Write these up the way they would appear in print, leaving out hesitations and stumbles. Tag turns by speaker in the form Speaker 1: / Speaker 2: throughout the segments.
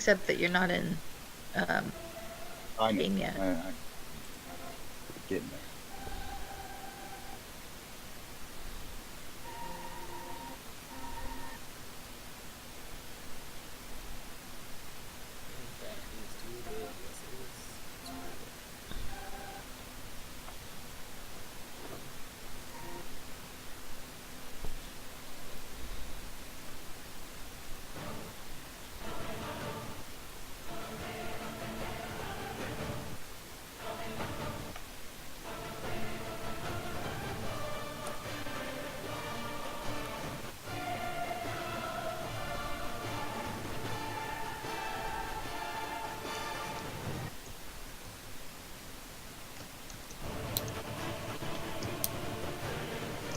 Speaker 1: Except that you're not in
Speaker 2: I know.
Speaker 1: game yet.
Speaker 2: I getting there.
Speaker 3: That is too big. Yes, it is. It's too big.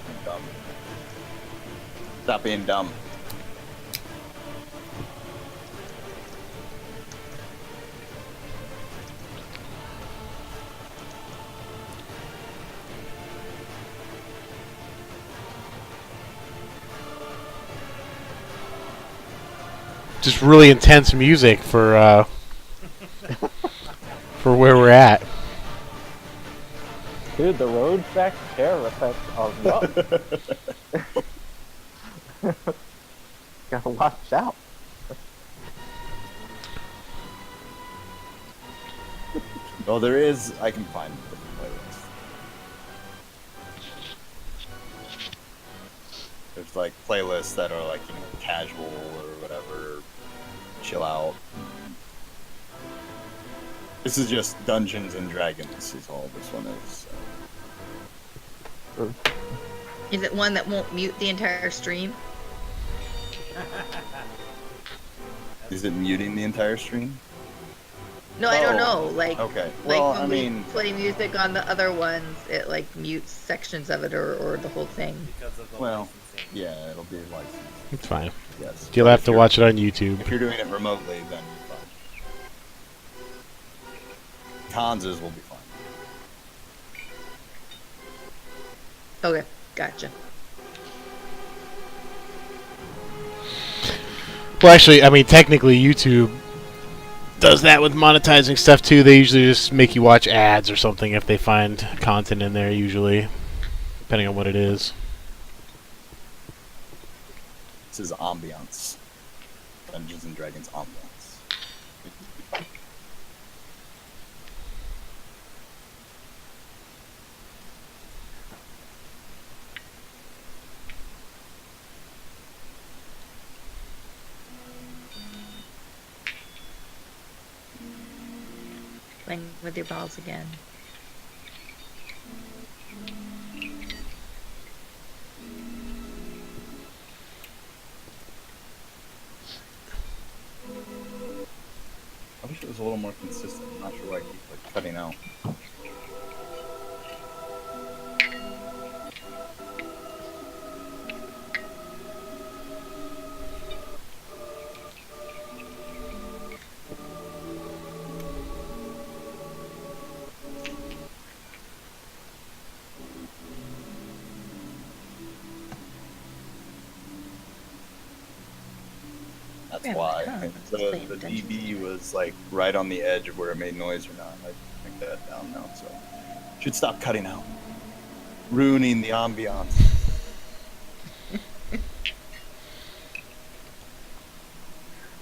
Speaker 2: I'm dumb. Stop being dumb.
Speaker 4: Just really intense music for for where we're at.
Speaker 5: Dude, the road's back to Terraphex are rough. Gotta watch out.
Speaker 2: Well, there is. I can find different playlists. There's like playlists that are like, you know, casual or whatever, chill out. This is just Dungeons and Dragons. Is all this one is.
Speaker 1: Is it one that won't mute the entire stream?
Speaker 2: Is it muting the entire stream?
Speaker 1: No, I don't know. Like,
Speaker 2: Okay.
Speaker 1: like
Speaker 2: Well,
Speaker 1: when
Speaker 2: I
Speaker 1: we
Speaker 2: mean,
Speaker 1: play music on the other ones, it like mutes sections of it or the whole thing.
Speaker 3: Because of the
Speaker 2: well,
Speaker 3: licensing.
Speaker 2: yeah, it'll be licensed.
Speaker 4: It's fine.
Speaker 2: Yes.
Speaker 4: You'll
Speaker 2: But
Speaker 4: have
Speaker 2: if
Speaker 4: to
Speaker 2: you're-
Speaker 4: watch it on YouTube.
Speaker 2: If you're doing it remotely, then fine. Kanzas will be fine.
Speaker 1: Okay, gotcha.
Speaker 4: Well, actually, I mean, technically, YouTube does that with monetizing stuff too. They usually just make you watch ads or something if they find content in there. Usually, depending on what it is.
Speaker 2: This is ambiance. Dungeons and Dragons ambiance.
Speaker 1: Playing with your balls again.
Speaker 2: I wish it was a little more consistent. I'm not sure why I keep like cutting out. That's
Speaker 1: Yeah,
Speaker 2: why.
Speaker 1: huh,
Speaker 2: The
Speaker 1: playing
Speaker 2: the
Speaker 1: Dungeons.
Speaker 2: DB was like right on the edge of where it made noise or not. I think that down now, so should stop cutting out, ruining the ambiance.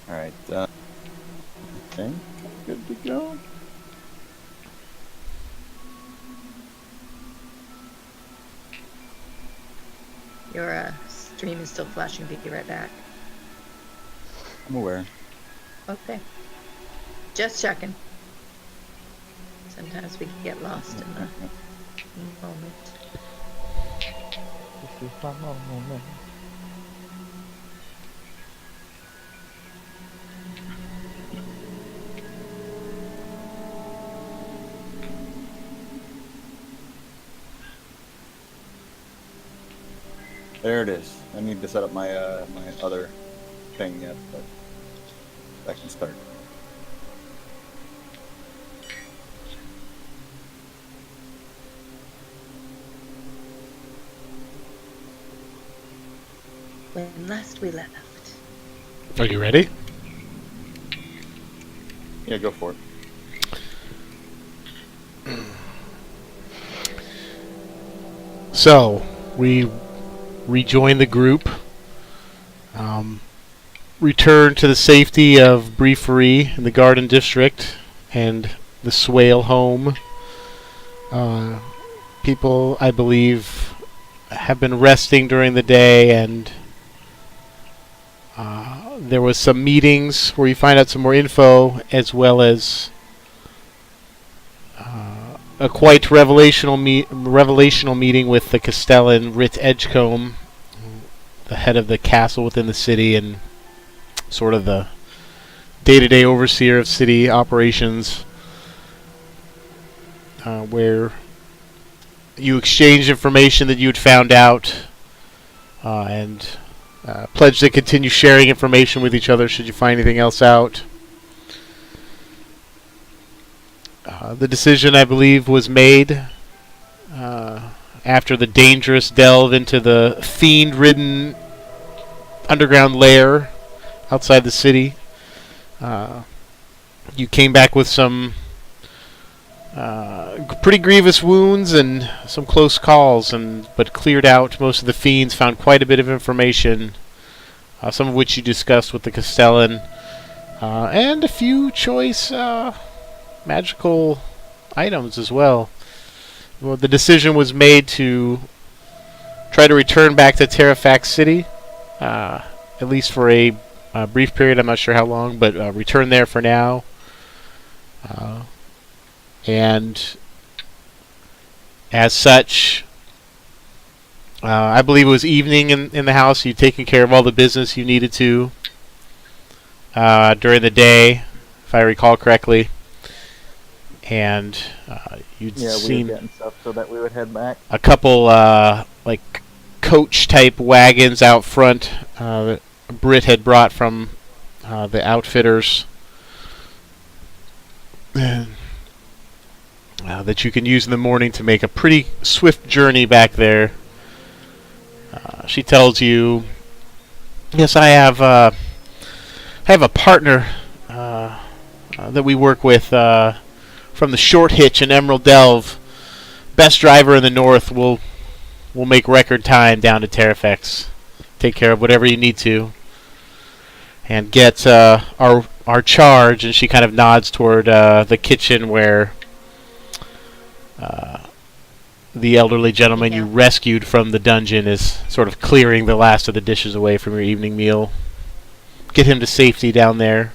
Speaker 2: All right, I think good to go.
Speaker 1: Your stream is still flashing. Be right back.
Speaker 2: I'm aware.
Speaker 1: Okay. Just checking. Sometimes we get lost in the moment.
Speaker 5: This is my moment.
Speaker 2: There it is. I need to set up my my other thing yet, but I can start.
Speaker 1: When last we left.
Speaker 4: Are you ready?
Speaker 2: Yeah, go for it.
Speaker 4: So, we rejoin the group, return to the safety of Briefery in the Garden District and the Swale home. People, I believe, have been resting during the day, and there was some meetings where you find out some more info, as well as a quite revelational meeting with the Castellan Rit Edgecombe, the head of the castle within the city and sort of the day-to-day overseer of city operations, where you exchange information that you had found out and pledge to continue sharing information with each other should you find anything else out. The decision, I believe, was made after the dangerous delve into the fiend-ridden underground lair outside the city. You came back with some pretty grievous wounds and some close calls, but cleared out most of the fiends, found quite a bit of information, some of which you discussed with the Castellan, and a few choice magical items as well. Well, the decision was made to try to return back to Terraphex City, at least for a brief period. I'm not sure how long, but return there for now. And as such, I believe it was evening in the house. You'd taken care of all the business you needed to during the day, if I recall correctly. And you'd
Speaker 5: Yeah, we
Speaker 4: seen
Speaker 5: were getting stuff so that we would head back.
Speaker 4: a couple like coach-type wagons out front that Britt had brought from the outfitters that you can use in the morning to make a pretty swift journey back there. She tells you, "Yes, I have a partner that we work with from the Short Hitch in Emerald Delve. Best driver in the north. We'll make record time down to Terraphex. Take care of whatever you need to, and get our charge." And she kind of nods toward the kitchen where the elderly gentleman you rescued from the dungeon is sort of clearing the last of the dishes away from your evening meal. Get him to safety down there.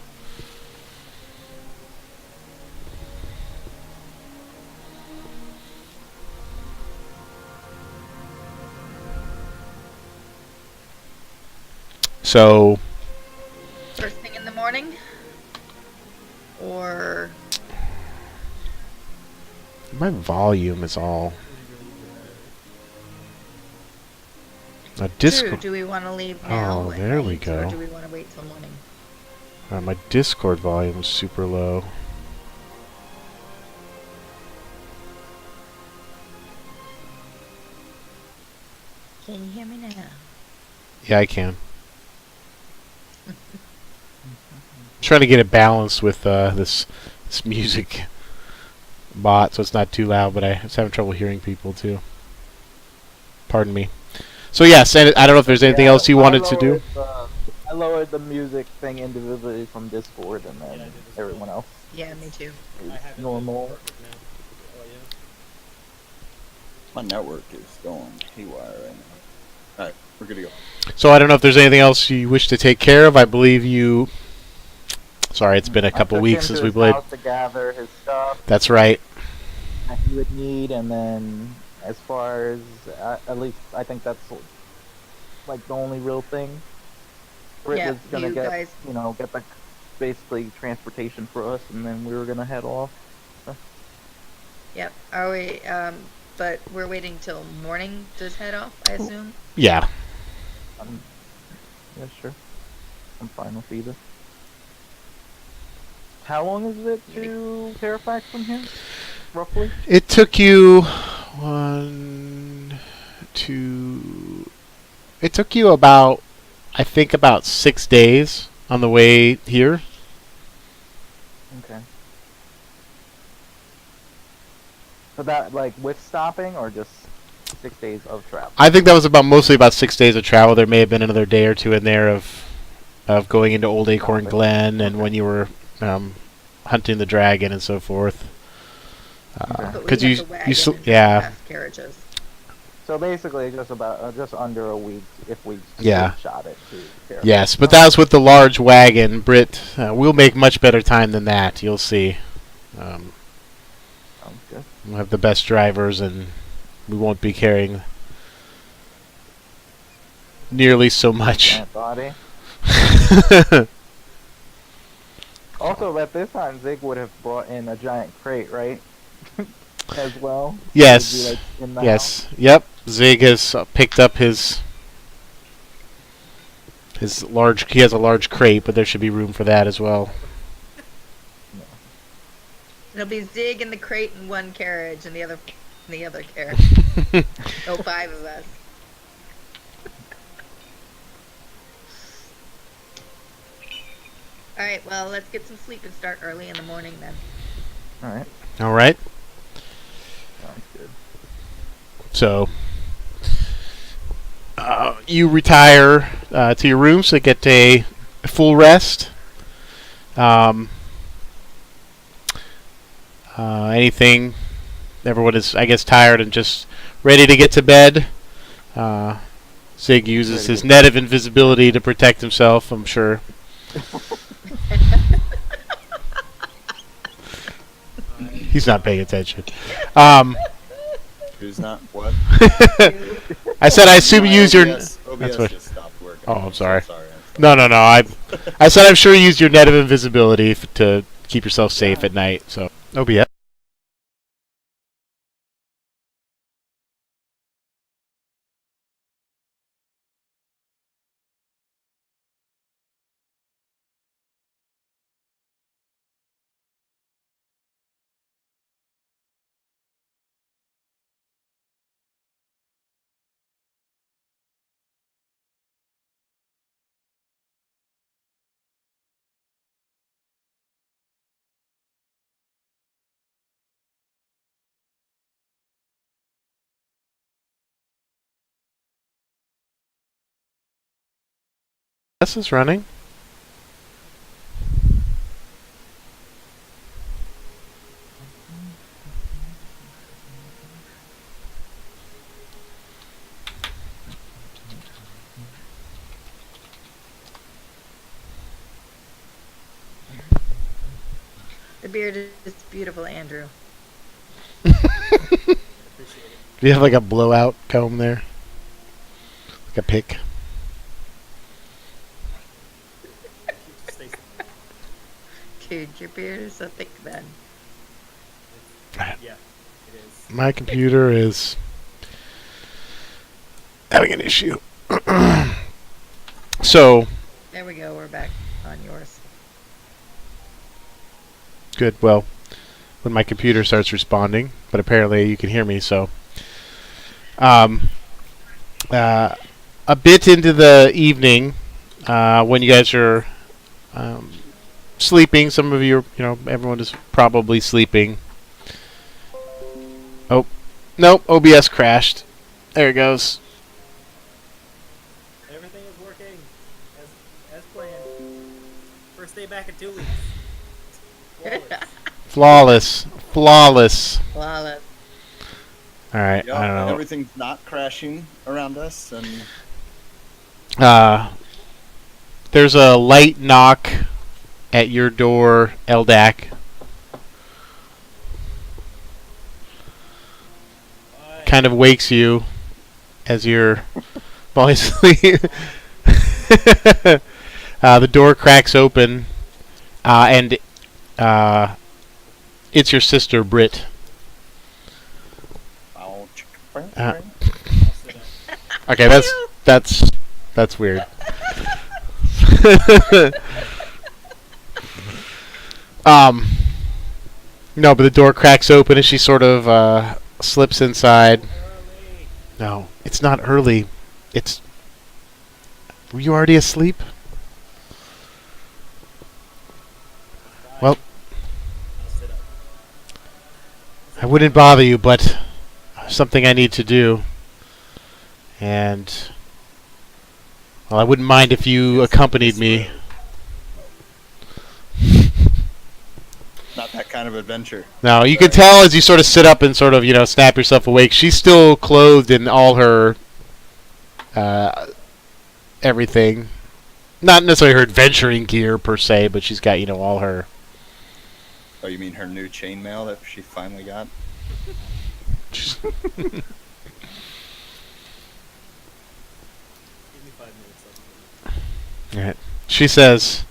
Speaker 4: So,
Speaker 1: First thing in the morning? Or
Speaker 4: my volume is all a
Speaker 1: Drew,
Speaker 4: Discord.
Speaker 1: do we want to leave now?
Speaker 4: Oh,
Speaker 1: at
Speaker 4: there we
Speaker 1: night,
Speaker 4: go.
Speaker 1: Or do we want to wait till morning?
Speaker 4: My Discord volume is super low.
Speaker 1: Can you hear me now?
Speaker 4: Yeah, I can. Trying to get it balanced with this music bot, so it's not too loud. But I was having trouble hearing people too. Pardon me. So yes, and I don't know if there's anything else you wanted to do.
Speaker 5: I lowered the music thing individually from Discord, and then
Speaker 3: Yeah, I did as
Speaker 5: everyone else
Speaker 1: Yeah, me too.
Speaker 5: is
Speaker 3: I have it
Speaker 5: normal.
Speaker 3: perfect now. Oh, yeah.
Speaker 2: My network is going haywire right now. Alright, we're good to go.
Speaker 4: So I don't know if there's anything else you wish to take care of. I believe you. Sorry, it's been a couple weeks since we played.
Speaker 5: To gather his stuff
Speaker 4: That's right.
Speaker 5: that he would need, and then as far as at least I think that's like the only real thing. Britt
Speaker 1: Yeah,
Speaker 5: was gonna
Speaker 1: you
Speaker 5: get
Speaker 1: guys-
Speaker 5: get the basically transportation for us, and then we were gonna head off.
Speaker 1: Yep. Are we? But we're waiting till morning to head off, I assume.
Speaker 4: Yeah.
Speaker 5: Yeah, sure. I'm fine with either. How long is it to Terraphex from here? Roughly?
Speaker 4: It took you 1, 2. It took you about, I think, about 6 days on the way here.
Speaker 5: Okay. So that like with stopping or just 6 days of travel?
Speaker 4: I think that was mostly about 6 days of travel. There may have been another day or two in there of going into Old Acorn
Speaker 5: Stopping.
Speaker 4: Glen and
Speaker 5: Okay.
Speaker 4: when you were hunting the dragon and so forth.
Speaker 5: Okay.
Speaker 1: But we
Speaker 4: Because
Speaker 1: have
Speaker 4: you
Speaker 1: the wagon and just
Speaker 4: yeah.
Speaker 1: fast carriages.
Speaker 5: So basically, just about just under a week if we
Speaker 4: Yeah.
Speaker 5: shot it to Terraphex.
Speaker 4: Yes, but that was with the large wagon. Britt, we'll make much better time than that. You'll see.
Speaker 5: Sounds good.
Speaker 4: We'll have the best drivers, and we won't be carrying nearly so much.
Speaker 5: Giant body. Also, at this time, Zig would have brought in a giant crate, right? As well. So
Speaker 4: Yes.
Speaker 5: it'd be, like, in the house.
Speaker 4: Yes. Yep. Zig has picked up his large. He has a large crate, but there should be room for that as well.
Speaker 1: It'll be Zig in the crate in one carriage and the other carriage. Oh, 5 of us. Alright, well, let's get some sleep and start early in the morning then.
Speaker 5: All right.
Speaker 4: All right.
Speaker 5: Sounds good.
Speaker 4: So you retire to your room, so get a full rest. Anything? Everyone is, I guess, tired and just ready to get to bed. Zig uses his net of invisibility to protect himself, I'm sure. He's not paying attention.
Speaker 2: Who's not? What?
Speaker 4: I said I assume you use your...
Speaker 2: OBS
Speaker 4: That's what-
Speaker 2: just stopped working.
Speaker 4: Oh, I'm sorry.
Speaker 2: So sorry.
Speaker 4: No. I said I'm sure you use your net of invisibility to keep yourself safe at night. So OBS. This is running.
Speaker 1: The beard is beautiful, Andrew.
Speaker 3: Appreciate it.
Speaker 4: Do you have like a blowout comb there? Like a pick?
Speaker 3: Stacy.
Speaker 1: Dude, your beard is so thick then.
Speaker 3: Yeah, it is.
Speaker 4: My computer is having an issue. So,
Speaker 1: There we go, we're back on yours.
Speaker 4: good. Well, when my computer starts responding, but apparently you can hear me, so. A bit into the evening, when you guys are sleeping, some of you, everyone is probably sleeping. Oh, nope, OBS crashed. There it goes.
Speaker 3: Everything is working as planned. First day back in 2 weeks. Flawless.
Speaker 4: Flawless.
Speaker 1: Flawless.
Speaker 4: All right,
Speaker 2: Yep,
Speaker 4: I don't know.
Speaker 2: everything's not crashing around us, and
Speaker 4: There's a light knock at your door, Eldak. Kind of wakes you as you're falling asleep. The door cracks open, and it's your sister, Britt.
Speaker 2: ouch.
Speaker 4: Uh, Okay, that's weird. No, but the door cracks open and she sort of slips inside.
Speaker 3: Early.
Speaker 4: No, it's not early. It's. Were you already asleep? Well,
Speaker 3: I'll sit up.
Speaker 4: wouldn't bother you, but something I need to do. And, well, I wouldn't mind if you accompanied me.
Speaker 2: Not that kind of adventure.
Speaker 4: Now, you can tell as you sort of sit up and sort of, snap yourself awake, she's still clothed in all her everything. Not necessarily her adventuring gear, per se, but she's got, all her...
Speaker 2: Oh, you mean her new chainmail that she finally got?
Speaker 3: Give me 5 minutes.
Speaker 4: Alright. She says,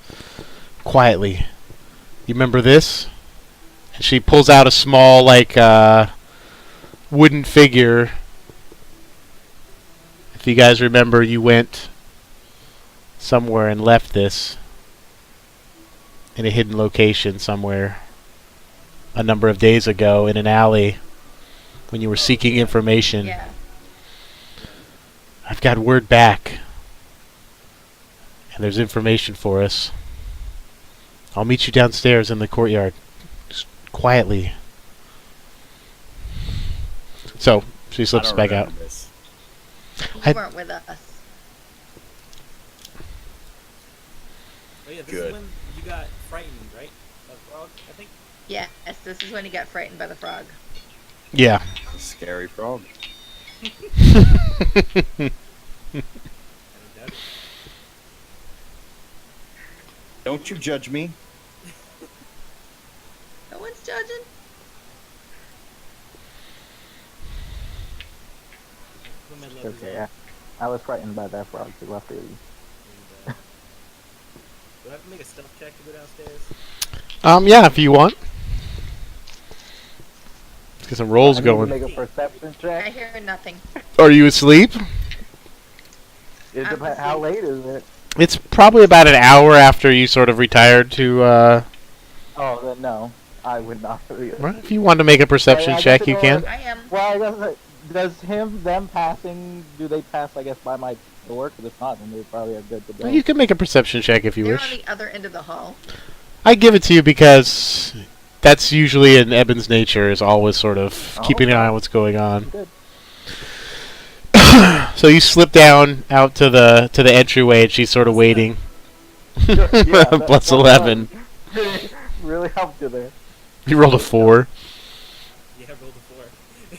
Speaker 4: quietly, "You remember this?" And she pulls out a small, wooden figure. If you guys remember, you went somewhere and left this in a hidden location somewhere a number of days ago in an alley when you were seeking information.
Speaker 1: Yeah.
Speaker 4: I've got word back, and there's information for us. I'll meet you downstairs in the courtyard. Just quietly. So, she slips back out.
Speaker 2: This.
Speaker 1: You weren't with us.
Speaker 3: Oh yeah, this
Speaker 2: Good.
Speaker 3: is when you got frightened, right? Of frog, I think.
Speaker 1: Yes, this is when he got frightened by the frog.
Speaker 4: Yeah.
Speaker 2: Scary frog.
Speaker 3: I don't doubt it.
Speaker 2: Don't you judge me.
Speaker 1: No one's judging.
Speaker 3: Put my
Speaker 5: It's
Speaker 3: levers
Speaker 5: okay.
Speaker 3: up,
Speaker 5: I was frightened by that frog too. I feel you.
Speaker 3: and, do I have to make a stealth check to go downstairs?
Speaker 4: Yeah, if you want. Let's get some rolls
Speaker 5: I need to
Speaker 4: going.
Speaker 5: make a perception
Speaker 1: I
Speaker 5: check.
Speaker 1: hear nothing.
Speaker 4: Are you asleep?
Speaker 5: It
Speaker 1: I'm
Speaker 5: depends. How
Speaker 1: asleep.
Speaker 5: late is it?
Speaker 4: It's probably about an hour after you sort of retired to,
Speaker 5: Oh, then no. I would not.
Speaker 4: well, if you want to make a perception
Speaker 5: I guess
Speaker 4: check,
Speaker 5: it
Speaker 4: you
Speaker 5: will-
Speaker 4: can.
Speaker 1: I am.
Speaker 5: Well, I guess them passing? Do they pass? I guess by my door. Because if not, then they probably are good to go.
Speaker 4: Well, you can make a perception check if you
Speaker 1: They're
Speaker 4: wish.
Speaker 1: on the other end of the hall.
Speaker 4: I give it to you because that's usually in Ebon's nature, is always sort of
Speaker 5: Oh,
Speaker 4: keeping an
Speaker 5: okay.
Speaker 4: eye on what's going on.
Speaker 5: Good.
Speaker 4: So you slip down out to the entryway, and she's sort of waiting.
Speaker 5: Sure, yeah,
Speaker 4: Plus
Speaker 5: that's
Speaker 4: 11.
Speaker 5: Really, really helped you there.
Speaker 4: You rolled a 4.
Speaker 3: Yeah, roll the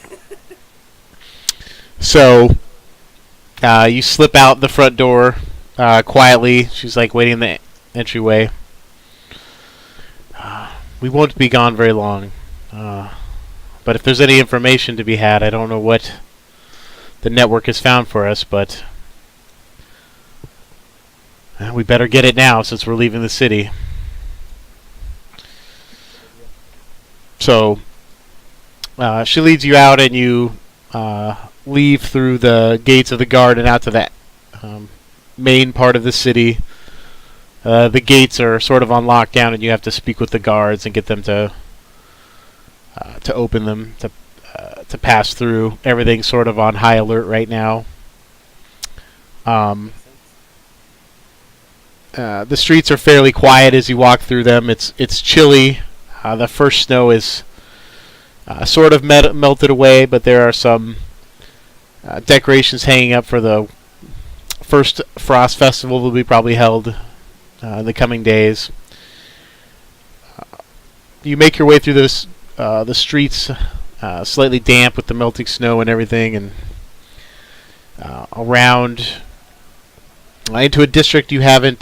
Speaker 3: 4.
Speaker 4: So you slip out the front door quietly. She's like waiting in the entryway. We won't be gone very long. But if there's any information to be had, I don't know what the network has found for us, but we better get it now since we're leaving the city. So she leads you out, and you leave through the gates of the guard and out to that main part of the city. The gates are sort of on lockdown, and you have to speak with the guards and get them to open them to pass through. Everything's sort of on high alert right now. The streets are fairly quiet as you walk through them. It's chilly. The first snow is sort of melted away, but there are some decorations hanging up for the first Frost Festival that will be probably held in the coming days. You make your way through the streets, slightly damp with the melting snow and everything, and around into a district you haven't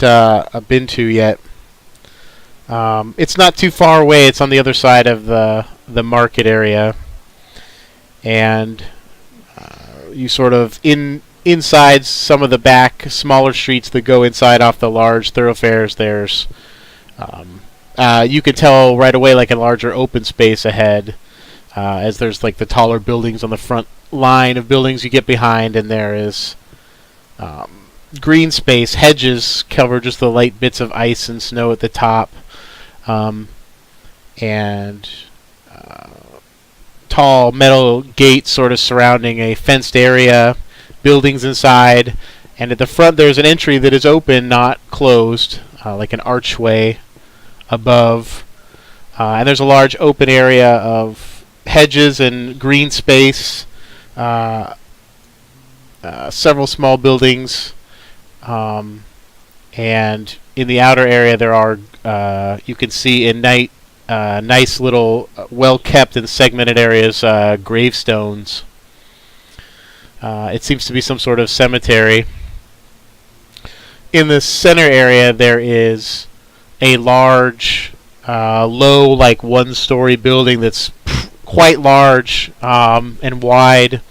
Speaker 4: been to yet. It's not too far away. It's on the other side of the market area, and you sort of inside some of the back smaller streets that go inside off the large thoroughfares. There's you can tell right away like a larger open space ahead, as there's like the taller buildings on the front line of buildings you get behind, and there is green space. Hedges cover just the light bits of ice and snow at the top, and tall metal gates sort of surrounding a fenced area, buildings inside, and at the front there's an entry that is open, not closed, like an archway above, and there's a large open area of hedges and green space, several small buildings, and in the outer area there are, you can see in night, nice little, well-kept and segmented areas, gravestones. It seems to be some sort of cemetery. In the center area there is a large, low, like one-story building that's quite large and wide.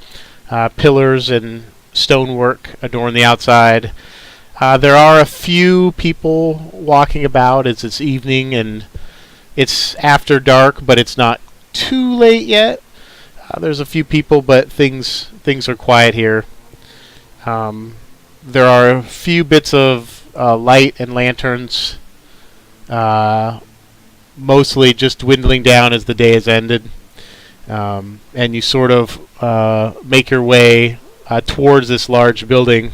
Speaker 4: Pillars and stonework adorn the outside. There are a few people walking about as it's evening and it's after dark, but it's not too late yet. There's a few people, but things are quiet here. There are a few bits of light and lanterns, mostly just dwindling down as the day has ended. And you sort of make your way towards this large building.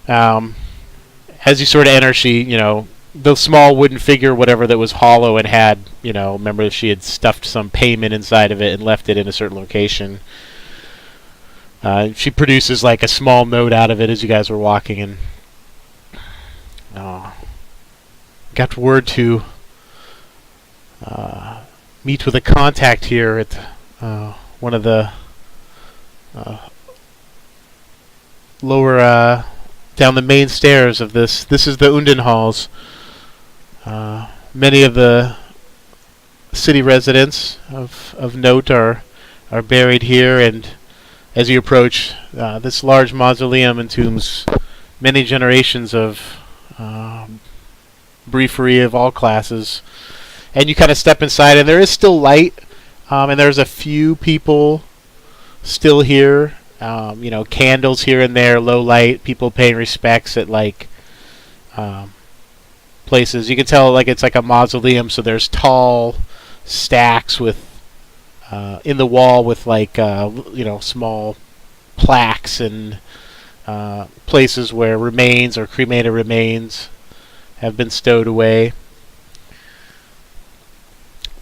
Speaker 4: As you sort of enter, the small wooden figure, whatever that was hollow and had, remember she had stuffed some payment inside of it and left it in a certain location. She produces like a small note out of it as you guys were walking, and got word to meet with a contact here at one of the lower, down the main stairs of this. This is the Unden Halls. Many of the city residents of note are buried here, and as you approach, this large mausoleum entombs many generations of briefery of all classes. And you kind of step inside, and there is still light, and there's a few people still here. Candles here and there, low light, people paying respects at places. You can tell it's like a mausoleum, so there's tall stacks with in the wall with small plaques and places where remains or cremated remains have been stowed away.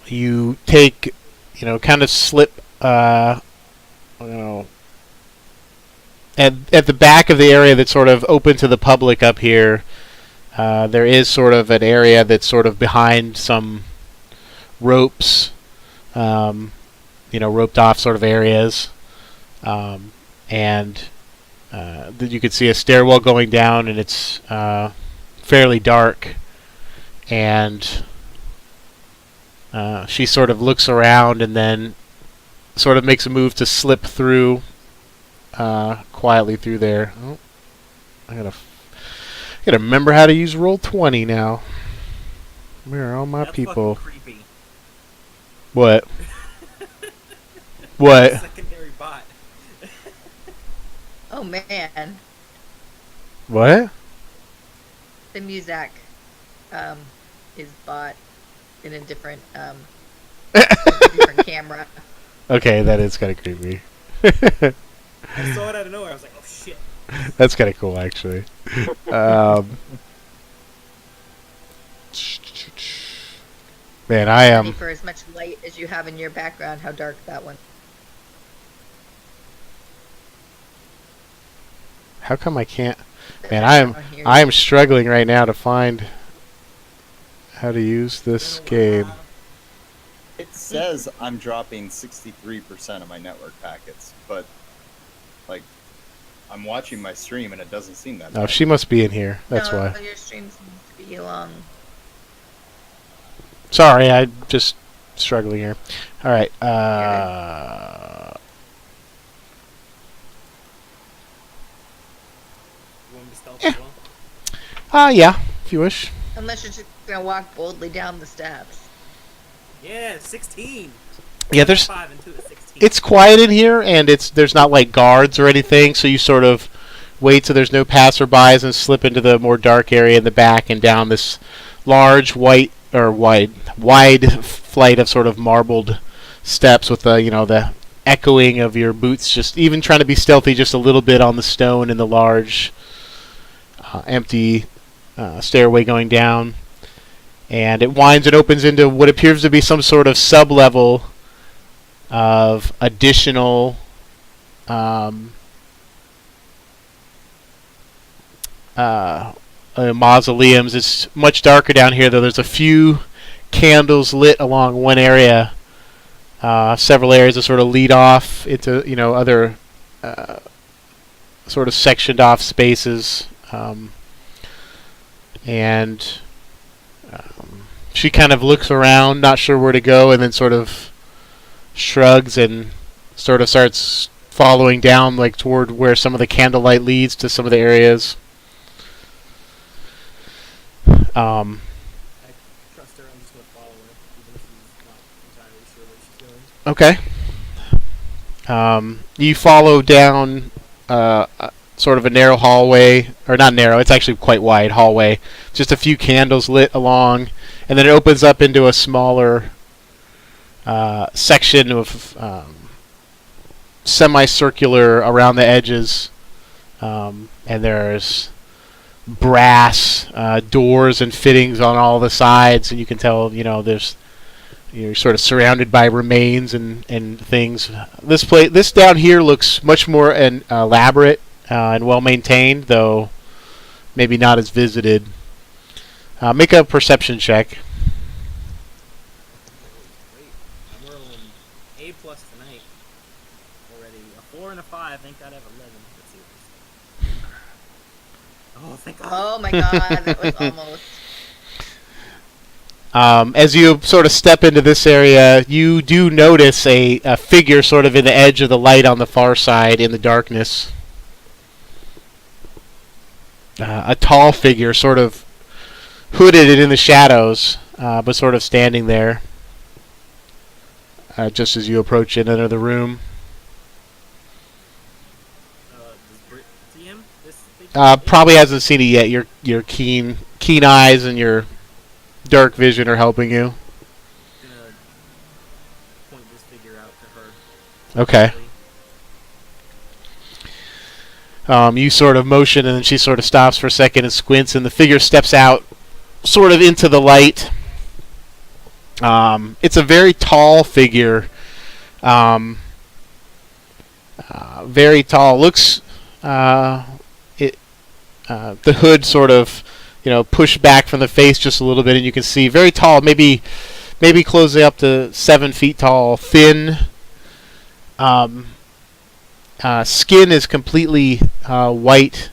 Speaker 4: You take, kind of slip, at the back of the area that's sort of open to the public up here. There is sort of an area that's sort of behind some ropes, roped off sort of areas, and you can see a stairwell going down, and it's fairly dark, and she sort of looks around and then sort of makes a move to slip through quietly through there. Oh, I gotta remember how to use Roll20 now. Where are all my people?
Speaker 3: Fucking creepy.
Speaker 4: What? What?
Speaker 3: Secondary bot.
Speaker 1: Oh man,
Speaker 4: What?
Speaker 1: the Muzak is bought in a different different camera.
Speaker 4: Okay, that is kind of creepy.
Speaker 3: I saw it out of nowhere. I was like, oh shit.
Speaker 4: That's kind of cool, actually. Man, I am.
Speaker 1: For as much light as you have in your background, how dark that one.
Speaker 4: How come I can't? Man, I am struggling right now to find how to use this game.
Speaker 2: It says I'm dropping 63% of my network packets, but I'm watching my stream and it doesn't seem that
Speaker 4: Oh,
Speaker 2: bad.
Speaker 4: she must be in here. That's
Speaker 1: no,
Speaker 4: why.
Speaker 1: Your stream seems to be long.
Speaker 4: Sorry, I'm just struggling here. All right.
Speaker 3: You want me to stealth as well?
Speaker 4: Yeah, if you wish.
Speaker 1: Unless you're just gonna walk boldly down the steps.
Speaker 3: Yeah, 16.
Speaker 4: Yeah, there's.
Speaker 3: 5 and 2 is 16.
Speaker 4: It's quiet in here, and there's not like guards or anything, so you sort of wait so there's no passerbys and slip into the more dark area in the back and down this large wide flight of sort of marbled steps with the echoing of your boots, just even trying to be stealthy just a little bit on the stone in the large empty stairway going down. And it winds and opens into what appears to be some sort of sub-level of additional mausoleums. It's much darker down here, though. There's a few candles lit along one area. Several areas that sort of lead off into other sort of sectioned off spaces, and she kind of looks around, not sure where to go, and then sort of shrugs and sort of starts following down, like toward where some of the candlelight leads to some of the areas.
Speaker 3: I trust her. I'm just gonna follow her, even if she's not entirely sure what she's doing.
Speaker 4: Okay. You follow down sort of a narrow hallway, or not narrow, it's actually quite wide hallway. Just a few candles lit along, and then it opens up into a smaller section of semicircular around the edges, and there's brass doors and fittings on all the sides, and you can tell you're sort of surrounded by remains and things. This down here looks much more elaborate and well maintained, though maybe not as visited. Make a perception check.
Speaker 3: Great. I'm rolling A+ tonight already. A 4 and a 5. Thank God I have 11. Let's see what this is. Oh, thank God.
Speaker 1: Oh my god, that was almost.
Speaker 4: As you sort of step into this area, you do notice a figure sort of in the edge of the light on the far side in the darkness. A tall figure, sort of hooded and in the shadows, but sort of standing there just as you approach it and enter the room.
Speaker 3: Does Britt see him? This thing?
Speaker 4: Probably hasn't seen it yet. Your keen eyes and your dark vision are helping you.
Speaker 3: I'm gonna point this figure out to her.
Speaker 4: Okay. You sort of motion, and then she sort of stops for a second and squints, and the figure steps out sort of into the light. It's a very tall figure. Very tall. Looks the hood sort of pushed back from the face just a little bit, and you can see very tall, maybe closing up to 7 feet tall, thin. Skin is completely white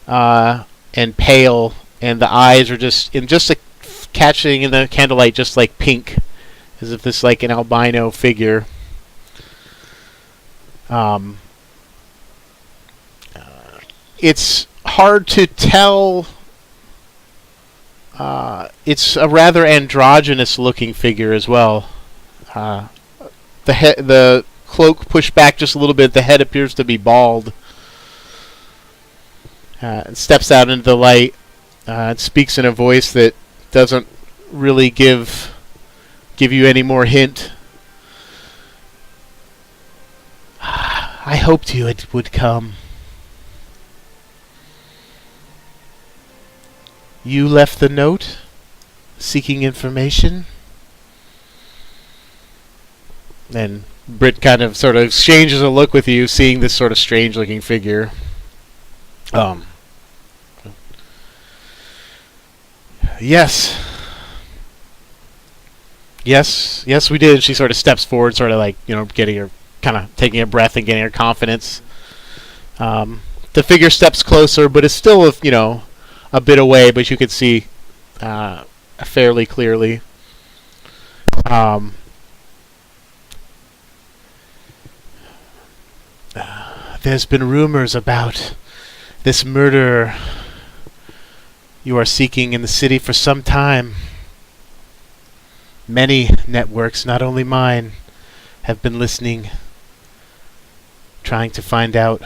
Speaker 4: and pale, and the eyes are just catching in the candlelight, just like pink, as if this like an albino figure. It's hard to tell. It's a rather androgynous looking figure as well. The cloak pushed back just a little bit. The head appears to be bald. It steps out into the light. It speaks in a voice that doesn't really give you any more hint. I hoped you would come. You left the note, seeking information? And Britt kind of sort of exchanges a look with you, seeing this sort of strange-looking figure. Yes. Yes, we did. She sort of steps forward, sort of like, getting her, kind of taking a breath and getting her confidence. The figure steps closer, but it's still, a bit away, but you could see fairly clearly. There's been rumors about this murderer you are seeking in the city for some time. Many networks, not only mine, have been listening, trying to find out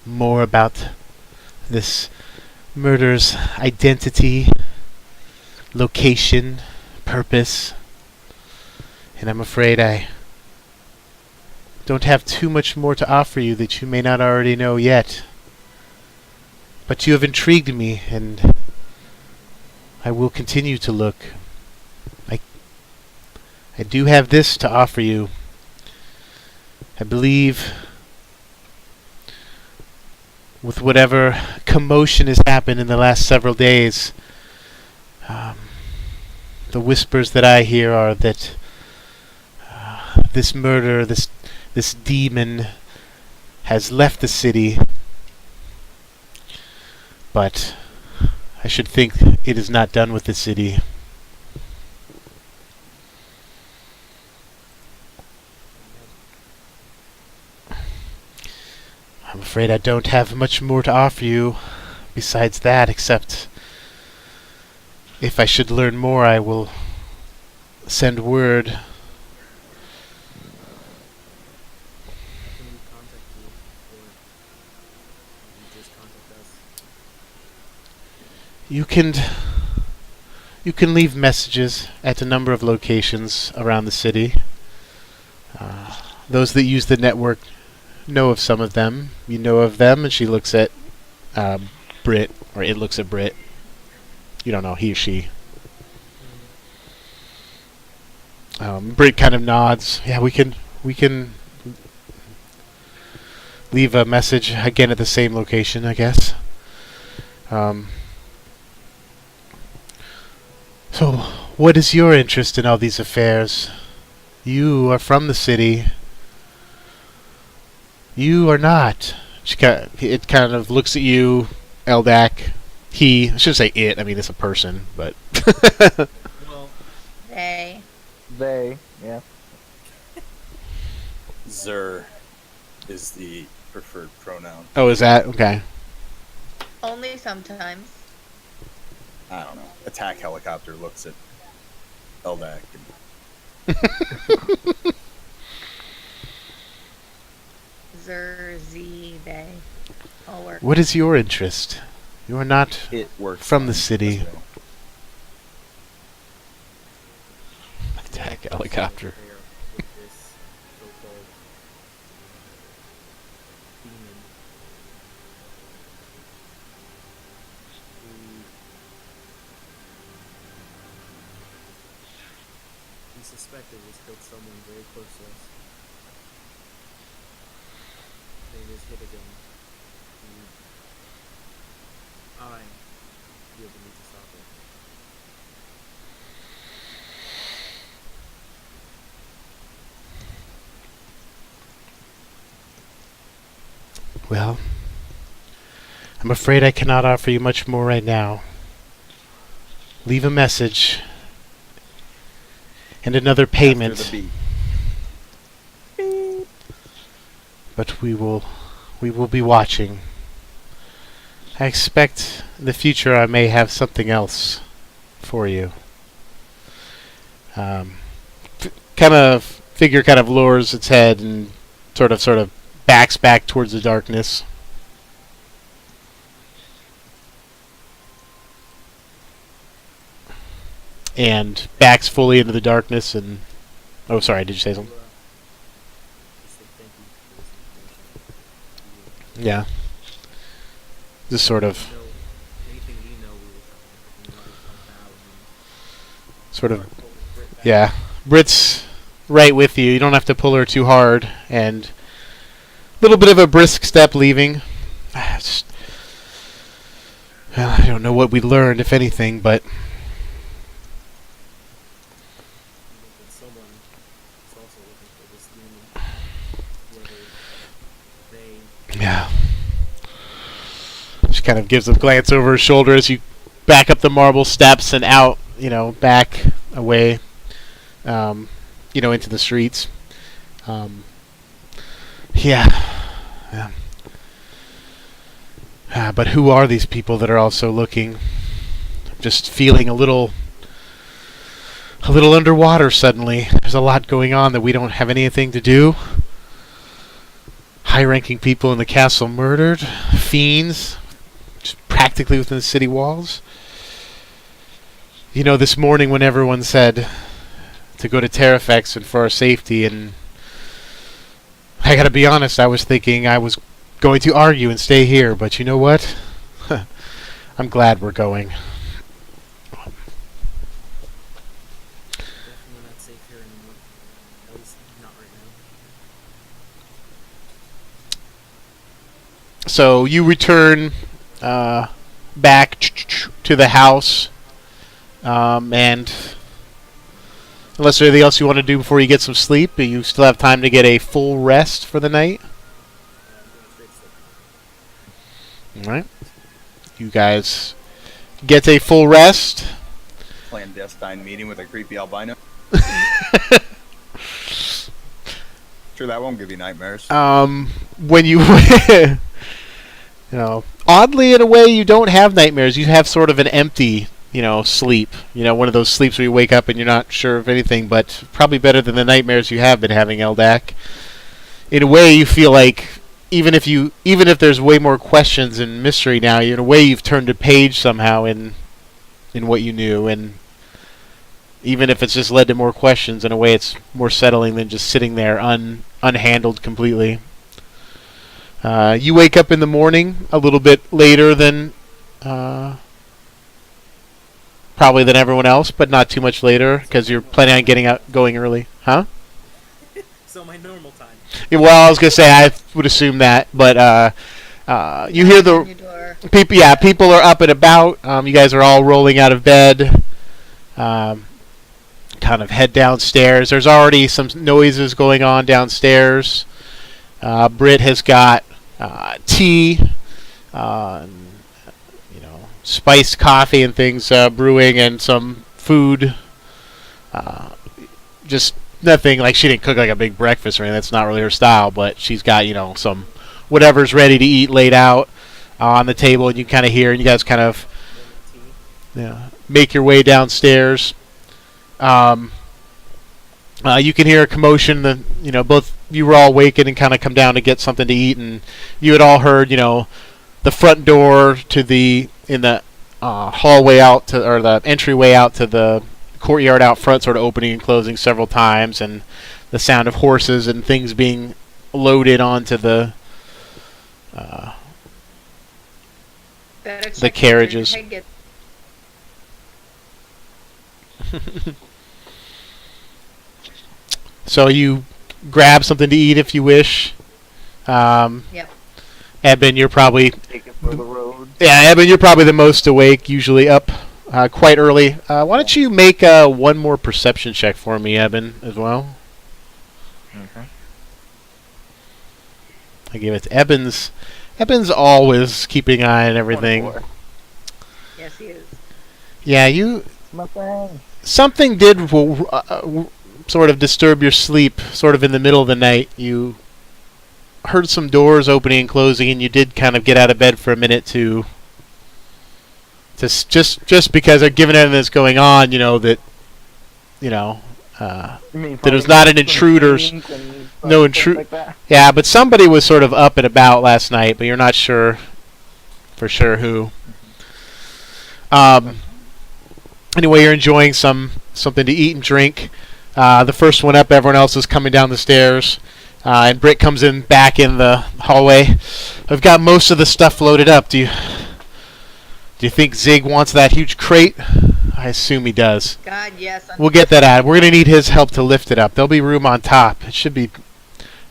Speaker 4: more about this murderer's identity, location, purpose, and I'm afraid I don't have too much more to offer you that you may not already know yet. But you have intrigued me, and I will continue to look. I do have this to offer you. I believe with whatever commotion has happened in the last several days, um, the whispers that I hear are that this murderer, this demon, has left the city, but I should think it is not done with the city. I'm afraid I don't have much more to offer you besides that, except if I should learn more, I will send word.
Speaker 3: How can we contact you? Or you just contact us?
Speaker 4: You can leave messages at a number of locations around the city. Those that use the network know of some of them. You know of them, and she looks at Brit, or it looks at Brit. You don't know, he or she. Brit kind of nods. Yeah, we can leave a message again at the same location, I guess. So, what is your interest in all these affairs? You are from the city. You are not. It kind of looks at you, Eldak. He, I shouldn't say it, I mean it's a person, but...
Speaker 3: Well,
Speaker 1: They.
Speaker 5: They, yeah.
Speaker 2: Zer is the preferred pronoun.
Speaker 4: Oh, is that? Okay.
Speaker 1: Only sometimes.
Speaker 2: I don't know. Attack helicopter looks at Eldak and
Speaker 1: They. All work.
Speaker 4: What is your interest? You are not
Speaker 2: it works
Speaker 4: from the
Speaker 2: fine
Speaker 4: city.
Speaker 2: as well.
Speaker 4: Attack helicopter.
Speaker 3: affair with this so-called demon we suspected was killed someone very close to us. His name is Hibigon. I feel the need to stop it.
Speaker 4: Well, I'm afraid I cannot offer you much more right now. Leave a message and another
Speaker 2: After
Speaker 4: payment,
Speaker 2: the beat.
Speaker 4: but we will be watching. I expect in the future I may have something else for you. Kind of figure kind of lowers its head and sort of backs back towards the darkness. And backs fully into the darkness and... Oh, sorry, did you say something?
Speaker 3: Just say thank you for this information.
Speaker 4: Yeah. Just sort of...
Speaker 3: So, anything we know, we will help out and
Speaker 4: Sort of...
Speaker 3: start pulling Brit back.
Speaker 4: Yeah. Brit's right with you. You don't have to pull her too hard. And... a little bit of a brisk step leaving. Just, well, I don't know what we learned, if anything, but...
Speaker 3: That someone is also looking for this demon. Whether they
Speaker 4: Yeah. She kind of gives a glance over her shoulder as you back up the marble steps and out, back away, into the streets. Yeah. But who are these people that are also looking? Just feeling a little underwater suddenly. There's a lot going on that we don't have anything to do. High-ranking people in the castle murdered. Fiends. Just practically within the city walls. This morning when everyone said to go to Terraphex and for our safety, and I gotta be honest, I was thinking I was going to argue and stay here, but you know what? I'm glad we're going.
Speaker 3: definitely not safe here anymore. At least not right now.
Speaker 4: So you return back to the house, and unless there's anything else you want to do before you get some sleep, you still have time to get a full rest for the night.
Speaker 3: I'm doing a straight sleep.
Speaker 4: All right. You guys get a full rest.
Speaker 2: Clandestine meeting with a creepy albino. Sure, that won't give you nightmares.
Speaker 4: When you, oddly in a way, you don't have nightmares. You have sort of an empty, sleep. One of those sleeps where you wake up and you're not sure of anything, but probably better than the nightmares you have been having, Eldak. In a way, you feel like even if there's way more questions and mystery now, in a way you've turned a page somehow in what you knew, and even if it's just led to more questions, in a way it's more settling than just sitting there unhandled completely. You wake up in the morning a little bit later than probably than everyone else, but not too much later because you're planning on going early, huh?
Speaker 3: So my normal time.
Speaker 4: Yeah, well, I was gonna say I would assume that, but you hear
Speaker 1: On
Speaker 4: the
Speaker 1: your door.
Speaker 4: people. Yeah, people are up and about. You guys are all rolling out of bed. Kind of head downstairs. There's already some noises going on downstairs. Britt has got tea, spiced coffee and things brewing, and some food. Just nothing like she didn't cook like a big breakfast or anything. That's not really her style. But she's got some whatever's ready to eat laid out on the table, and you kind of hear, and you guys kind of make your way downstairs. You can hear a commotion. Both you were all waking and kind of come down to get something to eat, and you had all heard, the front door to the hallway out to, or the entryway out to the courtyard out front, sort of opening and closing several times, and the sound of horses and things being loaded onto the
Speaker 1: Better check
Speaker 4: the carriages.
Speaker 1: before your head
Speaker 4: So you grab something to eat if you wish.
Speaker 1: Yep.
Speaker 4: Eben, you're probably
Speaker 5: Take it for the road.
Speaker 4: Eben, you're probably the most awake. Usually up quite early. Why don't you make one more perception check for me, Eben, as well?
Speaker 5: Okay.
Speaker 4: I give it to Eben's. Eben's always keeping an eye on everything.
Speaker 5: 24.
Speaker 1: Yes, he is.
Speaker 4: Yeah, you.
Speaker 5: My thing.
Speaker 4: Something did sort of disturb your sleep, sort of in the middle of the night. You heard some doors opening and closing, and you did kind of get out of bed for a minute to just because, given everything that's going on, that it was not an intruder. No intruder.
Speaker 5: Like that.
Speaker 4: Yeah, but somebody was sort of up and about last night, but you're not sure for sure who. Anyway, you're enjoying something to eat and drink. The first one up, everyone else is coming down the stairs, and Britt comes in back in the hallway. I've got most of the stuff loaded up. Do you think Zig wants that huge crate? I assume he does.
Speaker 1: God, yes.
Speaker 4: We'll get that out. We're going to need his help to lift it up. There'll be room on top. It should be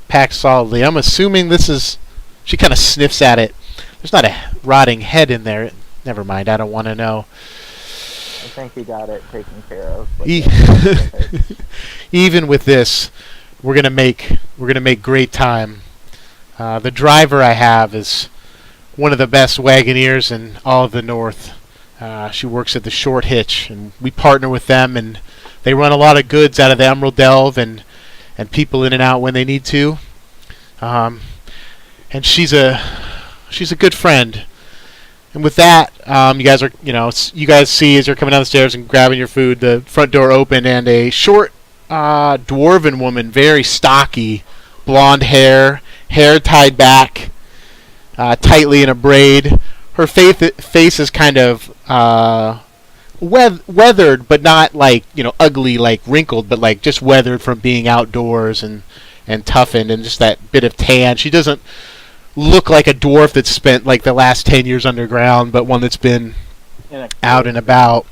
Speaker 4: packed solidly. I'm assuming this is... She kind of sniffs at it. There's not a rotting head in there. Never mind. I don't want to know.
Speaker 5: I think he got it taken care of. But
Speaker 4: E-
Speaker 5: yeah.
Speaker 4: Even with this, we're gonna make great time. The driver I have is one of the best wagoneers in all of the North. She works at the Short Hitch, and we partner with them, and they run a lot of goods out of the Emerald Delve and people in and out when they need to. And she's a good friend. And with that, you guys are, you guys see as you're coming down the stairs and grabbing your food, the front door open, and a short, dwarven woman, very stocky, blonde hair tied back tightly in a braid. Her face is kind of weathered, but not like ugly, like wrinkled, but like just weathered from being outdoors and toughened, and just that bit of tan. She doesn't look like a dwarf that's spent like the last 10 years underground, but one that's been out and about.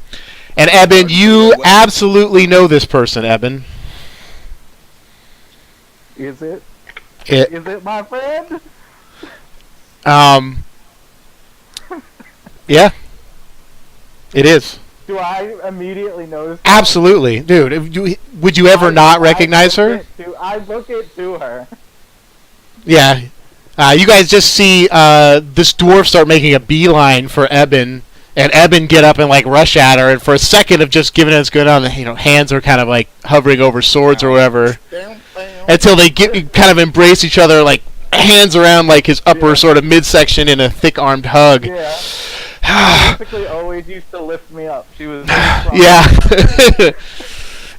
Speaker 4: And Eben, you absolutely know this person, Eben.
Speaker 5: Is it?
Speaker 4: It,
Speaker 5: Is it my friend?
Speaker 4: Um, yeah, it is.
Speaker 5: Do I immediately notice?
Speaker 4: Absolutely, dude. Would you ever not recognize her?
Speaker 5: I book it to her.
Speaker 4: Yeah. You guys just see this dwarf start making a beeline for Ebon, and Ebon get up and like rush at her, and for a second of just giving it what's going on, hands are kind of like hovering over swords or whatever, until they kind of embrace each other, like hands around like his upper sort of midsection in a thick-armed hug.
Speaker 5: Yeah. She basically always used to lift me up. She was very strong.
Speaker 4: Yeah.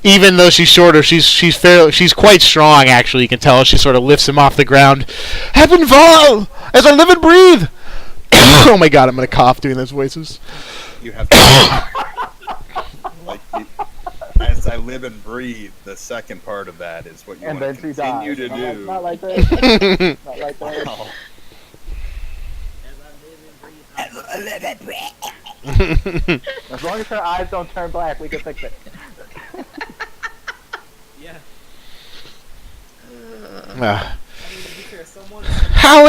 Speaker 4: Even though she's shorter, she's quite strong. Actually, you can tell she sort of lifts him off the ground. Heaven fall as I live and breathe. Oh my God, I'm gonna cough doing those voices.
Speaker 2: You have to as I live and breathe. The second part of that is what you
Speaker 5: And
Speaker 2: want
Speaker 5: then
Speaker 2: to
Speaker 5: she
Speaker 2: continue
Speaker 5: dies.
Speaker 2: to do.
Speaker 5: Not like that. Not like that.
Speaker 2: Wow.
Speaker 3: As I live and breathe.
Speaker 5: As long as her eyes don't turn black, we can fix it.
Speaker 3: Yeah.
Speaker 4: Uh,
Speaker 3: I mean, to be fair, someone.
Speaker 4: how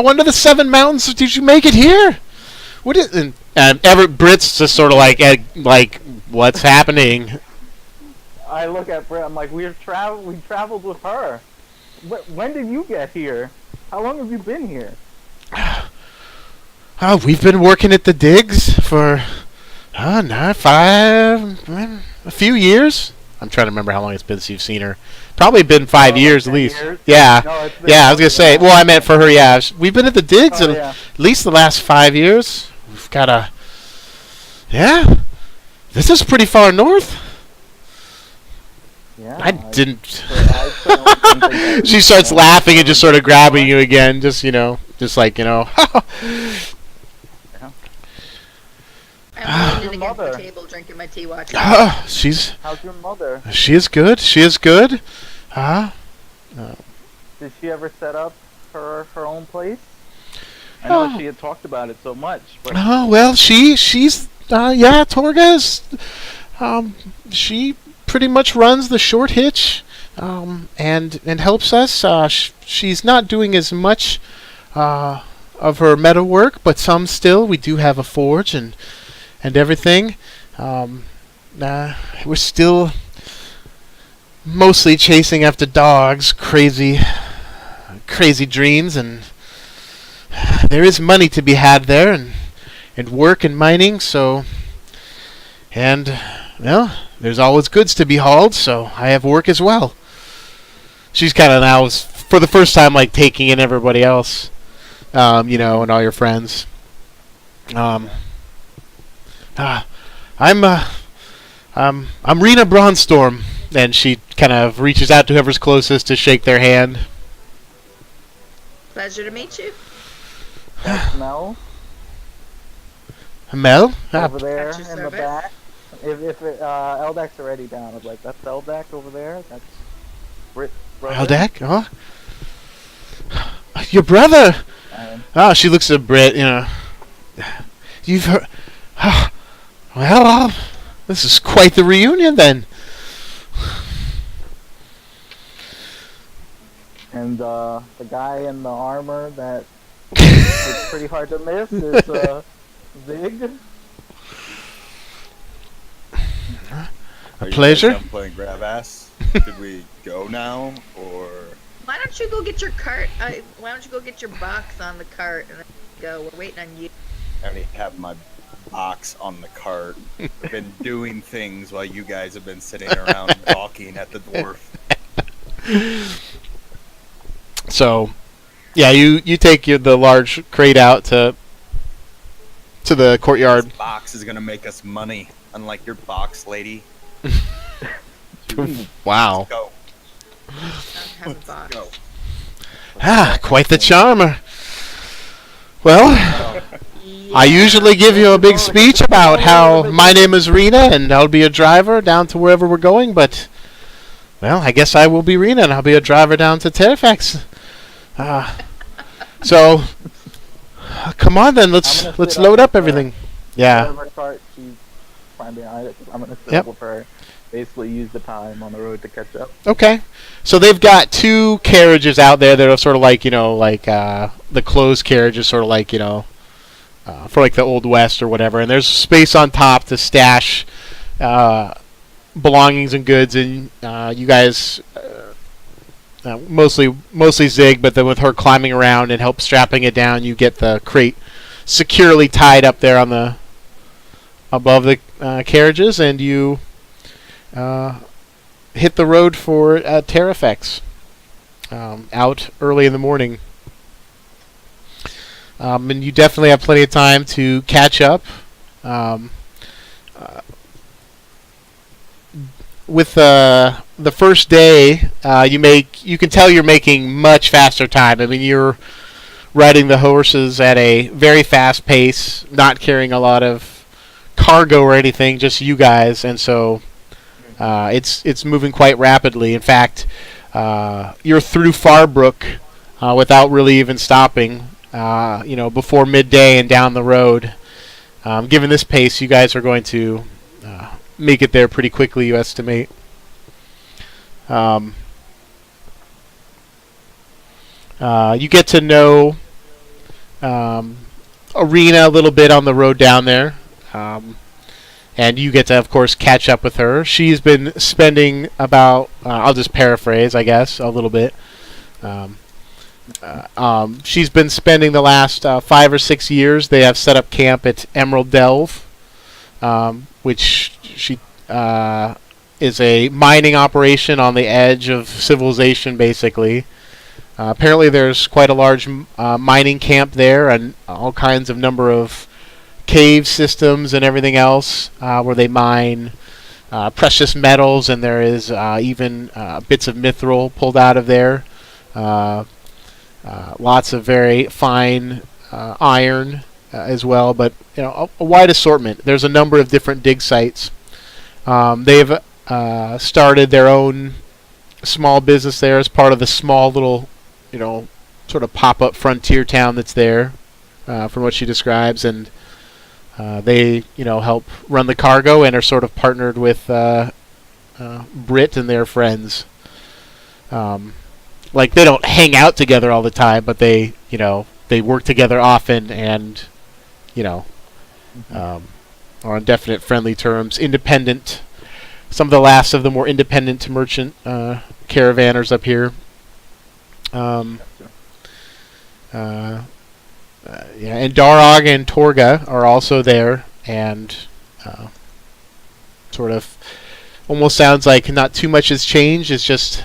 Speaker 4: under the seven mountains did you make it here? What is? And Everett Britt's just sort of like what's happening?
Speaker 5: I look at Britt. I'm like, we traveled with her. When did you get here? How long have you been here?
Speaker 4: We've been working at the digs for a few years. I'm trying to remember how long it's been since you've seen her. Probably been 5 years at least.
Speaker 5: Years?
Speaker 4: Yeah.
Speaker 5: No, it's been
Speaker 4: Yeah, I was gonna say. Well, I meant for her. Yeah, we've been at the digs
Speaker 5: Oh,
Speaker 4: at least the last 5 years. We've got a. Yeah, this is pretty far north.
Speaker 5: Yeah.
Speaker 4: I didn't.
Speaker 5: certainly don't think
Speaker 4: She starts laughing and just sort of grabbing you again. Just like.
Speaker 1: I'm leaning
Speaker 5: Your
Speaker 1: against the
Speaker 5: mother.
Speaker 1: table, drinking my tea, watching.
Speaker 5: How's your mother?
Speaker 4: She is good. She is good.
Speaker 5: Did she ever set up her own place? I know she had talked about it so much. But
Speaker 4: Oh well, she's Torga is. She pretty much runs the short hitch, and helps us. She's not doing as much of her metal work, but some still. We do have a forge and everything. We're still mostly chasing after dogs, crazy dreams, and there is money to be had there, and work and mining. So, and well, there's always goods to be hauled. So I have work as well. She's kind of now, for the first time, like taking in everybody else, and all your friends. I'm Rena Bronstorm, and she kind of reaches out to whoever's closest to shake their hand.
Speaker 1: Pleasure to meet you.
Speaker 5: Mel
Speaker 4: Mel?
Speaker 5: over there
Speaker 1: At your
Speaker 5: in the
Speaker 1: service.
Speaker 5: back. If Eldak's already down, I'm like, that's Eldak over there. That's Britt's brother.
Speaker 4: Aldak? Your brother!
Speaker 5: And
Speaker 4: She looks at Britt, You've heard... well, this is quite the reunion then.
Speaker 5: the guy in the armor that it's pretty hard to miss is Zig.
Speaker 2: Are you
Speaker 4: pleasure.
Speaker 2: guys done playing grab ass? Should we go now, or
Speaker 1: Why don't you go get your cart? Why don't you go get your box on the cart and then go? We're waiting on you.
Speaker 2: I already have my box on the cart? I've been doing things while you guys have been sitting around talking at the dwarf.
Speaker 4: So, yeah, you take the large crate out to the courtyard.
Speaker 2: This box is gonna make us money, unlike your box lady.
Speaker 4: Wow.
Speaker 2: Let's go.
Speaker 1: I have a box.
Speaker 2: Go.
Speaker 4: Quite the charmer. Well, I usually give you a big speech about how my name is Rena and I'll be a driver down to wherever we're going, but, well, I guess I will be Rena and I'll be a driver down to Terraphex. So, come on then, let's load up everything. Yeah.
Speaker 5: Whatever cart she's fine behind it. 'Cause I'm gonna sit
Speaker 4: Yep.
Speaker 5: up with her, basically use the time on the road to catch up.
Speaker 4: Okay. So they've got 2 carriages out there that are sort of like, the closed carriages, sort of like, for like the Old West or whatever. And there's space on top to stash belongings and goods. And you guys, mostly Zig, but then with her climbing around and help strapping it down, you get the crate securely tied up there on the above the carriages, and you hit the road for Terraphex out early in the morning. And you definitely have plenty of time to catch up. With the first day, you can tell you're making much faster time. I mean, you're riding the horses at a very fast pace, not carrying a lot of cargo or anything, just you guys, and so it's moving quite rapidly. In fact, you're through Farbrook without really even stopping. Before midday and down the road. Given this pace, you guys are going to make it there pretty quickly, you estimate. You get to know Arena a little bit on the road down there. And you get to, of course, catch up with her. She's been spending about, I'll just paraphrase, I guess, a little bit. She's been spending the last 5 or 6 years. They have set up camp at Emerald Delve, which she is a mining operation on the edge of civilization, basically. Apparently, there's quite a large mining camp there, and all kinds of number of cave systems and everything else where they mine precious metals, and there is even bits of mithril pulled out of there. Lots of very fine iron as well, but a wide assortment. There's a number of different dig sites. They've started their own small business there as part of the small little, sort of pop-up frontier town that's there, from what she describes, and they, help run the cargo and are sort of partnered with Britt and their friends. Like, they don't hang out together all the time, but they work together often and, are on definite friendly terms. Independent. Some of the last of the more independent merchant caravanners up here. And Darog and Torga are also there, and sort of almost sounds like not too much has changed. It's just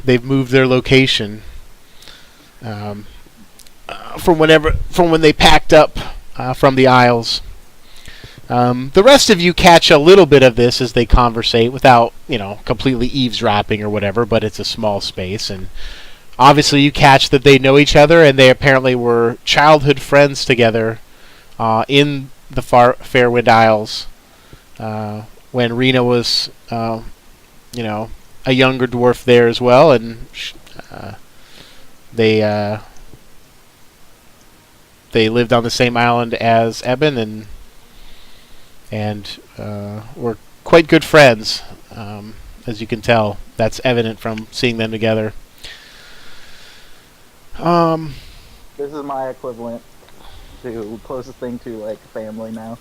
Speaker 4: they've moved their location from when they packed up from the Isles. The rest of you catch a little bit of this as they conversate without, completely eavesdropping or whatever, but it's a small space, and obviously you catch that they know each other, and they apparently were childhood friends together in the Fairwind Isles when Rena was, a younger dwarf there as well, and they lived on the same island as Ebon, and were quite good friends, as you can tell. That's evident from seeing them together.
Speaker 5: This is my equivalent to closest thing to like family now.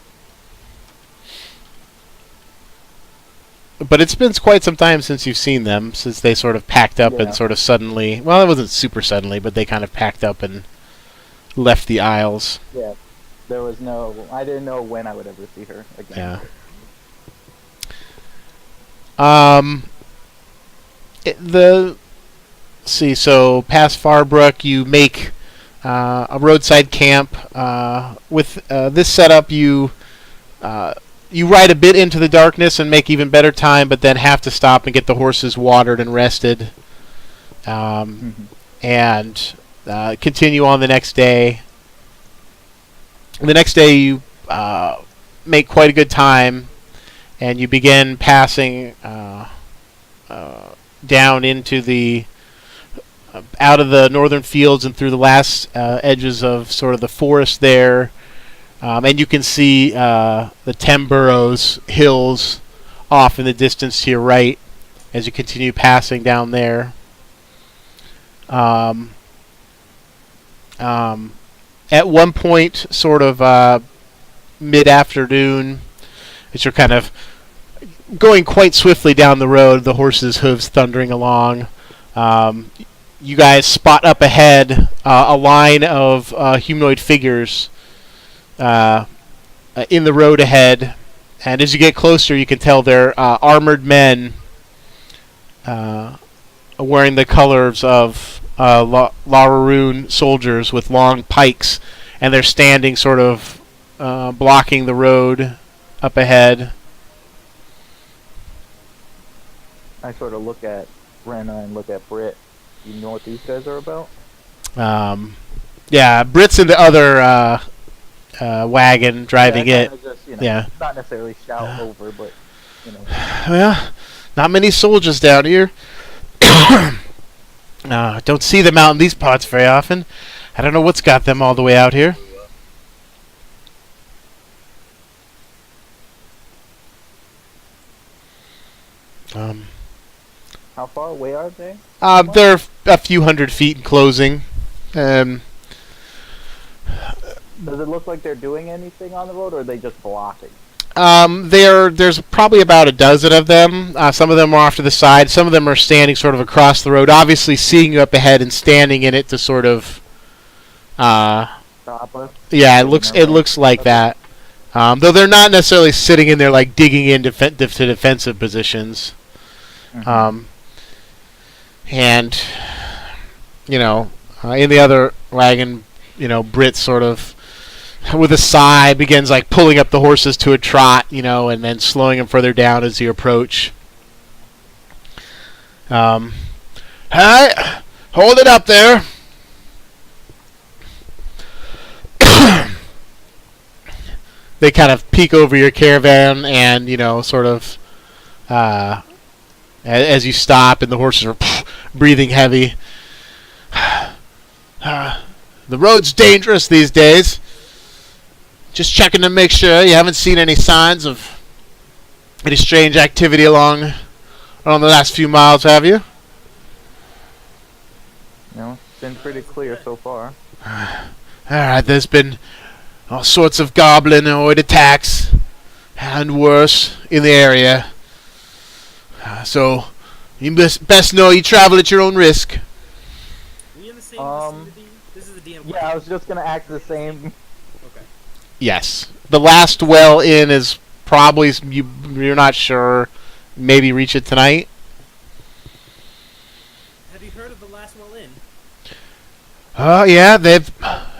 Speaker 4: But it's been quite some time since you've seen them, since they sort of packed up and sort of suddenly... Well, it wasn't super suddenly, but they kind of packed up and left the Isles.
Speaker 5: Yeah. There was no... I didn't know when I would ever see her again.
Speaker 4: Yeah. So past Farbrook, you make a roadside camp. With this setup, you ride a bit into the darkness and make even better time, but then have to stop and get the horses watered and rested, and continue on the next day. The next day, you make quite a good time, and you begin passing down into the out of the northern fields and through the last edges of sort of the forest there. And you can see the Temburrows hills off in the distance to your right as you continue passing down there. At one point, sort of mid-afternoon, as you're kind of going quite swiftly down the road, the horses' hooves thundering along, you guys spot up ahead a line of humanoid figures in the road ahead. And as you get closer, you can tell they're armored men wearing the colors of Lararoon soldiers with long pikes, and they're standing sort of blocking the road up ahead.
Speaker 5: I sort of look at Brenna and look at Britt. You know what these guys are about?
Speaker 4: Yeah, Britt's in the other wagon driving
Speaker 5: yeah,
Speaker 4: it.
Speaker 5: Just,
Speaker 4: Yeah.
Speaker 5: Not necessarily shout over, but
Speaker 4: Well, not many soldiers down here. Don't see them out in these parts very often. I don't know what's got them all the way out here.
Speaker 5: How far away are they?
Speaker 4: They're a few hundred feet in closing.
Speaker 5: Does it look like they're doing anything on the road, or are they just blocking?
Speaker 4: There's probably about a dozen of them. Some of them are off to the side. Some of them are standing sort of across the road, obviously seeing you up ahead and standing in it to sort of.
Speaker 5: Stop us?
Speaker 4: Yeah, it looks like that. Though they're not necessarily sitting in there like digging into to defensive positions.
Speaker 5: Mm-hmm.
Speaker 4: And in the other wagon, Britt sort of, with a sigh, begins like pulling up the horses to a trot, and then slowing them further down as you approach. Hey, hold it up there. They kind of peek over your caravan and, sort of, as you stop and the horses are breathing heavy. The road's dangerous these days. Just checking to make sure you haven't seen any signs of any strange activity along the last few miles, have you?
Speaker 5: It's been pretty clear so far.
Speaker 4: Alright, there's been all sorts of goblinoid attacks and worse in the area. So you best know you travel at your own risk.
Speaker 3: Are we in the same vicinity? This is the DM.
Speaker 5: Yeah, I was just gonna act the same.
Speaker 3: Okay.
Speaker 4: Yes. The last well in is probably, you're not sure, maybe reach it tonight.
Speaker 3: Have you heard of the last well in?
Speaker 4: Yeah,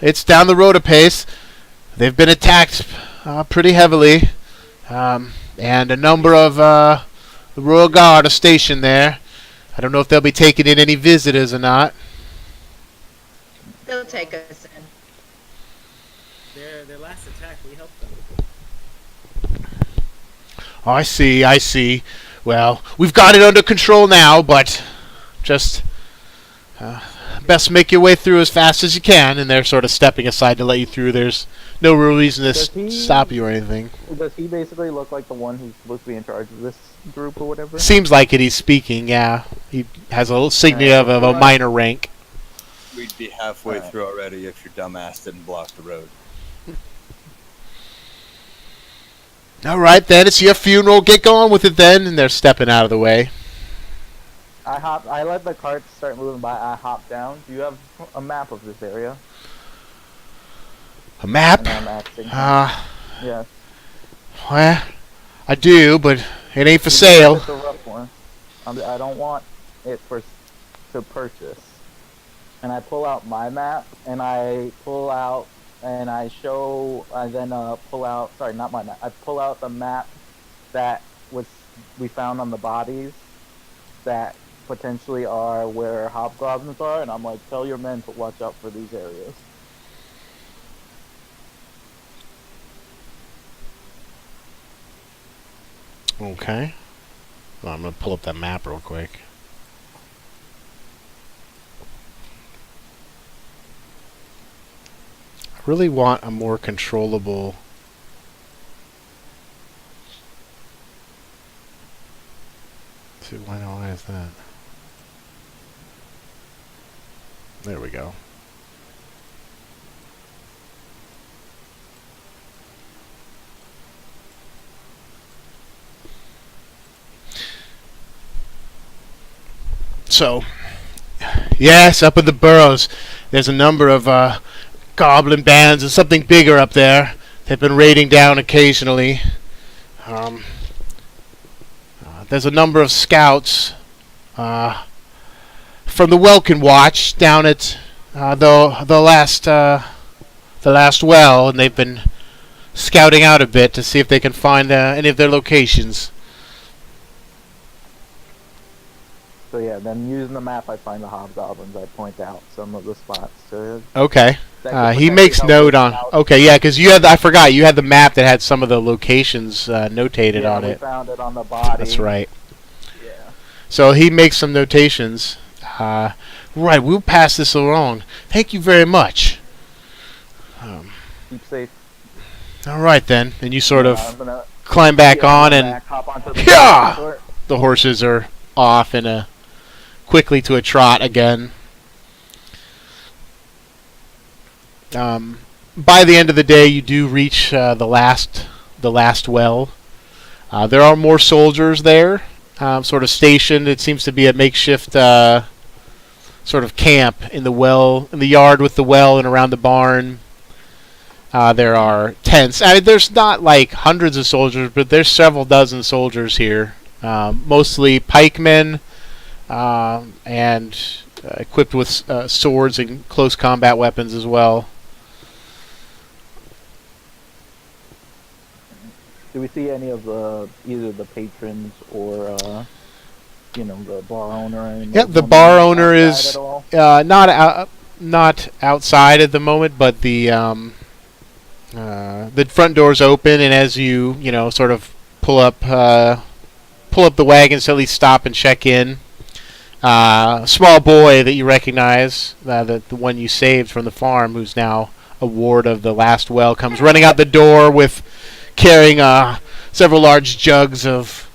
Speaker 4: it's down the road a pace. They've been attacked pretty heavily. And a number of the Royal Guard are stationed there. I don't know if they'll be taking in any visitors or not.
Speaker 1: They'll take us in.
Speaker 3: Their last attack, we helped them.
Speaker 4: Oh, I see. Well, we've got it under control now, but just best make your way through as fast as you can. And they're sort of stepping aside to let you through. There's no real reason to stop you or anything.
Speaker 5: Does he basically look like the one who's supposed to be in charge of this group or whatever?
Speaker 4: Seems like it. He's speaking. Yeah, he has a little signia of a minor rank.
Speaker 2: We'd be halfway through already if your dumbass didn't block the road.
Speaker 4: All right, then. It's your funeral. Get going with it then. And they're stepping out of the way.
Speaker 5: I let the carts start moving by. I hop down. Do you have a map of this area?
Speaker 4: A map?
Speaker 5: And I'm acting. Yes.
Speaker 4: Well, I do, but it ain't for sale.
Speaker 5: It's a rough one. I don't want it to purchase. And I pull out my map, and I pull out, and I show, I then pull out, sorry, not my map, I pull out the map that we found on the bodies that potentially are where hobgoblins are, and I'm like, tell your men to watch out for these areas.
Speaker 4: Okay. Well, I'm going to pull up that map real quick. really want a more controllable. Let's see, why is that? There we go. So, yes, up in the burrows, there's a number of goblin bands and something bigger up there. They've been raiding down occasionally. There's a number of scouts from the Welkin Watch down at the last well, and they've been scouting out a bit to see if they can find any of their locations.
Speaker 5: So yeah, then using the map, I find the hobgoblins. I point out some of the spots. So
Speaker 4: Okay.
Speaker 5: that could
Speaker 4: He
Speaker 5: potentially
Speaker 4: makes
Speaker 5: help
Speaker 4: note
Speaker 5: us
Speaker 4: on.
Speaker 5: out.
Speaker 4: Okay, yeah, because I forgot you had the map that had some of the locations notated
Speaker 5: Yeah,
Speaker 4: on
Speaker 5: we
Speaker 4: it.
Speaker 5: found it on the body.
Speaker 4: That's right.
Speaker 5: Yeah.
Speaker 4: So he makes some notations. Right, we'll pass this along. Thank you very much.
Speaker 5: Keep safe.
Speaker 4: All right then, and you sort of
Speaker 5: I'm gonna
Speaker 4: climb back on,
Speaker 5: go
Speaker 4: and
Speaker 5: back, hop onto the
Speaker 4: Yeah!
Speaker 5: dinosaur.
Speaker 4: the horses are off in quickly to a trot again. By the end of the day, you do reach the last well. There are more soldiers there, sort of stationed. It seems to be a makeshift sort of camp in the yard with the well and around the barn. There are tents. I mean, there's not like hundreds of soldiers, but there's several dozen soldiers here, mostly pikemen and equipped with swords and close combat weapons as well.
Speaker 5: Do we see any of either the patrons or the bar owner? And
Speaker 4: Yep, the
Speaker 5: anyone
Speaker 4: bar owner
Speaker 5: outside
Speaker 4: is
Speaker 5: at all?
Speaker 4: not outside at the moment, but the front door's open, and as you sort of pull up the wagon to at least stop and check in. Small boy that you recognize, the one you saved from the farm, who's now a ward of the last well, comes running out the door with carrying several large jugs of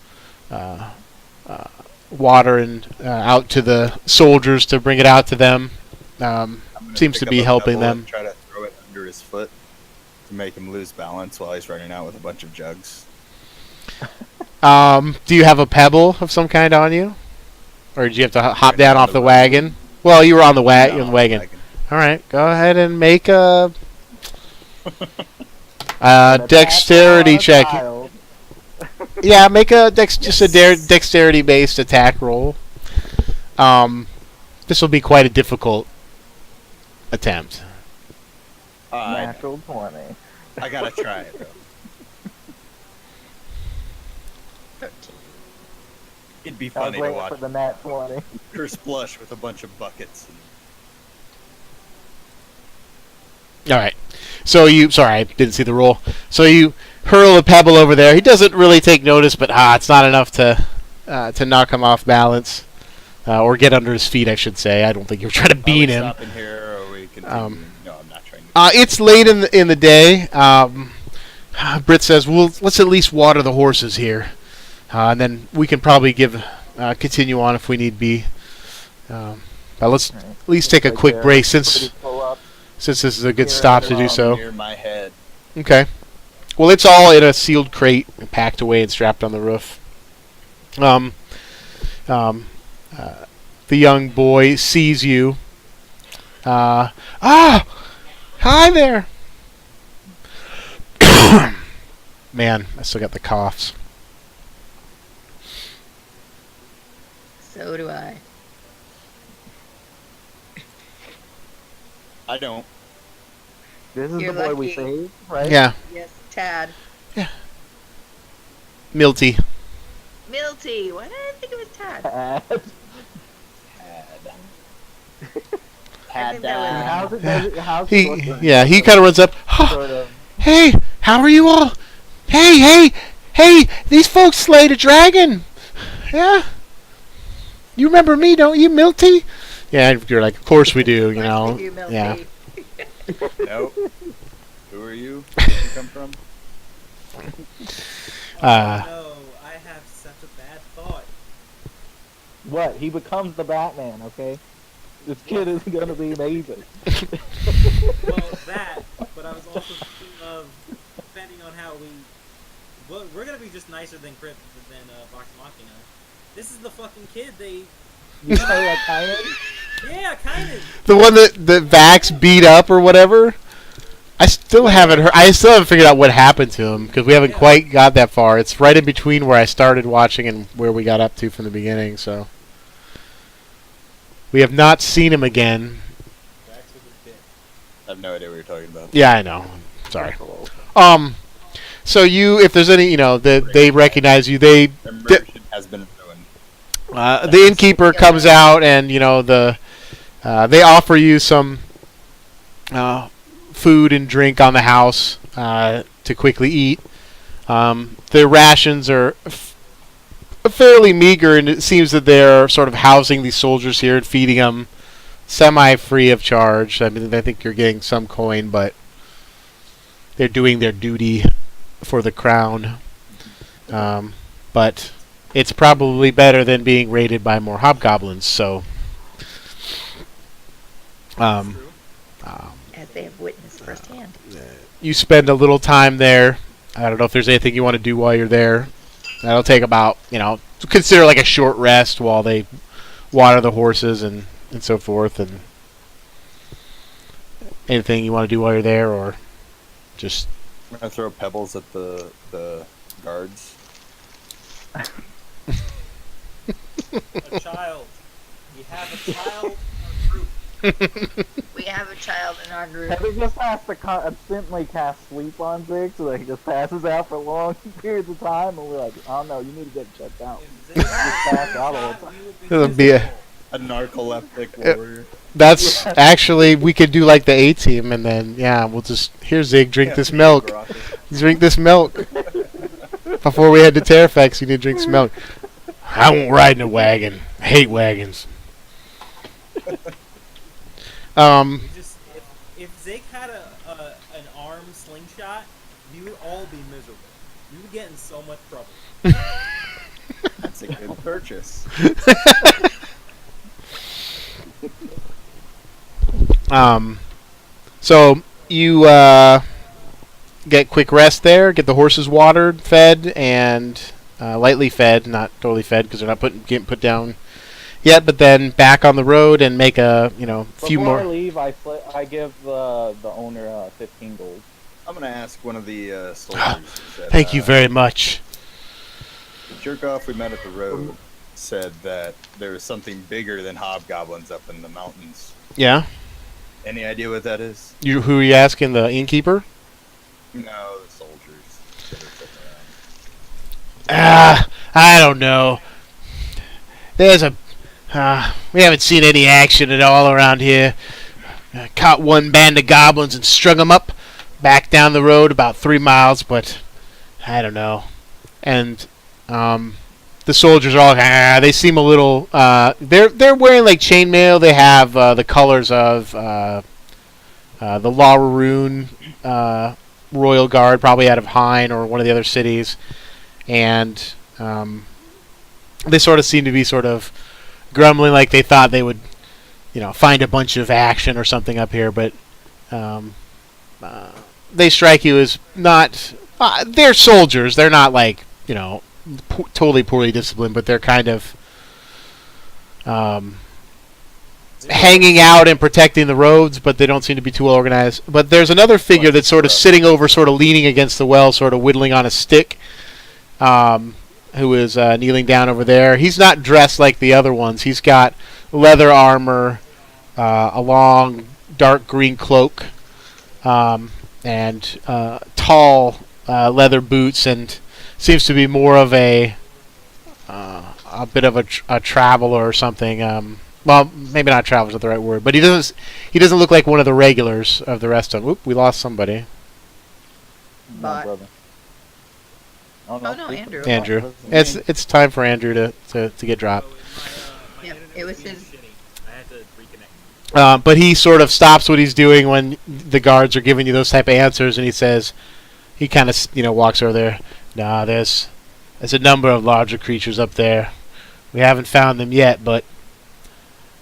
Speaker 4: water and out to the soldiers to bring it out to them.
Speaker 2: I'm gonna
Speaker 4: Seems
Speaker 2: pick
Speaker 4: to be
Speaker 2: up a
Speaker 4: helping
Speaker 2: pebble
Speaker 4: them.
Speaker 2: and try to throw it under his foot to make him lose balance while he's running out with a bunch of jugs.
Speaker 4: Do you have a pebble of some kind on you, or did you have to hop
Speaker 2: Right
Speaker 4: down
Speaker 2: on
Speaker 4: off
Speaker 2: the
Speaker 4: the
Speaker 2: wagon.
Speaker 4: wagon? Well, you were on the
Speaker 2: Down on the
Speaker 4: wagon. All right, go ahead and make a
Speaker 5: An attack
Speaker 4: dexterity
Speaker 5: on a
Speaker 4: check.
Speaker 5: child.
Speaker 4: Yeah, make a dexterity-based attack roll. This will be quite a difficult attempt.
Speaker 5: Natural 20.
Speaker 2: I gotta try it though.
Speaker 1: 13.
Speaker 2: It'd be
Speaker 5: I was
Speaker 2: funny to
Speaker 5: waiting
Speaker 2: watch
Speaker 5: for the nat 20.
Speaker 2: Curse Blush with a bunch of buckets.
Speaker 4: All right. So sorry, I didn't see the roll. So you hurl a pebble over there. He doesn't really take notice, but it's not enough to knock him off balance or get under his feet, I should say. I don't think you're trying to beat him.
Speaker 2: Are we stopping here, or are we continuing? No, I'm not trying to.
Speaker 4: It's late in the day. Britt says, "Well, let's at least water the horses here, and then we can probably continue on if we need be. But let's
Speaker 5: Right.
Speaker 4: at least take a
Speaker 5: Right
Speaker 4: quick
Speaker 5: there.
Speaker 4: break
Speaker 5: Somebody pull up.
Speaker 4: since this is a good
Speaker 5: Here
Speaker 4: stop to
Speaker 5: at
Speaker 4: do so."
Speaker 2: Near my head.
Speaker 4: Okay. Well, it's all in a sealed crate, packed away and strapped on the roof. The young boy sees you. Hi there. Man, I still got the coughs.
Speaker 1: So do I.
Speaker 2: I don't.
Speaker 5: This is
Speaker 1: You're
Speaker 5: the boy we
Speaker 1: lucky.
Speaker 5: saved, right?
Speaker 4: Yeah,
Speaker 1: Yes, Tad.
Speaker 4: Milty.
Speaker 1: Milty. Why did I think it was Tad? I think that was-
Speaker 5: How's
Speaker 4: He
Speaker 5: looking?
Speaker 4: he kind of runs up.
Speaker 5: Sort of.
Speaker 4: Hey, how are you all? Hey, these folks slayed a dragon. Yeah. You remember me, don't you, Milty? Yeah, you're like, of course we do, you know.
Speaker 1: Thank you, Milty.
Speaker 2: Nope. Who are you? Where did you come from?
Speaker 3: No, I have such a bad thought.
Speaker 5: What? He becomes the Batman, okay? This kid is gonna be amazing.
Speaker 3: Well, that, but I was also thinking of, depending on how well, we're gonna be just nicer than Crypt than Vox Machina. This is the fucking kid they.
Speaker 5: You say like kind of?
Speaker 3: Yeah, kind of.
Speaker 4: The one that Vax beat up or whatever. I still haven't heard. I still haven't figured out what happened to him because we haven't quite got that far. It's right in between where I started watching and where we got up to from the beginning. So we have not seen him again.
Speaker 2: I have no idea what you're talking about.
Speaker 4: Yeah, I know. Sorry. So if there's any, that they recognize you,
Speaker 2: Immersion has been ruined.
Speaker 4: the innkeeper comes out and they offer you some food and drink on the house to quickly eat. Their rations are fairly meager, and it seems that they're sort of housing these soldiers here and feeding them semi-free of charge. I mean, I think you're getting some coin, but they're doing their duty for the crown. But it's probably better than being raided by more hobgoblins. So,
Speaker 1: As they have witnessed firsthand.
Speaker 4: you spend a little time there. I don't know if there's anything you want to do while you're there. That'll take about, consider like a short rest while they water the horses and so forth. And anything you want to do while you're there, or just
Speaker 2: I'm gonna throw pebbles at the guards.
Speaker 3: A child. We have a child in our group.
Speaker 1: We have a child in our group.
Speaker 5: Kevin just has to constantly cast sleep on Zig so that he just passes out for long periods of time, and we're like, oh no, you need to get checked out.
Speaker 3: If they
Speaker 5: pass out all the time.
Speaker 3: we would
Speaker 4: It'll be
Speaker 2: A narcoleptic warrior.
Speaker 4: that's actually, we could do like the A team, and then we'll just, here Zig, drink this milk. Drink this milk. Before we head to Terraphex, you need to drink some milk. I won't ride in a wagon. I hate wagons.
Speaker 3: We just if Zeke had an arm slingshot, we would all be miserable. We would get in so much trouble.
Speaker 2: That's a good purchase.
Speaker 4: So you get quick rest there, get the horses watered, fed, and lightly fed, not totally fed because they're not getting put down yet. But then back on the road and make a few more.
Speaker 5: Before I leave, I give the owner 15 gold.
Speaker 2: I'm gonna ask one of the soldiers. That,
Speaker 4: Thank you very much.
Speaker 2: The jerk off we met at the road said that there was something bigger than hobgoblins up in the mountains.
Speaker 4: Yeah.
Speaker 2: Any idea what that is?
Speaker 4: Who are you asking? The innkeeper?
Speaker 2: No, the soldiers that are sitting around.
Speaker 4: I don't know. There's we haven't seen any action at all around here. Caught one band of goblins and strung them up back down the road about 3 miles, but I don't know. And the soldiers are all they seem a little they're wearing like chainmail. They have the colors of the Lawaroon Royal Guard, probably out of Hine or one of the other cities, and they sort of seem to be sort of grumbling, like they thought they would, find a bunch of action or something up here, but they strike you as not. They're soldiers. They're not like totally poorly disciplined, but they're kind of hanging out and protecting the roads, but they don't seem to be too well organized. But there's another figure that's sort of sitting over, sort of leaning against the well, sort of whittling on a stick, who is kneeling down over there. He's not dressed like the other ones. He's got leather armor, a long dark green cloak, and tall leather boots, and seems to be more of a bit of a traveler or something. Well, maybe not traveler is the right word, but he doesn't look like one of the regulars of the rest of them. Oop, we lost somebody.
Speaker 1: But-
Speaker 5: brother.
Speaker 1: Oh, no, Andrew.
Speaker 4: Andrew. It's time for Andrew to get dropped.
Speaker 3: So my
Speaker 1: Yep,
Speaker 3: internet
Speaker 1: it was
Speaker 3: being
Speaker 1: his-
Speaker 3: shitty. I had to reconnect.
Speaker 4: But he sort of stops what he's doing when the guards are giving you those type of answers, and he says, he kind of walks over there. Nah, there's a number of larger creatures up there. We haven't found them yet, but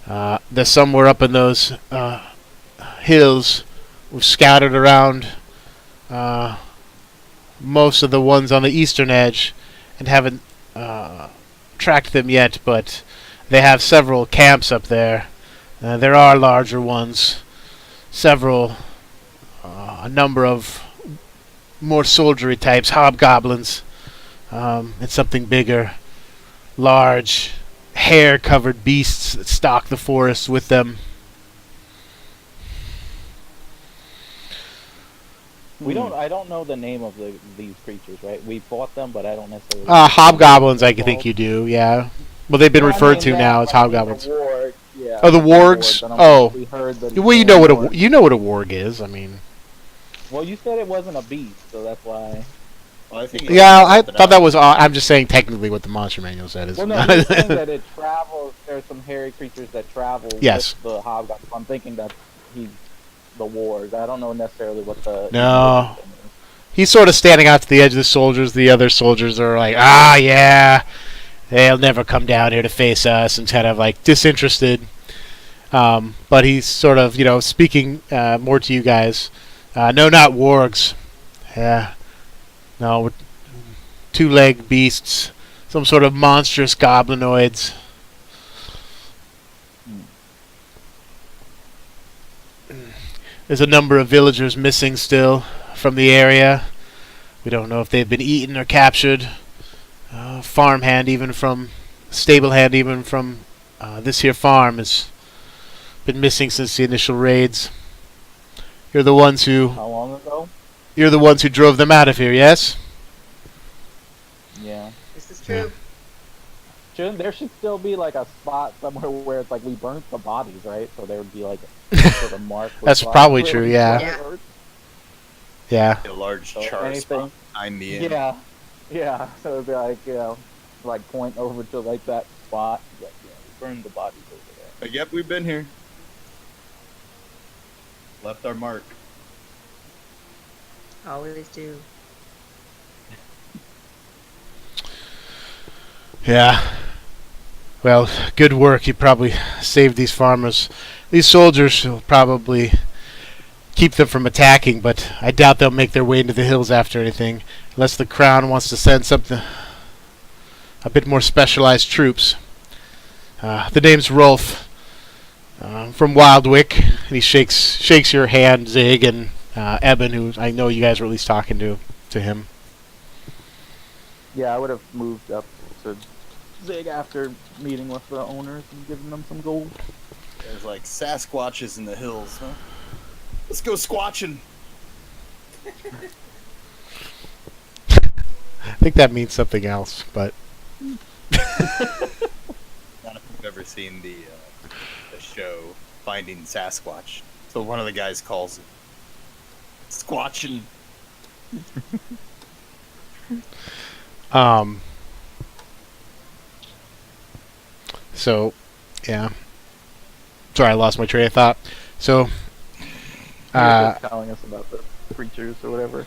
Speaker 4: they're somewhere up in those hills. We've scouted around most of the ones on the eastern edge and haven't tracked them yet, but they have several camps up there. There are larger ones, a number of more soldiery types, hobgoblins, and something bigger, large, hair-covered beasts that stalk the forest with them.
Speaker 5: I don't know the name of these creatures, right? We fought them, but I don't necessarily.
Speaker 4: Hobgoblins, I think you do, yeah. Well, they've been
Speaker 5: Well, I
Speaker 4: referred
Speaker 5: mean
Speaker 4: to
Speaker 5: that,
Speaker 4: now as
Speaker 5: but I mean the
Speaker 4: hobgoblins.
Speaker 5: warg, yeah,
Speaker 4: Oh, the
Speaker 5: the
Speaker 4: wargs.
Speaker 5: I don't
Speaker 4: Oh,
Speaker 5: think we heard the
Speaker 4: well, you
Speaker 5: name
Speaker 4: know what
Speaker 5: warg.
Speaker 4: a warg is. I mean,
Speaker 5: Well, you said it wasn't a beast, so that's why.
Speaker 2: Well, I think
Speaker 4: yeah, I thought that was. I'm just saying technically what the monster manual said is.
Speaker 5: Well, no, you're saying that it travels. There's some hairy creatures that travel
Speaker 4: Yes.
Speaker 5: with the hobgoblin. I'm thinking that he's the warg. I don't know necessarily what the.
Speaker 4: No. He's sort of standing out to the edge of the soldiers. The other soldiers are like, yeah, they'll never come down here to face us, and kind of like disinterested. But he's sort of, speaking more to you guys. No, not wargs. Yeah. No, two-legged beasts. Some sort of monstrous goblinoids. There's a number of villagers missing still from the area. We don't know if they've been eaten or captured. Stable hand even from this here farm has been missing since the initial raids. You're the ones who
Speaker 5: How long ago?
Speaker 4: drove them out of here, yes?
Speaker 5: Yeah.
Speaker 1: This is true.
Speaker 5: There should still be like a spot somewhere where it's like we burnt the bodies, right? So there would be like a sort of mark. with
Speaker 4: That's
Speaker 5: blood
Speaker 4: probably
Speaker 5: where
Speaker 4: true,
Speaker 5: we
Speaker 4: yeah.
Speaker 5: burnt.
Speaker 4: Yeah.
Speaker 2: a large
Speaker 5: So
Speaker 2: char
Speaker 5: anything-
Speaker 2: spot behind the inn.
Speaker 5: Yeah. Yeah. So it'd be like, like point over to like that spot. Like, we burned the bodies over there.
Speaker 2: But yep, we've been here. Left our mark.
Speaker 1: Always do.
Speaker 4: Yeah. Well, good work. You probably saved these farmers. These soldiers will probably keep them from attacking, but I doubt they'll make their way into the hills after anything, unless the crown wants to send something a bit more specialized troops. The name's Rolf, from Wildwick, and he shakes your hand, Zig, and Ebon, who I know you guys were at least talking to him.
Speaker 5: Yeah, I would have moved up to Zig after meeting with the owners and giving them some gold.
Speaker 2: There's like Sasquatches in the hills, huh? Let's go squatching.
Speaker 4: I think that means something else, but
Speaker 2: I don't know if you've ever seen the show Finding Sasquatch. So one of the guys calls it squatching.
Speaker 4: So, yeah. Sorry, I lost my train of thought. So,
Speaker 5: He was just telling us about the creatures or whatever.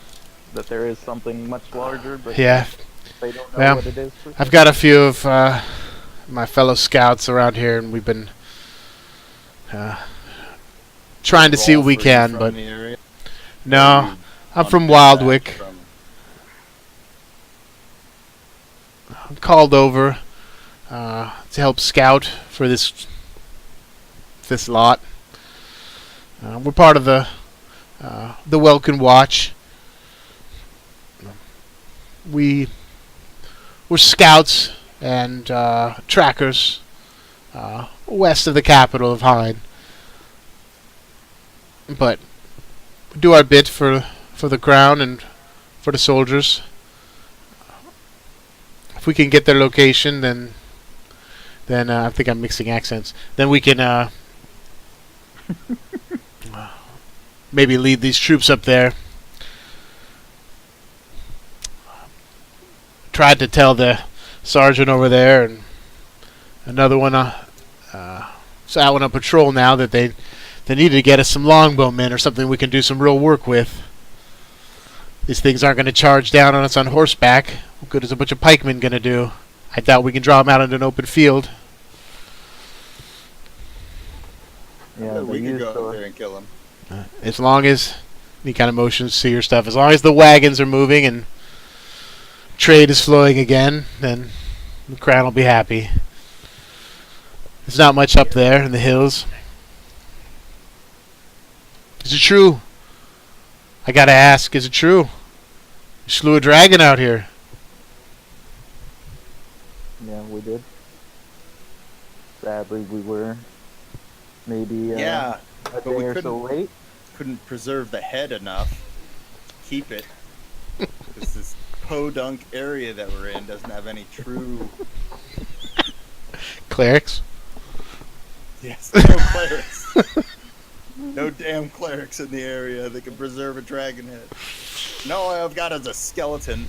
Speaker 5: That there is something much larger, but
Speaker 4: yeah,
Speaker 5: they don't know
Speaker 4: well,
Speaker 5: what it is.
Speaker 4: I've got a few of my fellow scouts around here, and we've been trying to see what we
Speaker 2: Rolf, are you
Speaker 4: can,
Speaker 2: from
Speaker 4: but
Speaker 2: the area?
Speaker 4: no,
Speaker 2: Or you
Speaker 4: I'm
Speaker 2: on
Speaker 4: from
Speaker 2: back
Speaker 4: Wildwick.
Speaker 2: from-
Speaker 4: I'm called over to help scout for this lot. We're part of the Welkin Watch. We're scouts and trackers west of the capital of Hine, but we do our bit for the crown and for the soldiers. If we can get their location, then I think I'm mixing accents. Then we can maybe lead these troops up there. Tried to tell the sergeant over there and another one, so out on a patrol now that they They need to get us some longbowmen or something we can do some real work with. These things aren't going to charge down on us on horseback. What good is a bunch of pikemen going to do? I doubt we can draw them out into an open field.
Speaker 5: Yeah,
Speaker 2: we
Speaker 5: they
Speaker 2: could
Speaker 5: use
Speaker 2: go
Speaker 5: the-
Speaker 2: up there and kill him.
Speaker 4: As long as any kind of motions to your stuff, as long as the wagons are moving and trade is flowing again, then the crown will be happy. There's not much up there in the hills. Is it true? I gotta ask, is it true? You slew a dragon out here.
Speaker 5: Yeah, we did. Sadly, we were maybe
Speaker 2: Yeah,
Speaker 5: a
Speaker 2: but
Speaker 5: day
Speaker 2: we
Speaker 5: or so late.
Speaker 2: couldn't preserve the head enough. Keep it. Because this podunk area that we're in doesn't have any true.
Speaker 4: Clerics?
Speaker 2: Yes, no clerics. No damn clerics in the area that can preserve a dragon head. No, all I've got is a skeleton.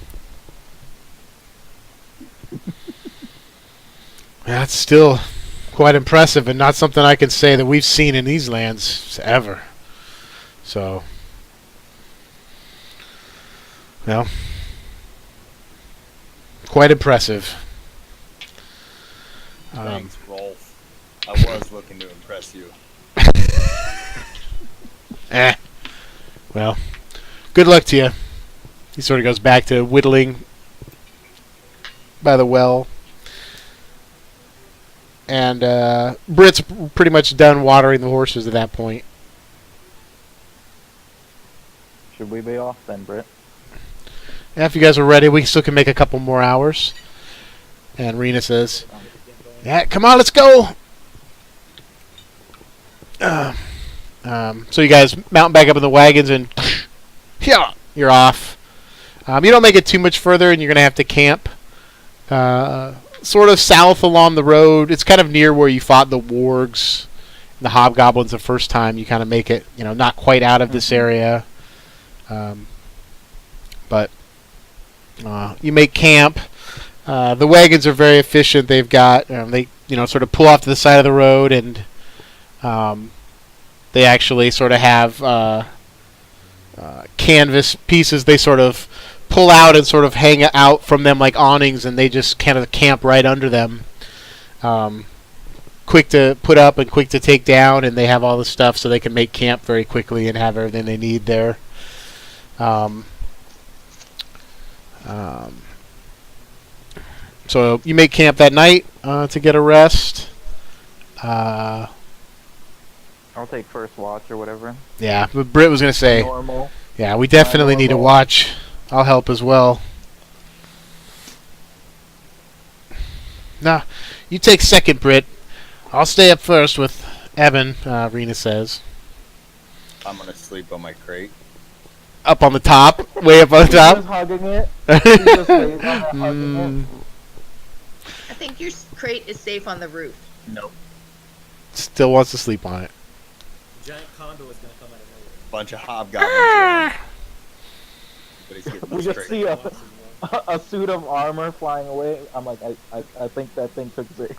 Speaker 4: That's still quite impressive and not something I can say that we've seen in these lands ever. So, well, quite impressive.
Speaker 2: Thanks, Rolf. I was looking to impress you.
Speaker 4: Well, good luck to you. He sort of goes back to whittling by the well. And Britt's pretty much done watering the horses at that point.
Speaker 5: Should we be off then, Britt?
Speaker 4: Yeah, if you guys are ready, we still can make a couple more hours. And Rena says, "Yeah, come on, let's go." So you guys mount back up in the wagons and yeah, you're off. You don't make it too much further, and you're gonna have to camp sort of south along the road. It's kind of near where you fought the wargs, and the hobgoblins the first time. You kind of make it, not quite out of this area, but you make camp. The wagons are very efficient. They've got they sort of pull off to the side of the road, and they actually sort of have canvas pieces they sort of pull out and sort of hang out from them like awnings, and they just kind of camp right under them. Quick to put up and quick to take down, and they have all the stuff so they can make camp very quickly and have everything they need there. So you make camp that night to get a rest.
Speaker 5: I'll take first watch or whatever.
Speaker 4: Yeah, but Britt was going to say,
Speaker 5: Normal.
Speaker 4: yeah, we definitely need to
Speaker 5: normal.
Speaker 4: watch. I'll help as well. Nah, you take second, Britt. I'll stay up first with Ebon, Rena says.
Speaker 2: I'm gonna sleep on my crate.
Speaker 4: Up on the top, way up on the
Speaker 5: He's just
Speaker 4: top.
Speaker 5: hugging it. He just lays on it, hugging it.
Speaker 1: I think your crate is safe on the roof.
Speaker 2: Nope.
Speaker 4: Still wants to sleep on it.
Speaker 3: Giant condo is gonna come out of nowhere.
Speaker 2: Bunch of hobgoblins around. Everybody's getting
Speaker 5: We
Speaker 2: this
Speaker 5: just
Speaker 2: crate.
Speaker 5: see a suit of armor flying away. I'm like, I think that thing took Zig.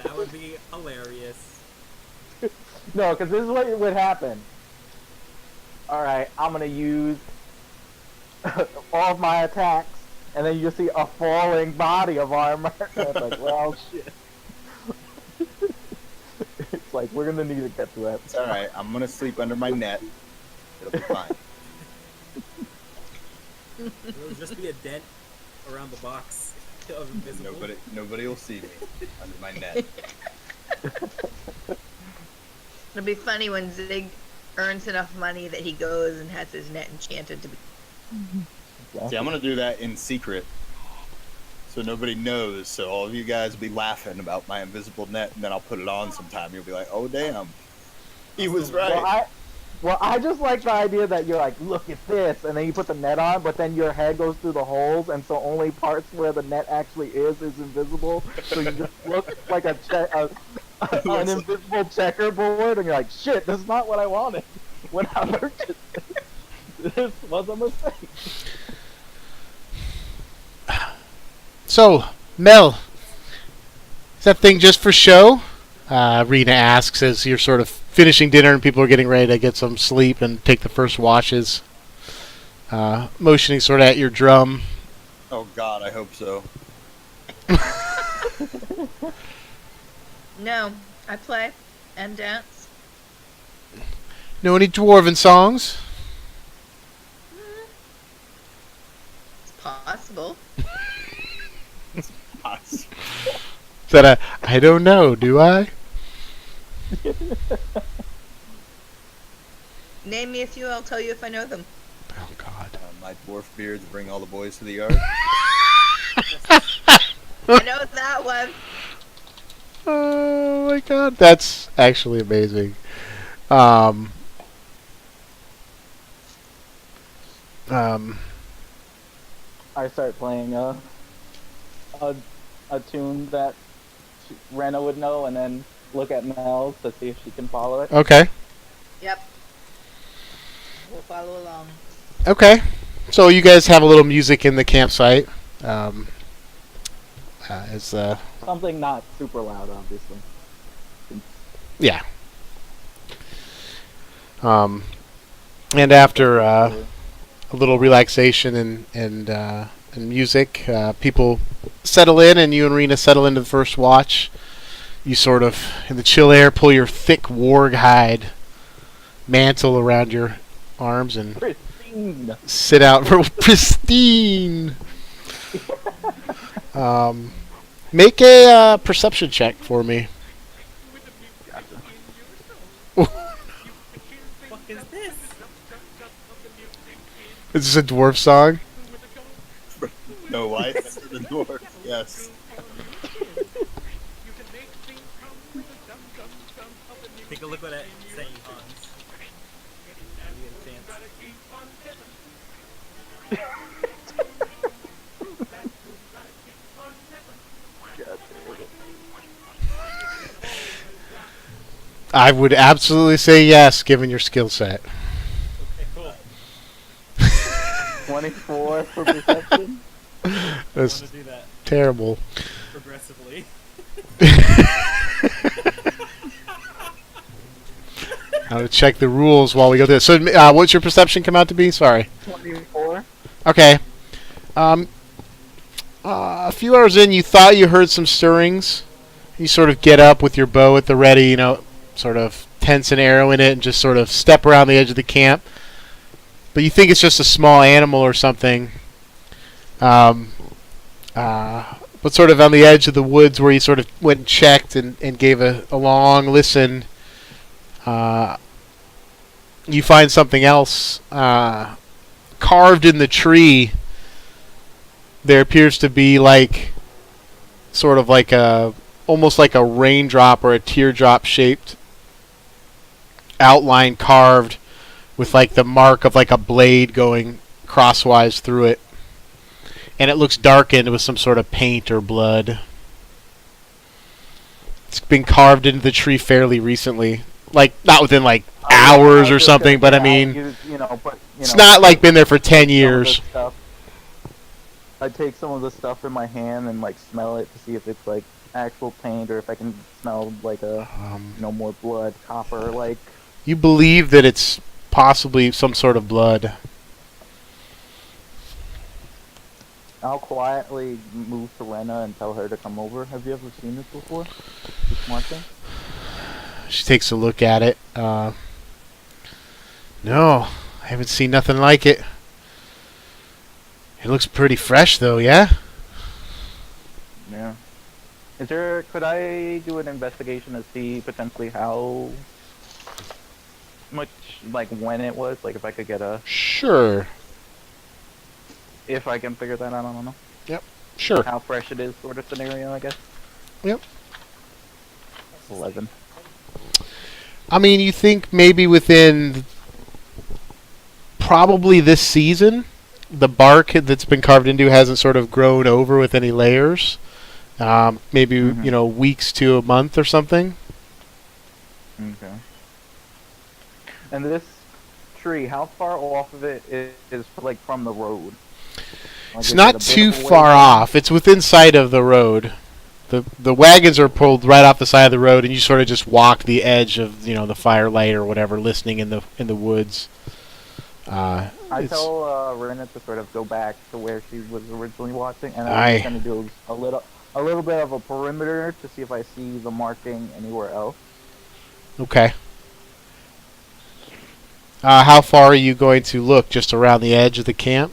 Speaker 3: That would be hilarious.
Speaker 5: No, because this is what would happen. Alright, I'm gonna use all of my attacks, and then you just see a falling body of armor. And it's like, well, shit. It's like, we're gonna need to get to that.
Speaker 2: It's alright, I'm gonna sleep under my net. It'll be fine.
Speaker 3: It'll just be a dent around the box of invisible.
Speaker 2: Nobody will see me under my net.
Speaker 1: It'll be funny when Zig earns enough money that he goes and has his net enchanted to be.
Speaker 2: See, I'm gonna do that in secret, so nobody knows. So all of you guys will be laughing about my invisible net, and then I'll put it on sometime. You'll be like, "Oh damn, he was right."
Speaker 5: Well, I just like the idea that you're like, look at this, and then you put the net on, but then your head goes through the holes, and so only parts where the net actually is invisible. So you just look like an invisible checkerboard, and you're like, shit, this is not what I wanted when I purchased it. This was a mistake.
Speaker 4: So, Mel, is that thing just for show? Rena asks as you're sort of finishing dinner and people are getting ready to get some sleep and take the first washes. Motioning sort of at your drum.
Speaker 2: Oh God, I hope so.
Speaker 1: No, I play and dance.
Speaker 4: Know any dwarven songs?
Speaker 1: It's possible.
Speaker 2: Nice.
Speaker 4: Is that a I don't know, do I?
Speaker 1: Name me a few, I'll tell you if I know them.
Speaker 4: Oh God.
Speaker 2: My dwarf beards bring all the boys to the yard.
Speaker 1: I know that one.
Speaker 4: Oh my God, that's actually amazing.
Speaker 5: I start playing a tune that Rena would know, and then look at Mel to see if she can follow it.
Speaker 4: Okay.
Speaker 1: Yep. We'll follow along.
Speaker 4: Okay. So you guys have a little music in the campsite. As
Speaker 5: Something not super loud, obviously.
Speaker 4: yeah. And after a little relaxation and music, people settle in, and you and Rena settle into the first watch. You sort of, in the chill air, pull your thick warg hide mantle around your arms and
Speaker 5: Pristine.
Speaker 4: sit out for pristine. Make a perception check for me.
Speaker 3: What is this?
Speaker 4: Is this a dwarf song?
Speaker 2: No lights. The dwarf. Yes.
Speaker 3: Take a look at that saying, Hans. You get a chance.
Speaker 4: I would absolutely say yes, given your skill set.
Speaker 3: Okay, cool.
Speaker 5: 24 for perception.
Speaker 3: I
Speaker 4: That's
Speaker 3: want to do that
Speaker 4: terrible.
Speaker 3: progressively.
Speaker 4: I'm going to check the rules while we go through this. So, what's your perception come out to be? Sorry.
Speaker 5: 24.
Speaker 4: Okay. A few hours in, you thought you heard some stirrings. You sort of get up with your bow at the ready, you know, sort of tense an arrow in it and just sort of step around the edge of the camp. But you think it's just a small animal or something. But sort of on the edge of the woods where you sort of went and checked and gave a long listen, you find something else. Carved in the tree, there appears to be like, sort of like almost like a raindrop or a teardrop shaped outline carved with like the mark of like a blade going crosswise through it. And it looks darkened with some sort of paint or blood. It's been carved into the tree fairly recently. Like, not within like hours or something, but I mean, it's not like been there for 10 years.
Speaker 5: I take some of the stuff in my hand and like smell it to see if it's like actual paint or if I can smell like a no more blood, copper, like.
Speaker 4: You believe that it's possibly some sort of blood.
Speaker 5: I'll quietly move to Rena and tell her to come over. Have you ever seen this before? This marking?
Speaker 4: She takes a look at it. No, I haven't seen nothing like it. It looks pretty fresh, though, yeah?
Speaker 5: Yeah. Could I do an investigation to see potentially how much, like, when it was? Like, if I could get
Speaker 4: Sure.
Speaker 5: if I can figure that out, I don't know.
Speaker 4: Sure.
Speaker 5: How fresh it is, sort of scenario, I guess.
Speaker 4: Yep.
Speaker 5: 11.
Speaker 4: I mean, you think maybe within probably this season, the bark that's been carved into hasn't sort of grown over with any layers. Maybe, weeks to a month or something.
Speaker 5: Okay. And this tree, how far off of it is like, from the road? Like,
Speaker 4: It's
Speaker 5: is it
Speaker 4: not
Speaker 5: a bit
Speaker 4: too
Speaker 5: of a way
Speaker 4: far
Speaker 5: down?
Speaker 4: off. It's within sight of the road. the wagons are pulled right off the side of the road, and you sort of just walk the edge of the firelight or whatever, listening in the woods.
Speaker 5: I
Speaker 4: It's-
Speaker 5: tell Rena to sort of go back to where she was originally watching, and
Speaker 4: I-
Speaker 5: I'm just gonna do a little bit of a perimeter to see if I see the marking anywhere else.
Speaker 4: Okay. How far are you going to look? Just around the edge of the camp?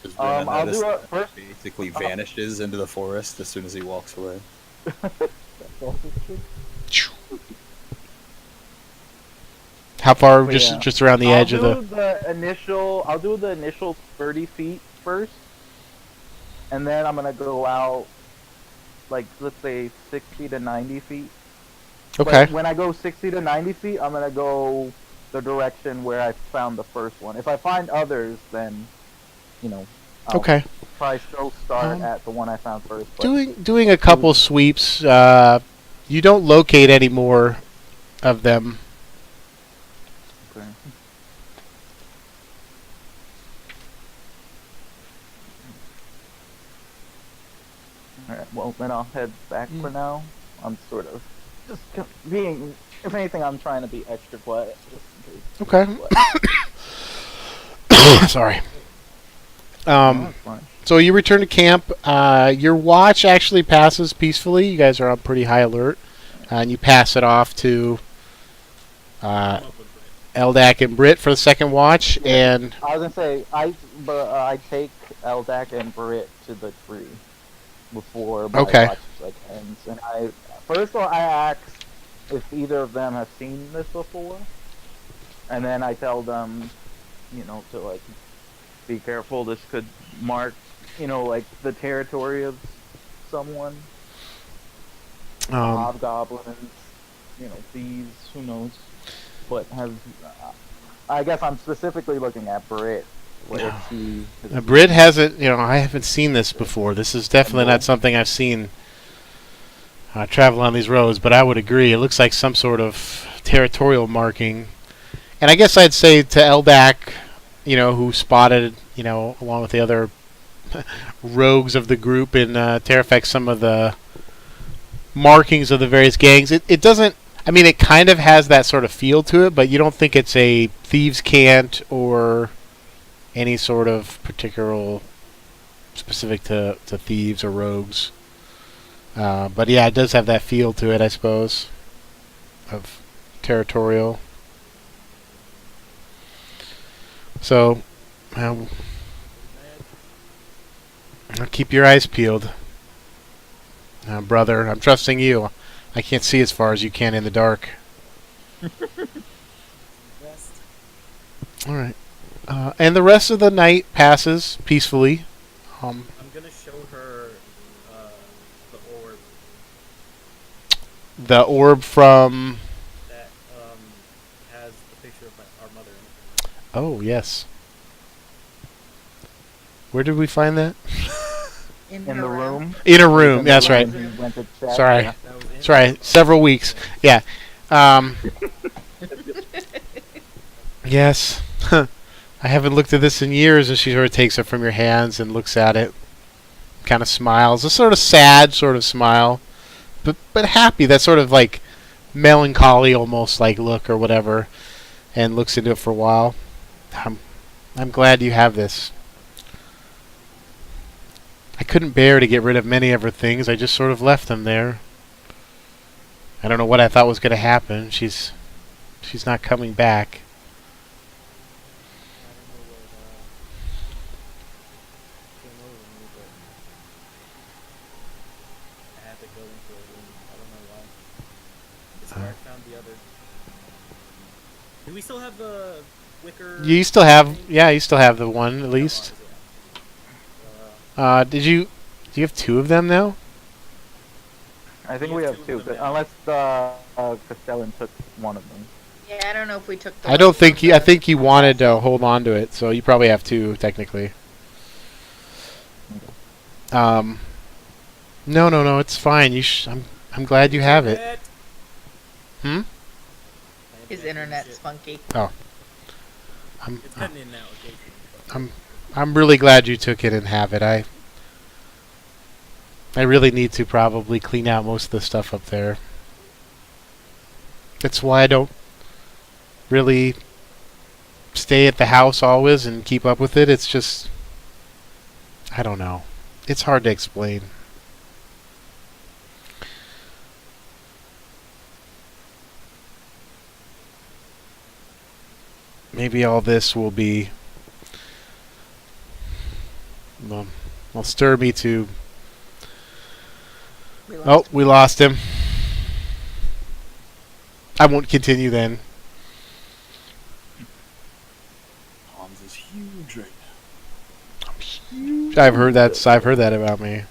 Speaker 2: Does Brenna
Speaker 5: I'll
Speaker 2: notice
Speaker 5: do
Speaker 2: that
Speaker 5: it first.
Speaker 2: basically vanishes into the forest as soon as he walks away.
Speaker 4: How far?
Speaker 5: But
Speaker 4: Just
Speaker 5: yeah.
Speaker 4: just around the edge of the.
Speaker 5: I'll do the initial 30 feet first, and then I'm gonna go out, like let's say 60 to 90 feet.
Speaker 4: Okay.
Speaker 5: But when I go 60 to 90 feet, I'm gonna go the direction where I found the first one. If I find others, then, I'll
Speaker 4: Okay.
Speaker 5: probably still start
Speaker 4: Um,
Speaker 5: at the one I found first. But
Speaker 4: Doing a couple sweeps. You don't locate any more of them.
Speaker 5: Okay. Alright, well then I'll head back for now. I'm sort of just being, if anything, I'm trying to be extra quiet. Just in case.
Speaker 4: Okay. Sorry.
Speaker 5: That's fine.
Speaker 4: So you return to camp. Your watch actually passes peacefully. You guys are on pretty high alert, and you pass it off to
Speaker 3: Come up with Brit.
Speaker 4: Eldak and Britt for the second watch. And
Speaker 5: I was gonna say I take Eldak and Britt to the tree before my
Speaker 4: Okay.
Speaker 5: watch ends, and first of all I ask if either of them have seen this before, and then I tell them, to like be careful. This could mark, like the territory of someone. Hobgoblins, thieves. Who knows? But I guess I'm specifically looking at Britt. If she
Speaker 4: Britt hasn't. I haven't seen this before. This is definitely not something I've seen travel on these roads. But I would agree. It looks like some sort of territorial marking. And I guess I'd say to Eldak, who spotted, along with the other rogues of the group in Terraphex, some of the markings of the various gangs. It doesn't. I mean, it kind of has that sort of feel to it, but you don't think it's a thieves' cant or any sort of particular specific to thieves or rogues. But yeah, it does have that feel to it, I suppose, of territorial. So, keep your eyes peeled, brother. I'm trusting you. I can't see as far as you can in the dark.
Speaker 3: Best.
Speaker 4: All right. And the rest of the night passes peacefully.
Speaker 3: I'm gonna show her the orb
Speaker 4: The orb from...
Speaker 3: that has the picture of our mother in it.
Speaker 4: Oh, yes. Where did we find that?
Speaker 5: in the room.
Speaker 4: In a room. That's right.
Speaker 5: And went to check,
Speaker 4: Sorry.
Speaker 5: yeah.
Speaker 3: That was in
Speaker 4: Sorry. Several weeks. Yeah. Yes. I haven't looked at this in years, and she sort of takes it from your hands and looks at it. Kind of smiles. A sort of sad sort of smile. But happy. That sort of like melancholy almost like look or whatever. And looks into it for a while. I'm glad you have this. I couldn't bear to get rid of many of her things. I just sort of left them there. I don't know what I thought was going to happen. She's not coming back.
Speaker 3: I had to go into a room. I don't know why. This guard found the other. Do we still have the wicker?
Speaker 4: You still have, yeah, you still have the one at least.
Speaker 3: Oh,
Speaker 4: Do you have two of them now?
Speaker 5: I think
Speaker 3: We
Speaker 5: we
Speaker 3: have
Speaker 5: have
Speaker 3: two
Speaker 5: two,
Speaker 3: of them
Speaker 5: but
Speaker 3: now.
Speaker 5: unless the Castellan took one of them.
Speaker 1: Yeah, I don't know if we took the
Speaker 4: I don't
Speaker 1: one
Speaker 4: think
Speaker 1: from
Speaker 4: I
Speaker 1: the-
Speaker 4: think you wanted to hold on to it, so you probably have two technically. No, it's fine. I'm glad you have it. Hmm?
Speaker 1: His internet's funky.
Speaker 4: I'm
Speaker 3: It's cutting in now occasionally.
Speaker 4: I'm really glad you took it and have it. I really need to probably clean out most of the stuff up there. That's why I don't really stay at the house always and keep up with it. It's just, I don't know. It's hard to explain. Maybe all this will be, well, will stir me to. Oh, we lost him. I won't continue then.
Speaker 2: Hans is huge right
Speaker 4: I've heard that. I've heard that about me.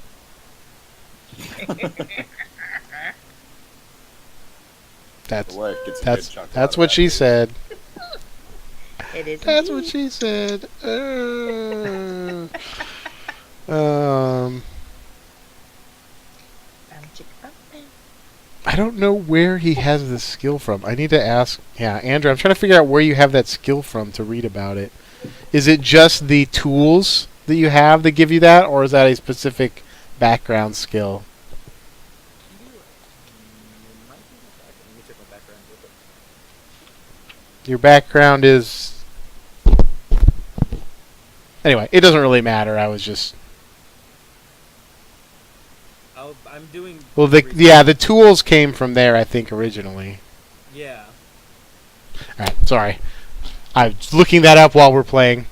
Speaker 4: That's
Speaker 2: now. What gets a good chunk out
Speaker 4: that's
Speaker 2: of
Speaker 4: what
Speaker 2: that,
Speaker 4: she
Speaker 2: dude.
Speaker 4: said.
Speaker 1: It is.
Speaker 4: That's what
Speaker 1: indeed.
Speaker 4: she said. Um, I don't know where he has this skill from. I need to ask. Yeah, Andrew, I'm trying to figure out where you have that skill from to read about it. Is it just the tools that you have that give you that, or is that a specific background skill?
Speaker 3: Let me check my background real quick.
Speaker 4: Your background is. Anyway, it doesn't really matter. I was just.
Speaker 3: I'm doing.
Speaker 4: Well, the tools came from there, I think, originally.
Speaker 3: Yeah.
Speaker 4: All right, sorry. I was looking that up while we're playing.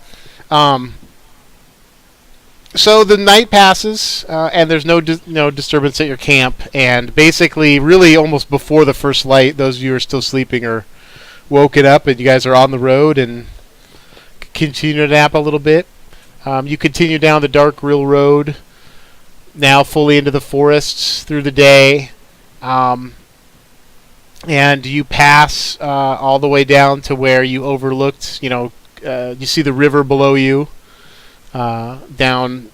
Speaker 4: So the night passes, and there's no disturbance at your camp, and basically, really almost before the first light, those of you who are still sleeping are woken up, and you guys are on the road and continue to nap a little bit. You continue down the dark real road, now fully into the forests through the day, and you pass all the way down to where you overlooked. You see the river below you. Down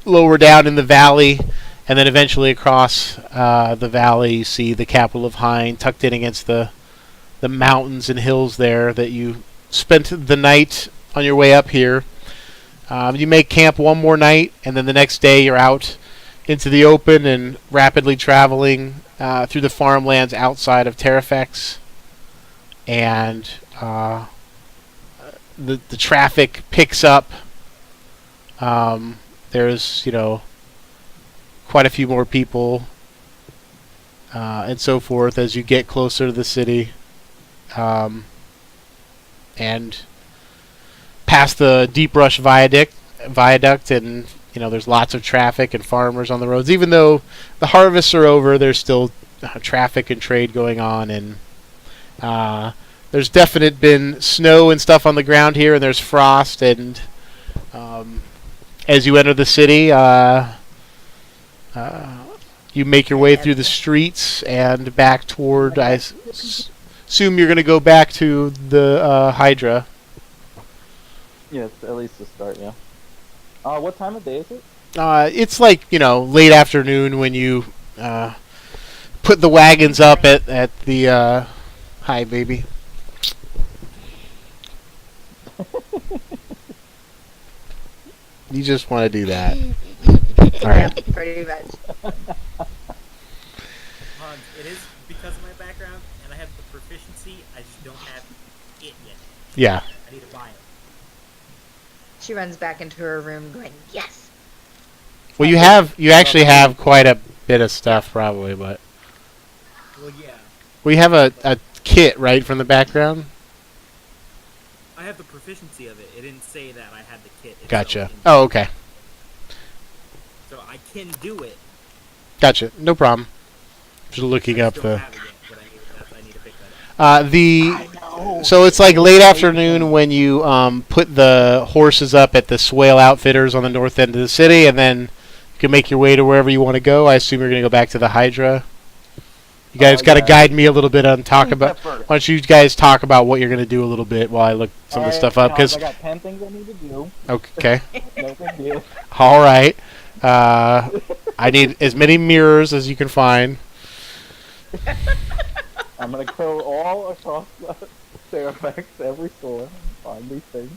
Speaker 4: lower down in the valley, and then eventually across the valley you see the capital of Hine tucked in against the mountains and hills there that you spent the night on your way up here. You make camp one more night, and then the next day you're out into the open and rapidly traveling through the farmlands outside of Terraphex, and the traffic picks up. There's, quite a few more people, and so forth as you get closer to the city, and past the Deep Rush viaduct, and there's lots of traffic and farmers on the roads. Even though the harvests are over, there's still traffic and trade going on, and there's definite been snow and stuff on the ground here, and there's frost, and as you enter the city, you make your way through the streets and back toward. Assume you're going to go back to the Hydra.
Speaker 5: Yes, at least to start, yeah. What time of day is it?
Speaker 4: It's like late afternoon when you put the wagons up at the. Hi, baby. You just want to do that. All right.
Speaker 1: Yep, pretty much.
Speaker 3: Hans, it is because of my background, and I have the proficiency. I just don't have it yet.
Speaker 4: Yeah.
Speaker 3: I need to buy it.
Speaker 1: She runs back into her room going, yes!
Speaker 4: Well, you actually have quite a bit of stuff probably, but
Speaker 3: Well, yeah.
Speaker 4: we have a kit right from the background.
Speaker 3: I have the proficiency of it. It didn't say that I had the kit. itself
Speaker 4: Gotcha.
Speaker 3: in-
Speaker 4: Oh, okay.
Speaker 3: So I can do it.
Speaker 4: Gotcha. No problem. Just
Speaker 3: I
Speaker 4: looking
Speaker 3: just
Speaker 4: up
Speaker 3: don't
Speaker 4: the
Speaker 3: have it yet, but I need to pick that up.
Speaker 4: So it's like late afternoon when you put the horses up at the Swale Outfitters on the north end of the city, and then you can make your way to wherever you want to go. I assume you're going to go back to the Hydra. You guys got to
Speaker 5: yeah.
Speaker 4: guide me a little bit on talk about.
Speaker 5: First.
Speaker 4: Why don't you guys talk about what you're going to do a little bit while I look some of the stuff up? Because
Speaker 5: I got 10 things I need to do.
Speaker 4: okay,
Speaker 5: No big deal.
Speaker 4: all right. I need as many mirrors as you can find.
Speaker 5: I'm gonna go all across the Terraphex, every store, and find these things.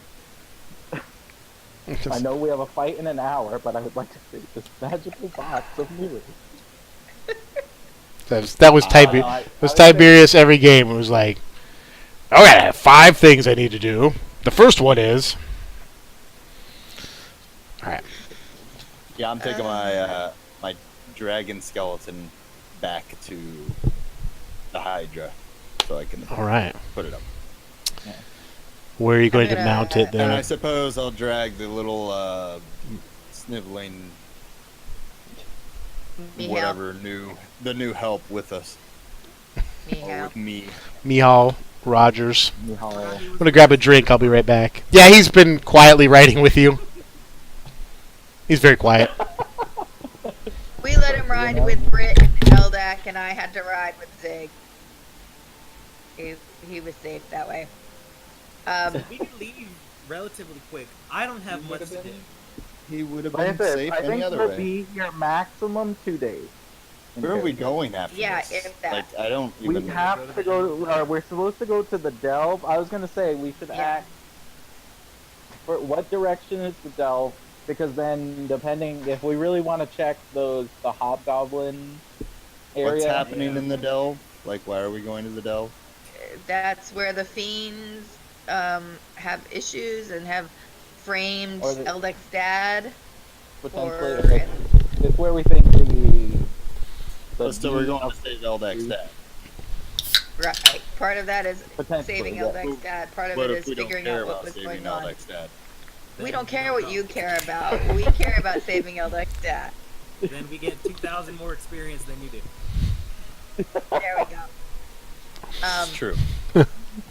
Speaker 5: I know we have a fight in an hour, but I would like to see this magical box of mirrors.
Speaker 4: That was
Speaker 5: I would say-
Speaker 4: Tiberius every game. It was like, okay, I have 5 things I need to do. The first one is. Alright.
Speaker 2: Yeah, I'm taking my dragon skeleton back to the Hydra so I can
Speaker 4: Alright.
Speaker 2: put it up.
Speaker 4: Where are you going to
Speaker 1: gonna-
Speaker 4: mount it
Speaker 2: And I
Speaker 4: there?
Speaker 2: suppose I'll drag the little sniveling
Speaker 1: Meow.
Speaker 2: whatever the new help with us. Or
Speaker 1: Meow.
Speaker 2: with me.
Speaker 4: Mihal Rogers.
Speaker 5: Mihal.
Speaker 4: I'm gonna grab a drink. I'll be right back. Yeah, he's been quietly writing with you. He's very quiet.
Speaker 1: We let him ride with Britt and Eldak, and I had to ride with Zig. He was safe that way.
Speaker 3: We can leave relatively quick. I don't have much to do.
Speaker 2: He would have
Speaker 5: Like I
Speaker 2: been
Speaker 5: said,
Speaker 2: safe
Speaker 5: I
Speaker 2: any
Speaker 5: think
Speaker 2: other
Speaker 5: we'll
Speaker 2: way.
Speaker 5: be here maximum 2 days.
Speaker 2: Where are we going after
Speaker 1: Yeah,
Speaker 2: this?
Speaker 1: if that.
Speaker 2: Like, I don't
Speaker 5: We
Speaker 2: even...
Speaker 5: have to go. We're supposed to go to the delve. I was gonna say we should
Speaker 1: Yeah.
Speaker 5: act. For what direction is the delve? Because then, depending if we really want to check the hobgoblin area.
Speaker 2: What's happening
Speaker 3: Yeah.
Speaker 2: in the delve? Like, why are we going to the delve?
Speaker 1: That's where the fiends have issues and have framed
Speaker 5: Or the-
Speaker 1: Eldak's dad.
Speaker 5: Potentially,
Speaker 1: Or
Speaker 5: it's where we think the
Speaker 2: So we're going to
Speaker 5: of-
Speaker 2: save Eldak's dad.
Speaker 1: right, part of that is
Speaker 5: Potentially,
Speaker 1: saving
Speaker 5: yeah.
Speaker 1: Eldak's dad. Part of
Speaker 2: But
Speaker 1: it
Speaker 2: if
Speaker 1: is
Speaker 2: we don't
Speaker 1: figuring
Speaker 2: care
Speaker 1: out what
Speaker 2: about
Speaker 1: was
Speaker 2: saving
Speaker 1: going on.
Speaker 2: Eldak's dad.
Speaker 1: We don't care what you care about. We care about saving Eldak's dad.
Speaker 3: Then we get 2,000 more experience than you do.
Speaker 1: There we go.
Speaker 2: It's true.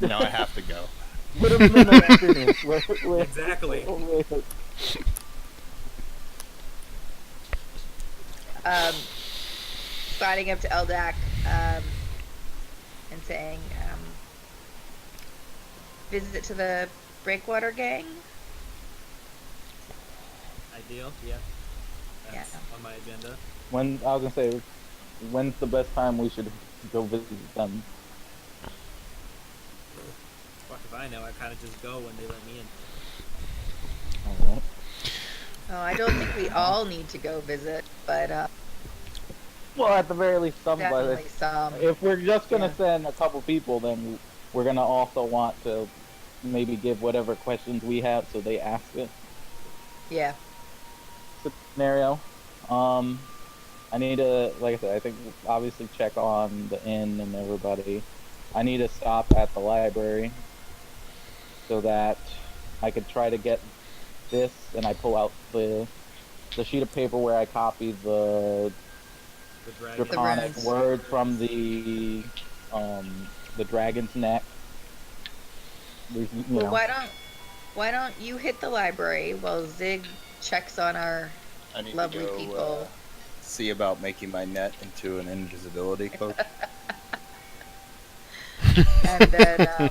Speaker 2: Now I have to go.
Speaker 5: Put him in the experience.
Speaker 3: Exactly.
Speaker 1: Sliding up to Eldak and saying, visit to the Breakwater gang.
Speaker 3: Ideal, yeah. That's
Speaker 1: Yeah.
Speaker 3: on my agenda.
Speaker 5: When I was gonna say, when's the best time we should go visit them?
Speaker 3: Fuck if I know. I kind of just go when they let me in.
Speaker 5: Alright.
Speaker 1: Oh, I don't think we all need to go visit, but
Speaker 5: Well, at the very least, somebody.
Speaker 1: definitely some.
Speaker 5: If we're just gonna
Speaker 1: Yeah.
Speaker 5: send a couple people, then we're gonna also want to maybe give whatever questions we have so they ask it.
Speaker 1: Yeah.
Speaker 5: Scenario. I need to, like I said, I think obviously check on the inn and everybody. I need to stop at the library so that I could try to get this, and I pull out the sheet of paper where I copy the
Speaker 3: The dragon.
Speaker 5: draconic
Speaker 1: runes.
Speaker 5: word from the dragon's neck. There's, you
Speaker 1: Well,
Speaker 5: know,
Speaker 1: why don't you hit the library while Zig checks on our
Speaker 2: I need
Speaker 1: lovely
Speaker 2: to go,
Speaker 1: people?
Speaker 2: see about making my net into an invisibility cloak.
Speaker 1: And then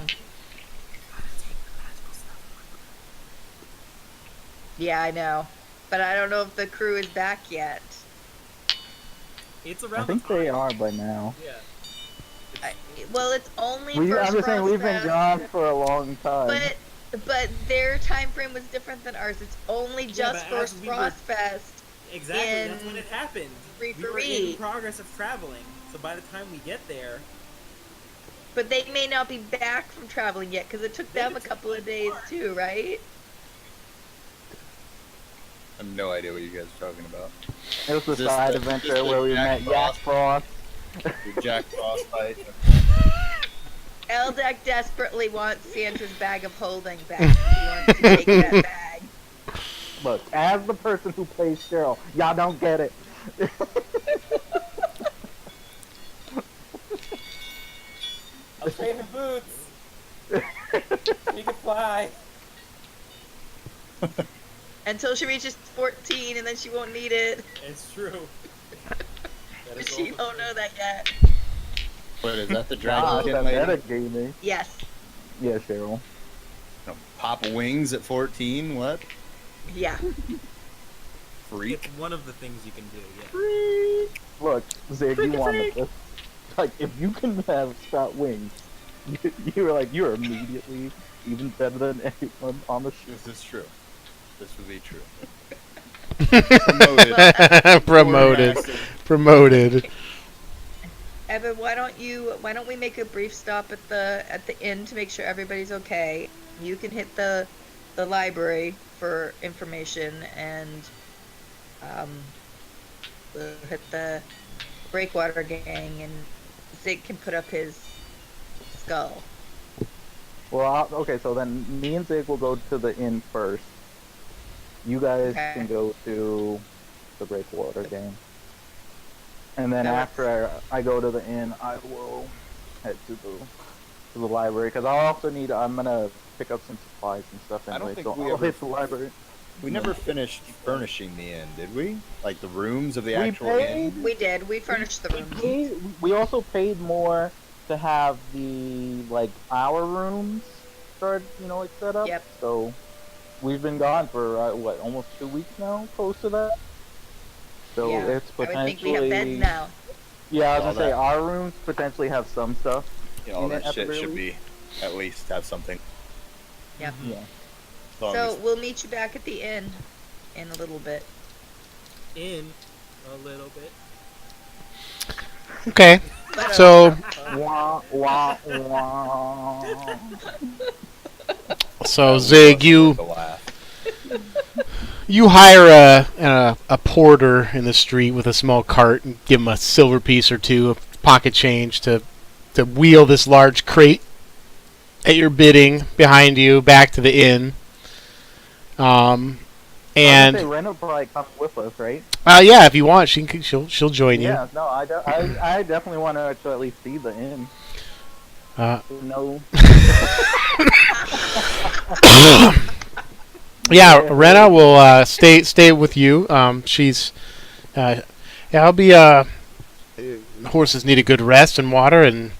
Speaker 1: yeah, I know, but I don't know if the crew is back yet.
Speaker 3: It's
Speaker 5: I
Speaker 3: around
Speaker 5: think
Speaker 3: the time.
Speaker 5: they are by now.
Speaker 3: Yeah.
Speaker 1: Well, it's only
Speaker 5: I'm
Speaker 1: first
Speaker 5: just saying we've been
Speaker 1: process,
Speaker 5: gone for a long time.
Speaker 1: but their time frame was different than ours. It's only just
Speaker 3: but as
Speaker 1: first
Speaker 3: we were-
Speaker 1: Frostfest.
Speaker 3: Exactly, that's
Speaker 1: in
Speaker 3: when it happened.
Speaker 1: Free
Speaker 3: We
Speaker 1: for
Speaker 3: were in
Speaker 1: Read.
Speaker 3: progress of traveling, so by the time we get there,
Speaker 1: But they may not be back from traveling yet because it took them a couple of days too, right?
Speaker 2: I have no idea what you guys are talking about.
Speaker 5: It was the
Speaker 2: Is this
Speaker 5: side
Speaker 2: the-
Speaker 5: adventure
Speaker 2: is this
Speaker 5: where
Speaker 2: the
Speaker 5: we
Speaker 2: Jack
Speaker 5: met Yak Frost.
Speaker 2: Your Jack Frost fight.
Speaker 1: Eldak desperately wants Santa's bag of holding back. He wants to take that bag.
Speaker 5: Look, as the person who plays Cheryl, y'all don't get it.
Speaker 3: I'm saving boots. You can fly.
Speaker 1: Until she reaches 14 and then she won't need it.
Speaker 3: It's true. That is
Speaker 1: She
Speaker 3: also
Speaker 1: don't know that yet.
Speaker 2: What is that? The
Speaker 5: Ah,
Speaker 2: dragon
Speaker 5: that
Speaker 2: lady?
Speaker 5: metagaming.
Speaker 1: Yes.
Speaker 5: Yeah, Cheryl.
Speaker 2: No, pop wings at 14? What?
Speaker 1: Yeah.
Speaker 2: Freak.
Speaker 3: It's one of the things you can do, yeah.
Speaker 5: Look, Zig, you wanted this. Like, if you can have sprout wings, you were like, you're immediately even better than anyone on the show.
Speaker 2: This is true. This would be true.
Speaker 4: Promoted.
Speaker 2: Forecasting.
Speaker 4: Promoted.
Speaker 1: Evan, why don't we make a brief stop at the inn to make sure everybody's okay? You can hit the library for information, and we'll hit the Breakwater gang, and Zig can put up his skull.
Speaker 5: Well, okay, so then me and Zig will go to the inn first. You guys
Speaker 1: Okay.
Speaker 5: can go to the Breakwater game. And then
Speaker 1: That
Speaker 5: after I go to the inn, I will head to the library, because I'm going to pick up some supplies and stuff
Speaker 2: I don't
Speaker 5: anyway,
Speaker 2: think
Speaker 5: so
Speaker 2: we
Speaker 5: I'll
Speaker 2: ever-
Speaker 5: hit the library.
Speaker 2: We never finished furnishing the inn, did we? Like the rooms of the
Speaker 5: We
Speaker 2: actual
Speaker 5: paid-
Speaker 2: inn?
Speaker 1: We did. We furnished the room.
Speaker 5: We also paid more to have the, our rooms start, set up.
Speaker 1: Yep.
Speaker 5: So we've been gone for, almost 2 weeks now, close to that. So
Speaker 1: Yeah.
Speaker 5: it's
Speaker 1: I would
Speaker 5: potentially...
Speaker 1: think we have beds now.
Speaker 5: Yeah, I was
Speaker 2: All
Speaker 5: going to say,
Speaker 2: that-
Speaker 5: our rooms potentially have some stuff.
Speaker 2: Yeah, all
Speaker 5: in it
Speaker 2: that
Speaker 5: at the
Speaker 2: shit
Speaker 5: very
Speaker 2: should
Speaker 5: least.
Speaker 2: be at least have something.
Speaker 1: Yep.
Speaker 5: Yeah.
Speaker 2: As long
Speaker 1: So
Speaker 2: as-
Speaker 1: we'll meet you back at the inn in a little bit.
Speaker 3: In a little bit.
Speaker 4: Okay.
Speaker 1: But,
Speaker 4: So
Speaker 5: Wah, wah, wah.
Speaker 4: so Zig, you
Speaker 2: The laugh.
Speaker 4: you hire a porter in the street with a small cart and give him a silver piece or two of pocket change to wheel this large crate at your bidding behind you back to the inn.
Speaker 5: And
Speaker 4: And
Speaker 5: Ren will probably come with us, right?
Speaker 4: yeah, if you want, she'll join you.
Speaker 5: Yeah, no, I definitely want her to at least see the inn. No.
Speaker 4: Yeah, Rena will stay with you. She's yeah, I'll be horses need a good rest and water, and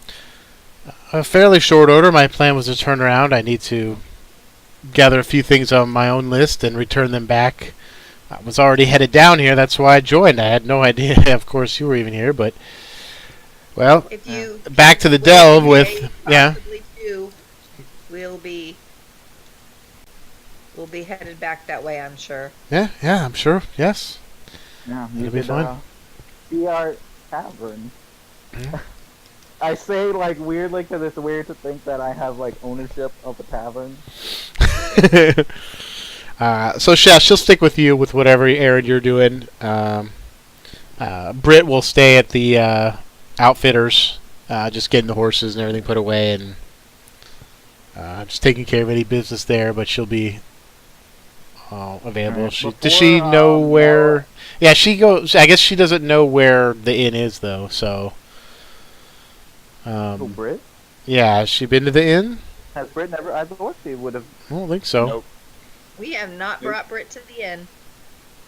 Speaker 4: a fairly short order. My plan was to turn around. I need to gather a few things on my own list and return them back. I was already headed down here. That's why I joined. I had no idea, of course, you were even here. But well,
Speaker 1: if you
Speaker 4: back to the
Speaker 1: will
Speaker 4: delve
Speaker 1: be
Speaker 4: with yeah.
Speaker 1: possibly two, we'll be headed back that way, I'm sure.
Speaker 4: Yeah, I'm sure. Yes.
Speaker 5: Yeah, you
Speaker 4: It'll be
Speaker 5: could,
Speaker 4: fun.
Speaker 5: see our tavern.
Speaker 4: Yeah.
Speaker 5: I say weirdly because it's weird to think that I have ownership of a tavern.
Speaker 4: So she'll stick with you with whatever errand you're doing. Britt will stay at the outfitters, just getting the horses and everything put away, and just taking care of any business there. But she'll be available.
Speaker 5: Alright,
Speaker 4: Does she
Speaker 5: before,
Speaker 4: know where? Yeah, she goes. I guess she doesn't know where the inn is though. So,
Speaker 5: Oh, Brit?
Speaker 4: yeah, has she been to the inn?
Speaker 5: Has Brit never? I thought she would have.
Speaker 4: I don't think so.
Speaker 2: Nope.
Speaker 1: We have not brought Britt to the inn.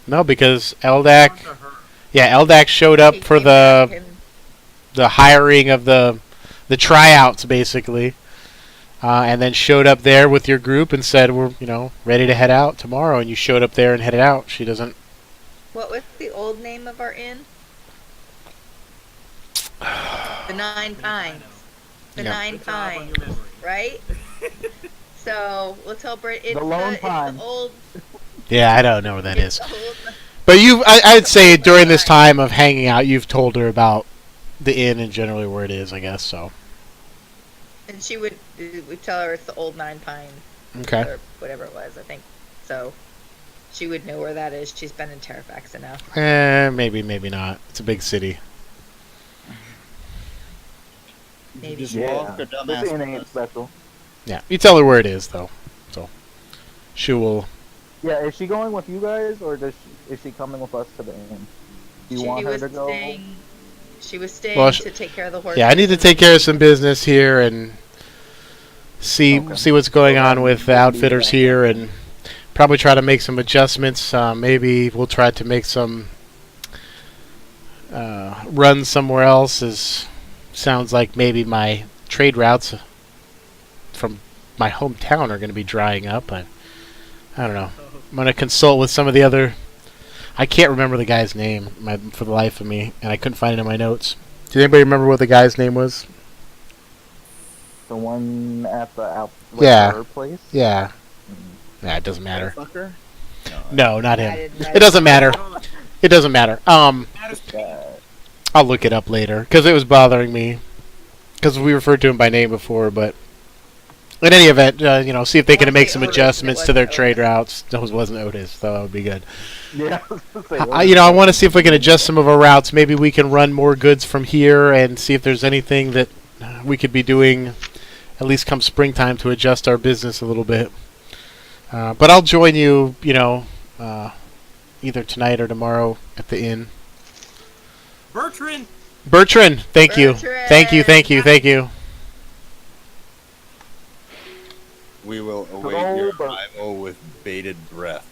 Speaker 4: No, because Eldak.
Speaker 3: To her.
Speaker 4: Yeah, Eldak showed up
Speaker 1: He
Speaker 4: for
Speaker 1: came back
Speaker 4: the
Speaker 1: and-
Speaker 4: hiring of the tryouts, basically, and then showed up there with your group and said, "We're ready to head out tomorrow." And you showed up there and headed out. She doesn't.
Speaker 1: What was the old name of our inn? The Nine Pines. The
Speaker 4: Yeah.
Speaker 1: Nine
Speaker 3: Good job on
Speaker 1: Pines,
Speaker 3: your memory.
Speaker 1: right? So we'll tell Britt it's
Speaker 5: The Lone
Speaker 1: it's
Speaker 5: Pine.
Speaker 1: the old.
Speaker 4: Yeah, I don't know where that is.
Speaker 1: It's the old.
Speaker 4: But I'd say during this time of hanging out, you've told her about the inn and generally where it is. I guess so.
Speaker 1: And she would tell her it's the old Nine Pines
Speaker 4: Okay.
Speaker 1: or whatever it was. I think so. She would know where that is. She's been in Terraphex enough.
Speaker 4: Maybe not. It's a big city.
Speaker 1: Maybe.
Speaker 2: Just
Speaker 5: Yeah.
Speaker 2: walk a
Speaker 5: This
Speaker 2: dumbass
Speaker 5: inn ain't
Speaker 2: bus.
Speaker 5: special.
Speaker 4: Yeah, you tell her where it is though. So she will.
Speaker 5: Yeah, is she going with you guys, or is she coming with us to the inn? Do you
Speaker 1: She
Speaker 5: want her
Speaker 1: was
Speaker 5: to go?
Speaker 1: She was staying
Speaker 4: Well,
Speaker 1: to take care of the horses.
Speaker 4: Yeah, I need to take care of some business here and see
Speaker 5: Okay.
Speaker 4: what's going on with the
Speaker 5: We'll do
Speaker 4: outfitters
Speaker 5: that.
Speaker 4: here, and probably try to make some adjustments. Maybe we'll try to make some runs somewhere else. Sounds like maybe my trade routes from my hometown are going to be drying up. I don't know. I'm going to consult with some of the other. I can't remember the guy's name for the life of me, and I couldn't find it in my notes. Does anybody remember what the guy's name was?
Speaker 5: The one at the
Speaker 4: Yeah.
Speaker 5: her place?
Speaker 4: Yeah. Nah, it doesn't matter.
Speaker 2: Fucker.
Speaker 4: No, not him.
Speaker 1: I didn't-
Speaker 4: It doesn't matter.
Speaker 3: Hold on.
Speaker 4: It doesn't matter.
Speaker 3: Matters to me.
Speaker 4: I'll look it up later because it was bothering me because we referred to him by name before. But in any event, see if they can
Speaker 1: Won't
Speaker 4: make
Speaker 1: say
Speaker 4: some
Speaker 1: Otis,
Speaker 4: adjustments
Speaker 1: it
Speaker 4: to their
Speaker 1: wasn't
Speaker 4: trade
Speaker 1: Otis.
Speaker 4: routes. No, it wasn't Otis, so that would be good.
Speaker 5: Yeah. I was gonna say,
Speaker 4: I want to see if we can adjust some of our routes. Maybe we can run more goods from here and see if there's anything that we could be doing, at least come springtime, to adjust our business a little bit. But I'll join you, either tonight or tomorrow at the inn.
Speaker 3: Bertrand.
Speaker 4: Bertrand, thank you.
Speaker 2: We will await
Speaker 5: Hello,
Speaker 2: your
Speaker 5: Bert.
Speaker 2: arrival with bated breath.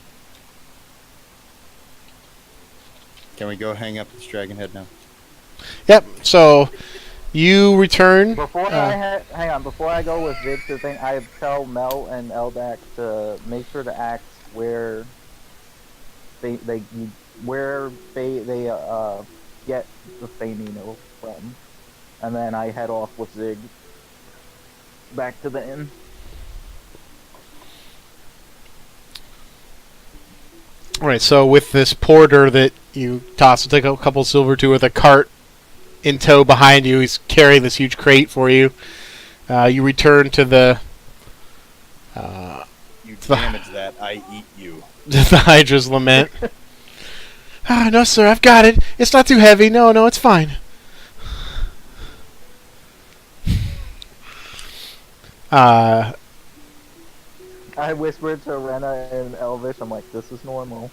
Speaker 2: Can we go hang up at Dragon Head now?
Speaker 4: Yep. So you return.
Speaker 5: Before hang on, before I go with Vic to the thing, I tell Mel and Eldax to make sure to ask where they get the Famino from, and then I head off with Zig back to the inn.
Speaker 4: All right. So with this porter that you toss, take a couple silver to with a cart in tow behind you. He's carrying this huge crate for you. You return to the
Speaker 2: You damage that, I eat you.
Speaker 4: the Hydra's lament. No, sir, I've got it. It's not too heavy. No, it's fine.
Speaker 5: I whispered to Rena and Elvish, I'm like, this is normal.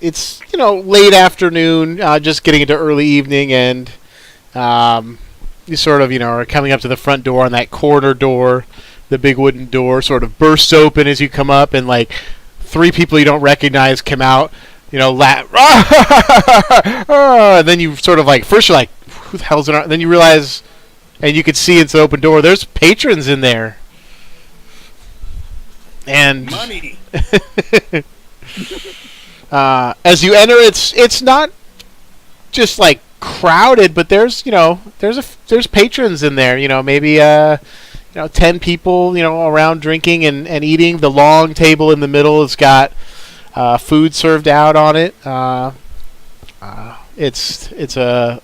Speaker 4: It's late afternoon, just getting into early evening, and you sort of are coming up to the front door, and that corner door, the big wooden door, sort of bursts open as you come up, and like 3 people you don't recognize come out, laugh, and then you sort of like first you're like, who the hell's in our? Then you realize, and you can see it's an open door. There's patrons in there, and
Speaker 2: Money!
Speaker 4: as you enter, it's not just like crowded, but there's patrons in there. Maybe 10 people around drinking and eating. The long table in the middle has got food served out on it. It's a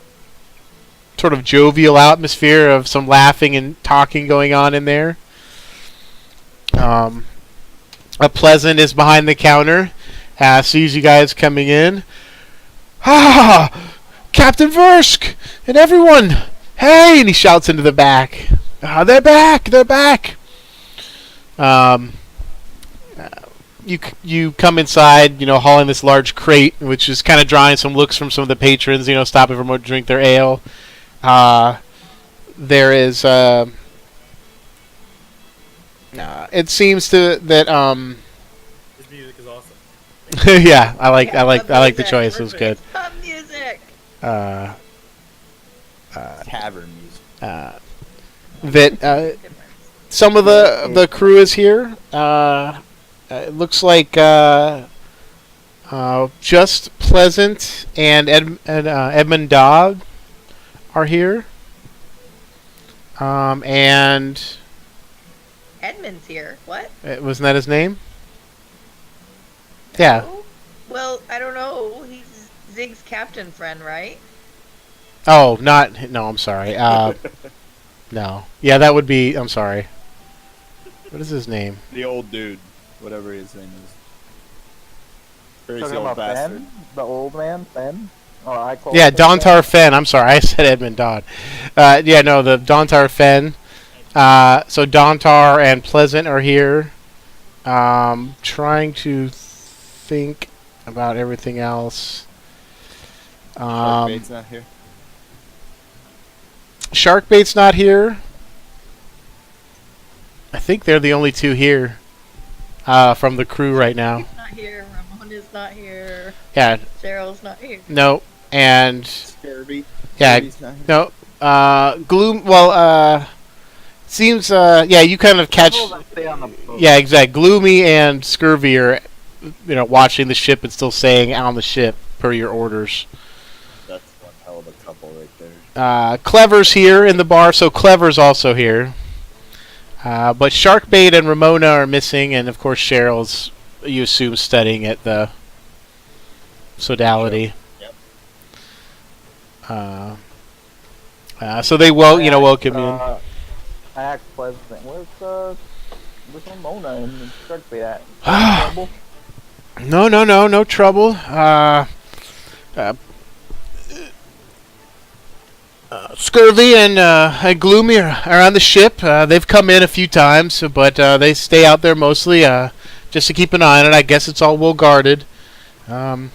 Speaker 4: sort of jovial atmosphere of some laughing and talking going on in there. A Pleasant is behind the counter. Sees you guys coming in. Captain Versk and everyone! Hey! And he shouts into the back. They're back! They're back! You come inside, hauling this large crate, which is kind of drawing some looks from some of the patrons, stopping for more to drink their ale. There is, it seems that,
Speaker 3: This music is awesome.
Speaker 4: yeah, I like the choice. It was good.
Speaker 1: Pub music.
Speaker 2: Tavern music.
Speaker 4: That some of the crew is here. It looks like just Pleasant and Edmund Dodd are here. And
Speaker 1: Edmund's here. What?
Speaker 4: wasn't that his name? Yeah.
Speaker 1: Oh, well, I don't know. He's Zig's captain friend, right?
Speaker 4: Oh, no, I'm sorry. No. Yeah, that would be, I'm sorry. What is his name?
Speaker 2: The old dude, whatever his name is. Crazy
Speaker 5: Talking
Speaker 2: old
Speaker 5: about
Speaker 2: bastard.
Speaker 5: Fen? The old man, Fen? Or I call
Speaker 4: Yeah,
Speaker 5: him
Speaker 4: Dontar Fen. I'm sorry, I said Edmund Dodd. Yeah, no, the Dontar Fen. So Dontar and Pleasant are here. Trying to think about everything else.
Speaker 2: Sharkbait's not here.
Speaker 4: Sharkbait's not here. I think they're the only 2 here from the crew right now.
Speaker 1: He's not here. Ramon is not here.
Speaker 4: Yeah,
Speaker 1: Cheryl's not here.
Speaker 4: no, and
Speaker 2: Scaraby.
Speaker 4: yeah,
Speaker 2: Scaraby's not here.
Speaker 4: no. Gloom. Well, seems. Yeah, you kind of catch.
Speaker 5: People that stay on the boat.
Speaker 4: Yeah, exactly. Gloomy and Scurvy are, watching the ship and still saying on the ship per your orders.
Speaker 2: That's one hell of a couple right there.
Speaker 4: Clever's here in the bar, so Clever's also here. But Sharkbait and Ramona are missing, and of course Cheryl's, you assume, studying at the Sodality.
Speaker 2: Yep.
Speaker 4: So they welcome you in.
Speaker 5: I asked Pleasant, where's Ramona and Sharkbait at? Trouble?
Speaker 4: No trouble. Scurvy and Gloomy are on the ship. They've come in a few times, but they stay out there mostly just to keep an eye on it. I guess it's all well guarded.
Speaker 2: I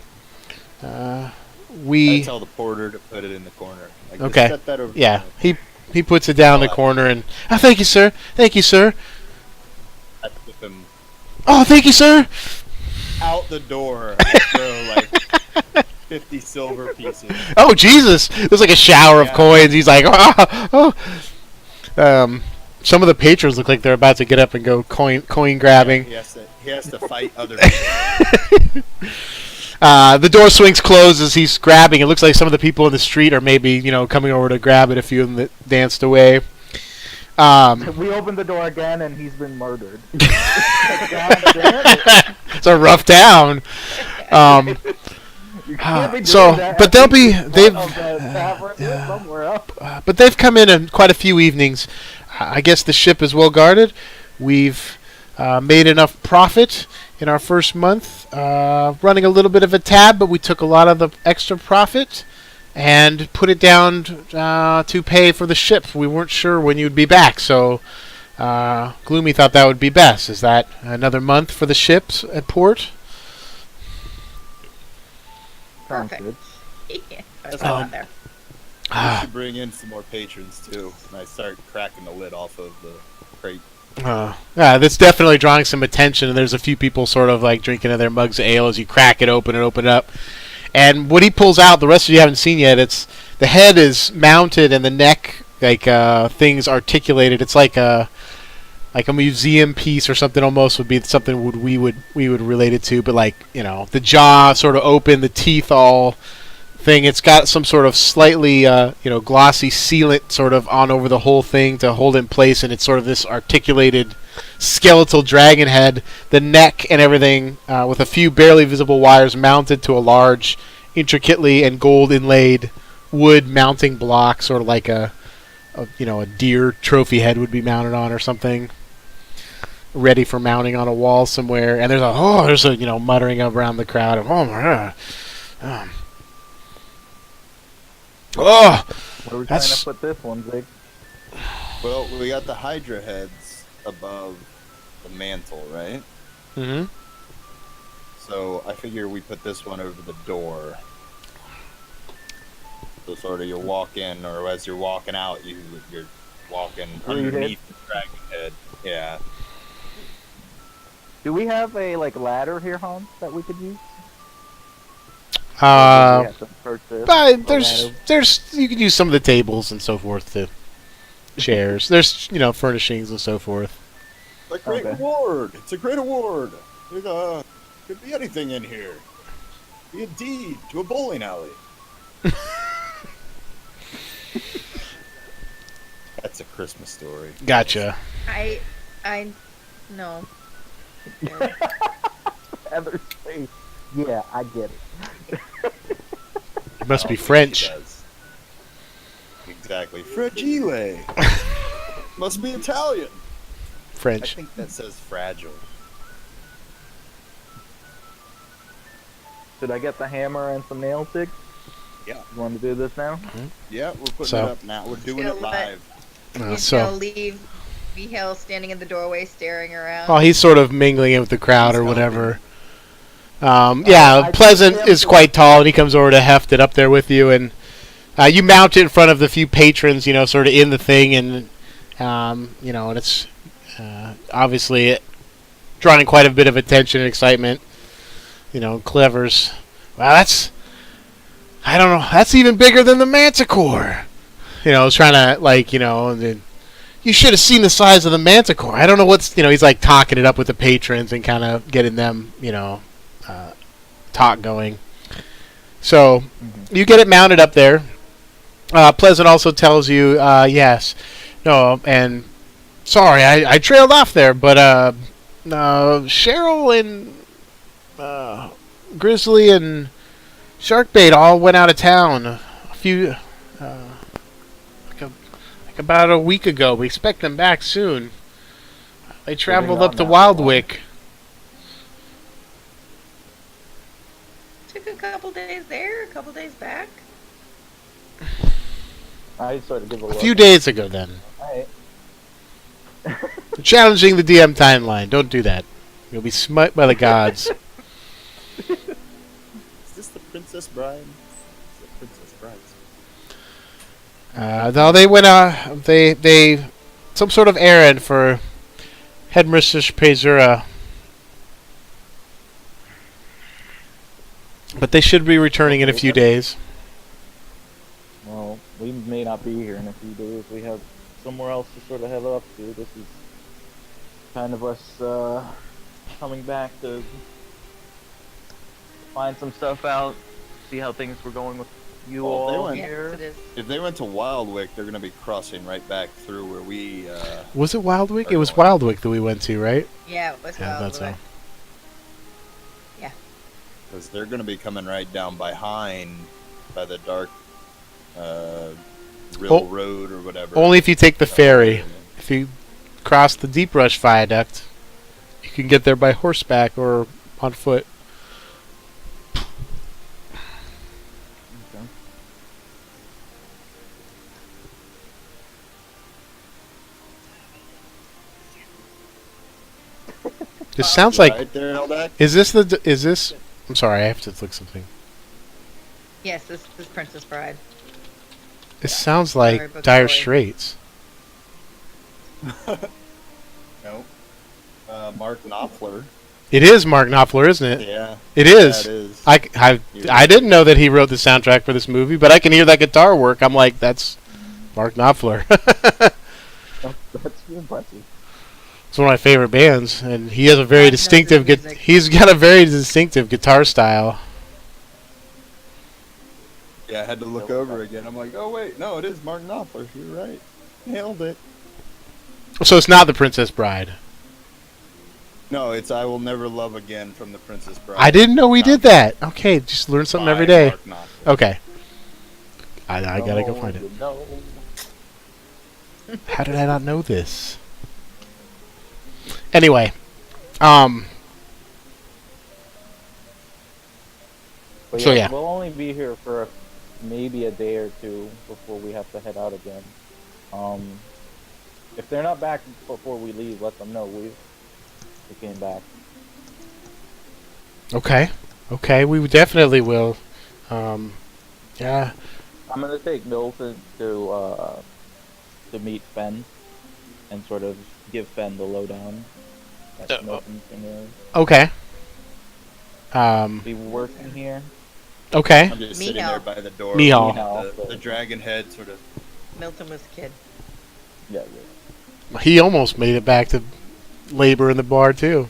Speaker 4: We
Speaker 2: tell the porter to put it in the corner. Like,
Speaker 4: Okay.
Speaker 2: Set that over
Speaker 4: yeah,
Speaker 2: there.
Speaker 4: he puts it down in the corner and thank you, sir. Thank you, sir.
Speaker 2: I flip him
Speaker 4: Oh, thank you, sir.
Speaker 2: out the door. I throw like 50 silver pieces.
Speaker 4: Oh, Jesus! There's like a shower of
Speaker 2: Yeah.
Speaker 4: coins. He's like, oh. Some of the patrons look like they're about to get up and go coin grabbing.
Speaker 2: He has to fight other people.
Speaker 4: The door swings closed as he's grabbing. It looks like some of the people in the street are maybe, coming over to grab it. A few of them that danced away.
Speaker 5: We opened the door again, and he's been murdered.
Speaker 4: It's a rough town.
Speaker 5: You can't be doing
Speaker 4: So,
Speaker 5: that.
Speaker 4: but they'll be they've
Speaker 5: somewhere else.
Speaker 4: but they've come in quite a few evenings. I guess the ship is well guarded. We've made enough profit in our first month, running a little bit of a tab, but we took a lot of the extra profit and put it down to pay for the ship. We weren't sure when you'd be back, so Gloomy thought that would be best. Is that another month for the ships at port?
Speaker 5: Sounds
Speaker 1: Perfect.
Speaker 5: good.
Speaker 1: Yeah, that's a lot there.
Speaker 2: We should bring in some more patrons too. And I start cracking the lid off of the crate.
Speaker 4: Yeah, that's definitely drawing some attention, and there's a few people sort of like drinking in their mugs of ale as you crack it open and open it up. And what he pulls out, the rest of you haven't seen yet, it's the head is mounted and the neck, like things articulated. It's like a museum piece or something, almost would be something we would relate it to, but like, the jaw sort of open, the teeth all thing. It's got some sort of slightly glossy sealant sort of on over the whole thing to hold it in place, and it's sort of this articulated skeletal dragon head, the neck and everything, with a few barely visible wires mounted to a large, intricately and gold inlaid wood mounting block, sort of like a deer trophy head would be mounted on or something, ready for mounting on a wall somewhere. And there's a muttering around the crowd of, oh my god.
Speaker 5: Where are we trying
Speaker 4: That's-
Speaker 5: to put this one, Zig?
Speaker 2: Well, we got the Hydra heads above the mantle, right?
Speaker 4: Mm-hmm.
Speaker 2: So I figure we put this one over the door. So sort of you walk in, or as you're walking out, you're walking underneath the dragon head. Yeah.
Speaker 5: Do we have a ladder here, Hans, that we could use? We have to purchase a
Speaker 4: But
Speaker 5: ladder?
Speaker 4: there's you can use some of the tables and so forth to chairs. There's furnishings and so forth.
Speaker 2: It's a great
Speaker 5: Okay.
Speaker 2: award. It's a great award. Could be anything in here. Be a deed to a bowling alley. That's a Christmas story.
Speaker 4: Gotcha.
Speaker 1: I no.
Speaker 5: Heather's face. Yeah, I get it.
Speaker 4: It must be
Speaker 2: She
Speaker 4: French.
Speaker 2: does. Exactly. Fragile. Must be Italian. I
Speaker 4: French.
Speaker 2: think that says fragile.
Speaker 5: Should I get the hammer and some nails, Zig?
Speaker 2: Yeah.
Speaker 5: You want to do this now?
Speaker 2: Yeah, we're putting
Speaker 4: So-
Speaker 2: it up now. We're doing
Speaker 1: Still
Speaker 2: it
Speaker 1: lit.
Speaker 2: live.
Speaker 1: He's gonna leave Mihail standing in the doorway staring around.
Speaker 4: Oh, he's sort of mingling in with the crowd
Speaker 2: He's
Speaker 4: or whatever.
Speaker 5: I
Speaker 4: Pleasant
Speaker 5: think
Speaker 4: is
Speaker 5: him-
Speaker 4: quite tall, and he comes over to heft it up there with you, and you mount it in front of the few patrons, sort of in the thing, and and it's obviously drawing quite a bit of attention and excitement. Clever's, wow, that's, I don't know, that's even bigger than the Manticore. It's trying to, and then, you should have seen the size of the Manticore. I don't know what's, he's like talking it up with the patrons and kind of getting them, talk going. So, you get it mounted up there. Pleasant also tells you, yes, no, and sorry, I trailed off there, but Cheryl and Grizzly and Sharkbait all went out of town a few, like about a week ago. We expect them back soon. They traveled up to Wildwick.
Speaker 1: Took a couple days there, a couple days back.
Speaker 5: I sort of give a
Speaker 4: A
Speaker 5: look.
Speaker 4: few days ago, then.
Speaker 5: Alright.
Speaker 4: Challenging the DM timeline. Don't do that. You'll be smite by the gods.
Speaker 2: Is this the Princess Bride? It's the Princess Bride.
Speaker 4: No, they went. They some sort of errand for Headmistress Pezura. But they should be returning in a few days.
Speaker 5: Well, we may not be here in a few days. We have somewhere else to sort of head up to. This is kind of us coming back to find some stuff out, see how things were going with you
Speaker 2: Well, they
Speaker 5: all
Speaker 2: went-
Speaker 1: Yes,
Speaker 5: here.
Speaker 1: it is.
Speaker 2: If they went to Wildwick, they're gonna be crossing right back through where we.
Speaker 4: Was it Wildwick? It was Wildwick that we went to, right?
Speaker 1: Yeah, it was
Speaker 4: Yeah, that's
Speaker 1: Wildwood.
Speaker 4: all.
Speaker 2: Because they're going to be coming right down behind by the dark Rill
Speaker 4: Oh.
Speaker 2: Road or whatever.
Speaker 4: Only if you take the ferry. If you cross the Deep Rush Viaduct, you can get there by horseback or on foot.
Speaker 5: Okay.
Speaker 4: This sounds like.
Speaker 2: Right there, Eldak?
Speaker 4: Is this the? Is this? I'm sorry, I have to look something.
Speaker 1: Yes, this is Princess Bride.
Speaker 4: This sounds
Speaker 1: Sorry,
Speaker 4: like
Speaker 1: book
Speaker 4: Dire
Speaker 1: story.
Speaker 4: Straits.
Speaker 2: No. Mark Knopfler.
Speaker 4: It is Mark Knopfler, isn't it?
Speaker 2: Yeah.
Speaker 4: It is.
Speaker 2: Yeah, it is.
Speaker 4: I didn't know that he wrote the soundtrack for this movie, but I can hear that guitar work. I'm like, that's Mark Knopfler.
Speaker 5: That's impressive.
Speaker 4: It's one of my favorite bands, and he has a very
Speaker 1: God knows
Speaker 4: distinctive.
Speaker 1: his music.
Speaker 4: He's got a very distinctive guitar style.
Speaker 2: Yeah, I had to look over again. I'm like, oh, wait. No, it is Mark Knopfler. You're right. Nailed it.
Speaker 4: So it's not the Princess Bride.
Speaker 2: No, it's I Will Never Love Again from the Princess Bride.
Speaker 4: I didn't know we did that. Okay, just learn something every
Speaker 2: By
Speaker 4: day.
Speaker 2: Mark Knopfler.
Speaker 4: Okay. I gotta go find it.
Speaker 5: No.
Speaker 4: How did I not know this? Anyway,
Speaker 5: But
Speaker 4: So, yeah.
Speaker 5: we'll only be here for maybe a day or two before we have to head out again. If they're not back before we leave, let them know we came back.
Speaker 4: okay, we definitely will. Yeah,
Speaker 5: I'm gonna take Milton to meet Fen and sort of give Fen the lowdown. That's Milton's gonna
Speaker 4: okay.
Speaker 5: be working here.
Speaker 4: Okay.
Speaker 2: I'm just
Speaker 1: Me
Speaker 2: sitting
Speaker 1: now.
Speaker 2: there by the door.
Speaker 4: Mihal.
Speaker 2: with The dragon head sort of.
Speaker 1: Milton was a kid.
Speaker 5: Yeah.
Speaker 4: He almost made it back to labor in the bar too.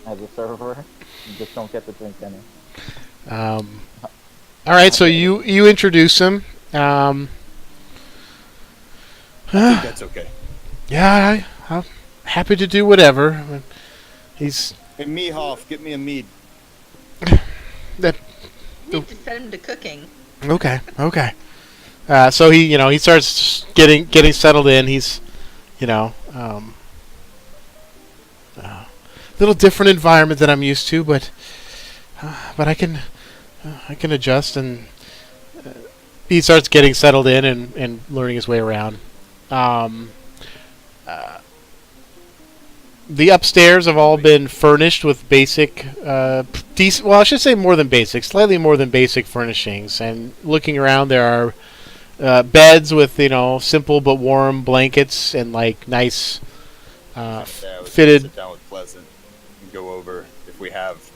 Speaker 5: As a server, you just don't get to drink any.
Speaker 4: All right, so you introduce him.
Speaker 2: I think that's okay.
Speaker 4: Yeah, I'm happy to do whatever. He's
Speaker 2: Hey, Mehoff, get me a mead.
Speaker 4: that.
Speaker 1: You need to send him to cooking.
Speaker 4: Okay. So he starts getting settled in. He's, little different environment than I'm used to, but I can adjust, and he starts getting settled in and learning his way around. The upstairs have all been furnished with basic, decent. Well, I should say more than basic, slightly more than basic furnishings. And looking around, there are beds with simple but warm blankets and like nice
Speaker 2: Yeah, I would
Speaker 4: fitted.
Speaker 2: sit down with Pleasant and go over if we have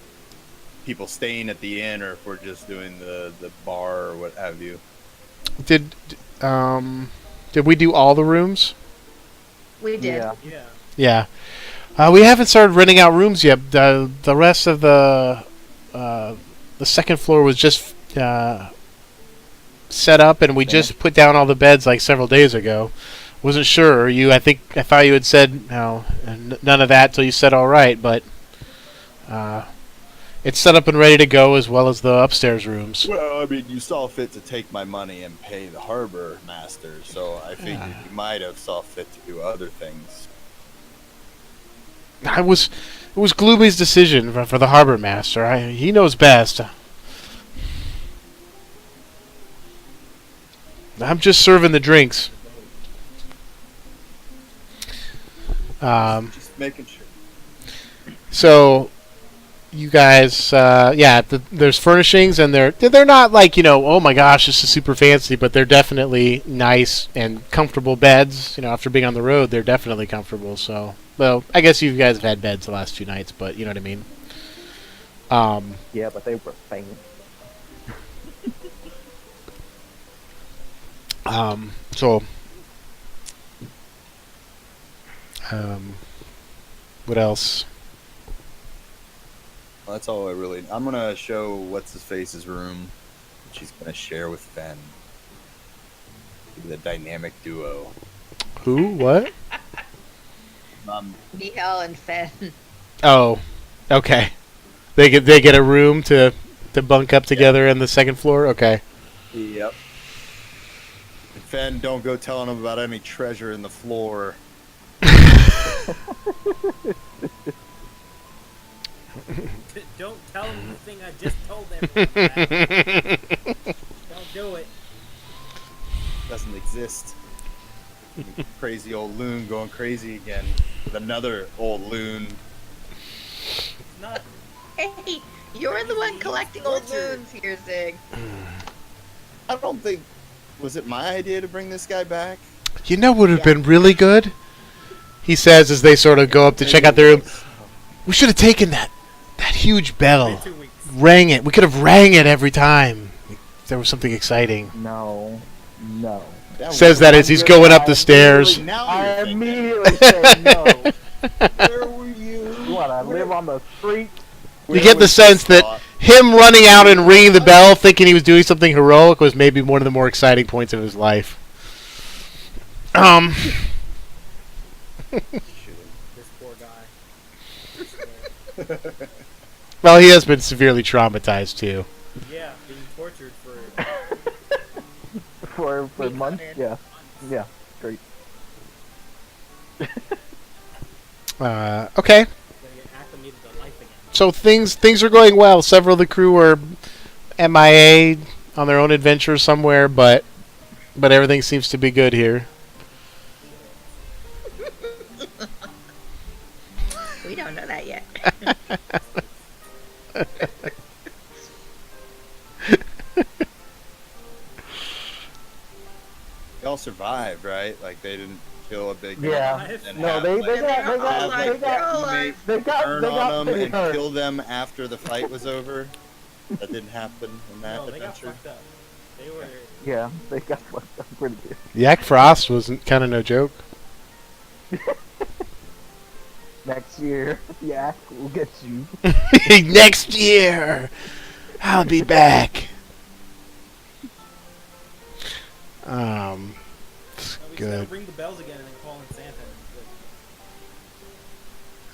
Speaker 2: people staying at the inn or if we're just doing the bar or what have you.
Speaker 4: Did we do all the rooms?
Speaker 1: We did.
Speaker 5: Yeah.
Speaker 3: Yeah.
Speaker 4: Yeah. We haven't started renting out rooms yet. The rest of the second floor was just set up, and we
Speaker 2: Finished?
Speaker 4: just put down all the beds like several days ago. Wasn't sure. I thought you had said no, none of that till you said all right, but it's set up and ready to go, as well as the upstairs rooms.
Speaker 2: Well, I mean, you saw fit to take my money and pay the harbor master, so I figured you might have saw fit to do other things.
Speaker 4: It was Gloomy's decision for the harbor master. He knows best. I'm just serving the drinks.
Speaker 2: Just making sure.
Speaker 4: So, you guys, there's furnishings, and they're not like, oh my gosh, this is super fancy, but they're definitely nice and comfortable beds. After being on the road, they're definitely comfortable. So, well, I guess you guys have had beds the last 2 nights, but you know what I mean.
Speaker 5: Yeah, but they were faint.
Speaker 4: So, what else?
Speaker 2: Well, that's all I'm gonna show what's his face's room, which he's gonna share with Fen. The dynamic duo.
Speaker 4: Who? What?
Speaker 1: Nihal and Fen.
Speaker 4: Oh, okay. They get a room to bunk up together in the second floor. Okay.
Speaker 2: Yep. And Fen, don't go telling him about any treasure in the floor.
Speaker 3: Don't tell them the thing I just told them. Don't do it.
Speaker 2: Doesn't exist. Crazy old loon going crazy again with another old loon.
Speaker 3: Not.
Speaker 1: Hey, you're the one collecting old loons here, Zig.
Speaker 2: I don't think. Was it my idea to bring this guy back?
Speaker 4: Would have been really good? He says as they sort of go up to check out the room. We should have taken that huge bell.
Speaker 3: 2 weeks.
Speaker 4: Rang it. We could have rang it every time. If there was something exciting.
Speaker 5: No.
Speaker 4: Says that as he's going up the stairs.
Speaker 2: Now
Speaker 5: I
Speaker 2: you're thinking.
Speaker 5: immediately said no.
Speaker 2: Where were you?
Speaker 5: You wanna live on the street?
Speaker 4: You get the sense that him running out and ringing the bell, thinking he was doing something heroic, was maybe one of the more exciting points of his life.
Speaker 3: This poor guy.
Speaker 4: Well, he has been severely traumatized too.
Speaker 3: Yeah, being tortured for.
Speaker 5: For months? Yeah. Yeah. Great.
Speaker 4: Okay.
Speaker 3: Gonna get acclimated to life again.
Speaker 4: So things are going well. Several of the crew are MIA on their own adventures somewhere, but everything seems to be good here.
Speaker 1: We don't know that yet.
Speaker 2: They all survived, right? Like they didn't kill a big guy.
Speaker 5: Yeah.
Speaker 2: And
Speaker 5: No,
Speaker 2: have,
Speaker 5: they
Speaker 2: like,
Speaker 5: got
Speaker 1: They're all alive. They're all
Speaker 2: teammate
Speaker 1: alive.
Speaker 5: they got
Speaker 2: turn on them
Speaker 5: pretty
Speaker 2: and
Speaker 5: hurt.
Speaker 2: kill them after the fight was over. That didn't happen in that
Speaker 3: No, they got
Speaker 2: adventure.
Speaker 3: fucked up. They were.
Speaker 5: Yeah, they got fucked up pretty good.
Speaker 4: Yak Frost was kind of no joke.
Speaker 5: Next year, yeah, we'll get you.
Speaker 4: Next year, I'll be back.
Speaker 3: No, we just gotta
Speaker 4: Good.
Speaker 3: ring the bells again and then call in Santa.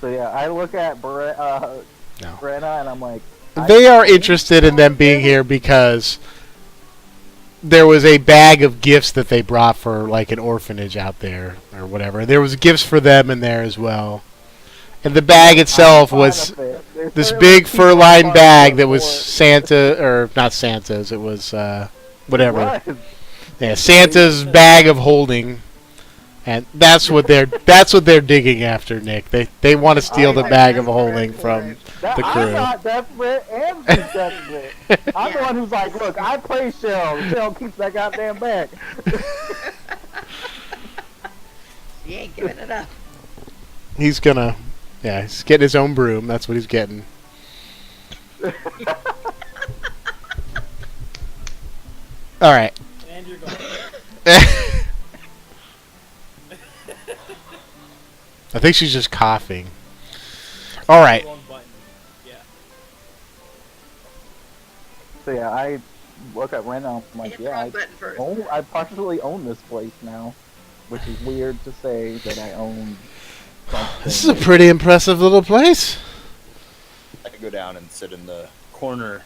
Speaker 5: So yeah, I look at
Speaker 4: No.
Speaker 5: Brenna and I'm like,
Speaker 4: They are interested in them being here because there was a bag of gifts that they brought for like an orphanage out there or whatever. There was gifts for them in there as well. And the bag itself was this big fur-lined bag that was Santa, or not Santa's, it was whatever. Yeah, Santa's bag of holding. And that's what they're digging after, Nick. They want to steal the bag of holding from the crew.
Speaker 5: I'm not desperate and she's desperate. I'm the one who's like, look, I pray Cheryl. Cheryl keeps that goddamn bag.
Speaker 1: He ain't giving it up.
Speaker 4: He's getting his own broom. That's what he's getting. All right.
Speaker 3: And you're gone.
Speaker 4: I think she's just coughing. All right.
Speaker 3: Wrong button. Yeah.
Speaker 5: So yeah, I look at Ren, I'm like,
Speaker 1: Hit the
Speaker 5: yeah,
Speaker 1: wrong button first.
Speaker 5: I partially own this place now, which is weird to say that I own something.
Speaker 4: This is a pretty impressive little place.
Speaker 2: I go down and sit in the corner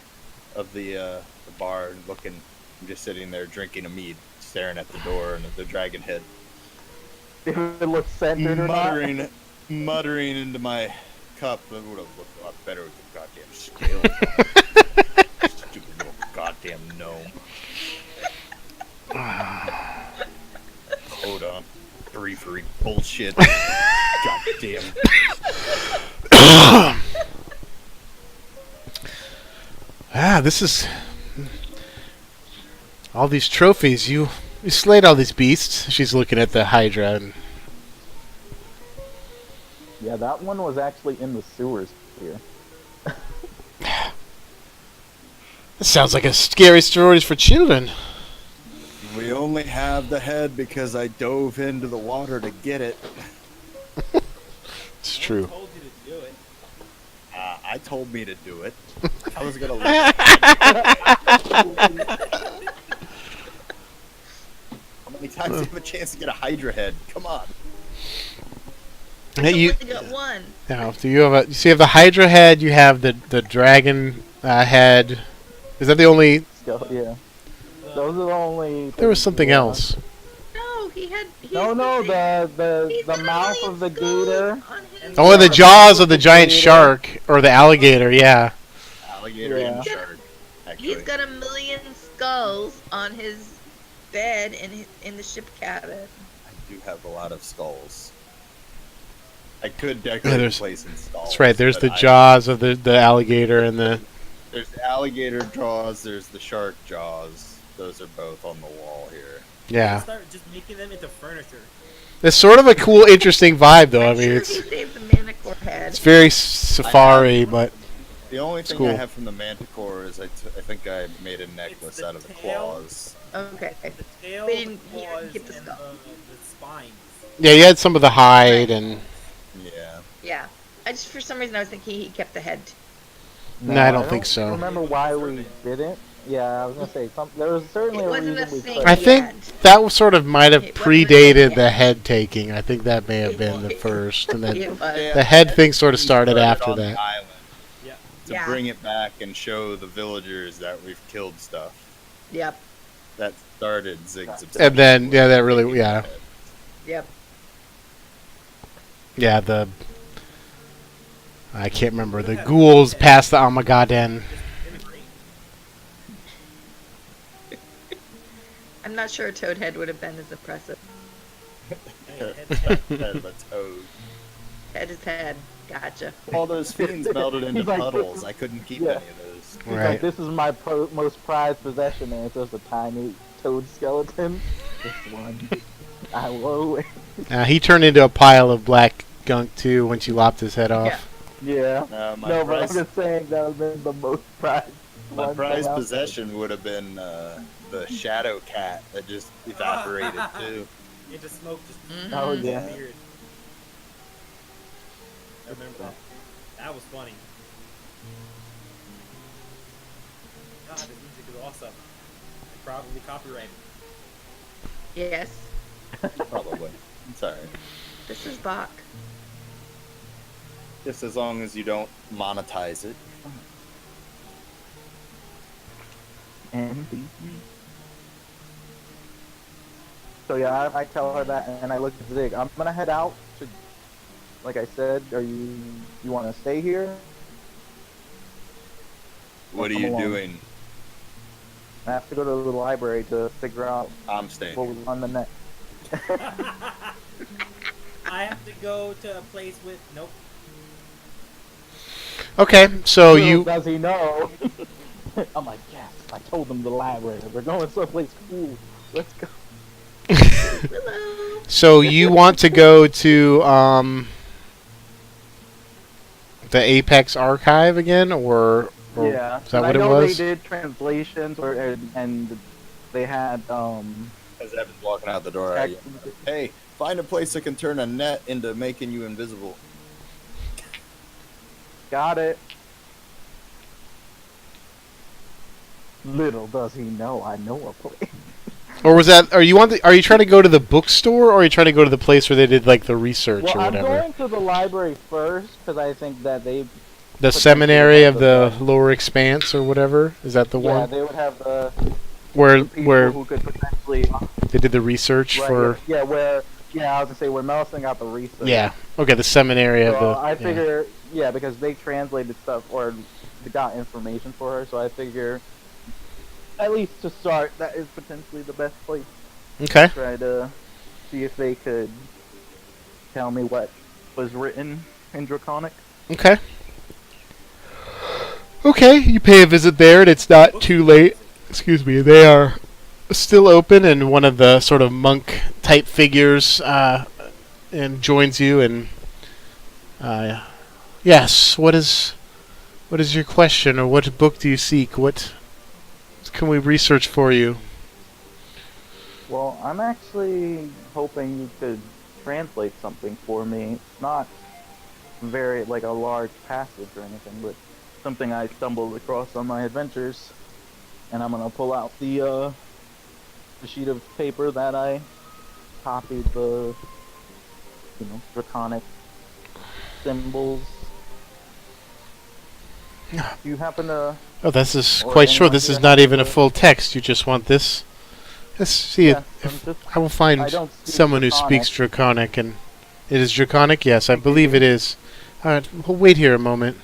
Speaker 2: of the bar and looking. I'm just sitting there drinking a mead, staring at the door and at the dragon head,
Speaker 5: If it looks centered or not.
Speaker 2: muttering into my cup. That would have looked a lot better with the goddamn scales. Stupid little goddamn gnome. Hold on. Briefery bullshit. Goddamn.
Speaker 4: This is all these trophies. You slayed all these beasts. She's looking at the Hydra. And
Speaker 5: Yeah, that one was actually in the sewers here.
Speaker 4: this sounds like a scary stories for children.
Speaker 2: We only have the head because I dove into the water to get it.
Speaker 4: It's true.
Speaker 3: Told you to do it.
Speaker 2: I told me to do it. I was gonna. How many times do you have a chance to get a Hydra head? Come on.
Speaker 4: Hey, you
Speaker 1: only got one.
Speaker 4: now, do you have a? You have the Hydra head. You have the dragon head. Is that the only?
Speaker 5: Still, yeah. Those are the only.
Speaker 4: There was something else.
Speaker 1: No, he had.
Speaker 5: No, the mouth of the gator.
Speaker 4: Oh, the jaws of the giant shark or the alligator. Yeah.
Speaker 2: Alligator
Speaker 5: Yeah.
Speaker 2: and shark. Actually.
Speaker 1: He's got 1,000,000 skulls on his bed in the ship cabin.
Speaker 2: I do have a lot of skulls. I could
Speaker 4: Yeah,
Speaker 2: decorate the
Speaker 4: there's-
Speaker 2: place in skulls.
Speaker 4: That's right. There's
Speaker 2: but
Speaker 4: the jaws of the alligator and the.
Speaker 2: There's the alligator jaws. There's the shark jaws. Those are both on the wall here.
Speaker 4: Yeah.
Speaker 3: Start just making them into furniture.
Speaker 4: It's sort of a cool, interesting vibe, though. I
Speaker 1: I'm
Speaker 4: mean,
Speaker 1: sure
Speaker 4: it's
Speaker 1: he saved the Manticore head.
Speaker 4: it's very safari, but
Speaker 2: The only thing
Speaker 4: cool.
Speaker 2: I have from the manticore is I think I made a necklace
Speaker 3: the
Speaker 2: out of the
Speaker 3: tail.
Speaker 2: claws.
Speaker 1: Okay.
Speaker 3: The tail,
Speaker 1: We
Speaker 3: the
Speaker 1: didn't- he didn't
Speaker 3: claws,
Speaker 1: get the
Speaker 3: and
Speaker 1: skull.
Speaker 3: the spines.
Speaker 4: yeah, you had some of the hide and.
Speaker 2: Yeah.
Speaker 1: Yeah. I just for some reason I was thinking he kept the head.
Speaker 4: No, I don't think so.
Speaker 5: Remember why we didn't? Yeah, I was gonna say there was certainly
Speaker 1: It
Speaker 5: a
Speaker 1: wasn't
Speaker 5: reason
Speaker 1: a
Speaker 5: we
Speaker 1: thing.
Speaker 5: couldn't.
Speaker 4: I think
Speaker 1: yet.
Speaker 4: that sort of might have
Speaker 1: It wasn't a
Speaker 4: predated
Speaker 1: thing
Speaker 4: the
Speaker 1: yet.
Speaker 4: head taking. I think that may have been the first, and then
Speaker 1: It was.
Speaker 4: the head thing sort of
Speaker 2: We
Speaker 4: started after
Speaker 2: on the
Speaker 4: that.
Speaker 2: island
Speaker 3: Yeah.
Speaker 2: to
Speaker 1: Yeah.
Speaker 2: bring it back and show the villagers that we've killed stuff.
Speaker 1: Yep.
Speaker 2: That started Zig's obsession.
Speaker 4: And then,
Speaker 2: with
Speaker 4: yeah, that really,
Speaker 2: taking
Speaker 4: yeah,
Speaker 2: the head.
Speaker 1: Yep.
Speaker 4: yeah. The I can't remember the ghouls past the Armageddon.
Speaker 1: I'm not sure a toad head would have been as impressive.
Speaker 2: Head, the toad.
Speaker 1: Head is head. Gotcha.
Speaker 2: All those fiends melted into
Speaker 5: He's like,
Speaker 2: puddles. I couldn't keep
Speaker 5: Yeah.
Speaker 2: any of those.
Speaker 5: He's
Speaker 4: Right.
Speaker 5: like, this is my most prized possession, and it's just a tiny toad skeleton. This one, I will.
Speaker 4: He turned into a pile of black gunk too once you lopped his head off.
Speaker 5: Yeah.
Speaker 2: My
Speaker 5: No, but I'm
Speaker 2: prize,
Speaker 5: just saying that would have been the most prized.
Speaker 2: my
Speaker 5: one
Speaker 2: prized
Speaker 5: out there.
Speaker 2: possession would have been the shadow cat that just evaporated too.
Speaker 3: Into smoke just
Speaker 1: Mhm.
Speaker 5: Oh yeah.
Speaker 3: disappeared. I remember that. That was funny. God, this music is awesome. And probably copyrighted.
Speaker 1: Yes.
Speaker 2: Probably. It's alright.
Speaker 1: This is Bach.
Speaker 2: Just as long as you don't monetize it.
Speaker 5: And so yeah, I tell her that, and I look at Zig. I'm gonna head out. To, like I said, you want to stay here?
Speaker 2: What are
Speaker 5: Come
Speaker 2: you
Speaker 5: along.
Speaker 2: doing?
Speaker 5: I have to go to the library to figure out
Speaker 2: I'm staying.
Speaker 5: what was on the net.
Speaker 3: I have to go to a place with nope.
Speaker 4: Okay, so
Speaker 5: Little
Speaker 4: you
Speaker 5: does he know? I'm like, yes. I told them the library. We're going someplace cool. Let's go.
Speaker 1: Hello.
Speaker 4: so you want to go to the Apex archive again, or
Speaker 5: Yeah.
Speaker 4: is that
Speaker 5: And
Speaker 4: what
Speaker 5: I
Speaker 4: it
Speaker 5: know
Speaker 4: was?
Speaker 5: they did translations, and they had
Speaker 2: As Evan's walking out the door, I, hey, find a place that can turn a net into making you invisible.
Speaker 5: got it. Little does he know, I know a place.
Speaker 4: Or was that? Are you trying to go to the bookstore, or are you trying to go to the place where they did like the research
Speaker 5: Well,
Speaker 4: or
Speaker 5: I'm
Speaker 4: whatever?
Speaker 5: going to the library first because I think that they
Speaker 4: The
Speaker 5: potentially
Speaker 4: seminary
Speaker 5: have
Speaker 4: of
Speaker 5: the
Speaker 4: the
Speaker 5: best.
Speaker 4: lower expanse or whatever. Is that the
Speaker 5: Yeah,
Speaker 4: one
Speaker 5: they would have the
Speaker 4: where
Speaker 5: people who could potentially.
Speaker 4: they did the research
Speaker 5: Right.
Speaker 4: for?
Speaker 5: Yeah. Where. Yeah, I was gonna say where Melson got the research.
Speaker 4: Yeah. Okay, the seminary of
Speaker 5: So
Speaker 4: the.
Speaker 5: I
Speaker 4: Yeah.
Speaker 5: figure, yeah, because they translated stuff or they got information for her. So I figure, at least to start, that is potentially the best place.
Speaker 4: Okay.
Speaker 5: Try to see if they could tell me what was written in Draconic.
Speaker 4: Okay. Okay, you pay a visit there, and it's not too late. Excuse me. They are still open, and one of the sort of monk type figures and joins you. And yes, what is your question, or what book do you seek? What can we research for you?
Speaker 5: Well, I'm actually hoping you could translate something for me. It's not very like a large passage or anything, but something I stumbled across on my adventures. And I'm gonna pull out the sheet of paper that I copied the draconic symbols. Do you happen to?
Speaker 4: Oh, this is
Speaker 5: Or
Speaker 4: quite short.
Speaker 5: anyone
Speaker 4: This
Speaker 5: here
Speaker 4: is not
Speaker 5: happen
Speaker 4: even a
Speaker 5: to-
Speaker 4: full text. You just want this. Let's see
Speaker 5: Yes,
Speaker 4: if
Speaker 5: I'm just-
Speaker 4: I will find
Speaker 5: I don't speak
Speaker 4: someone who
Speaker 5: Draconic.
Speaker 4: speaks Draconic, and it is Draconic. Yes, I believe it is. All right, we'll wait here a moment.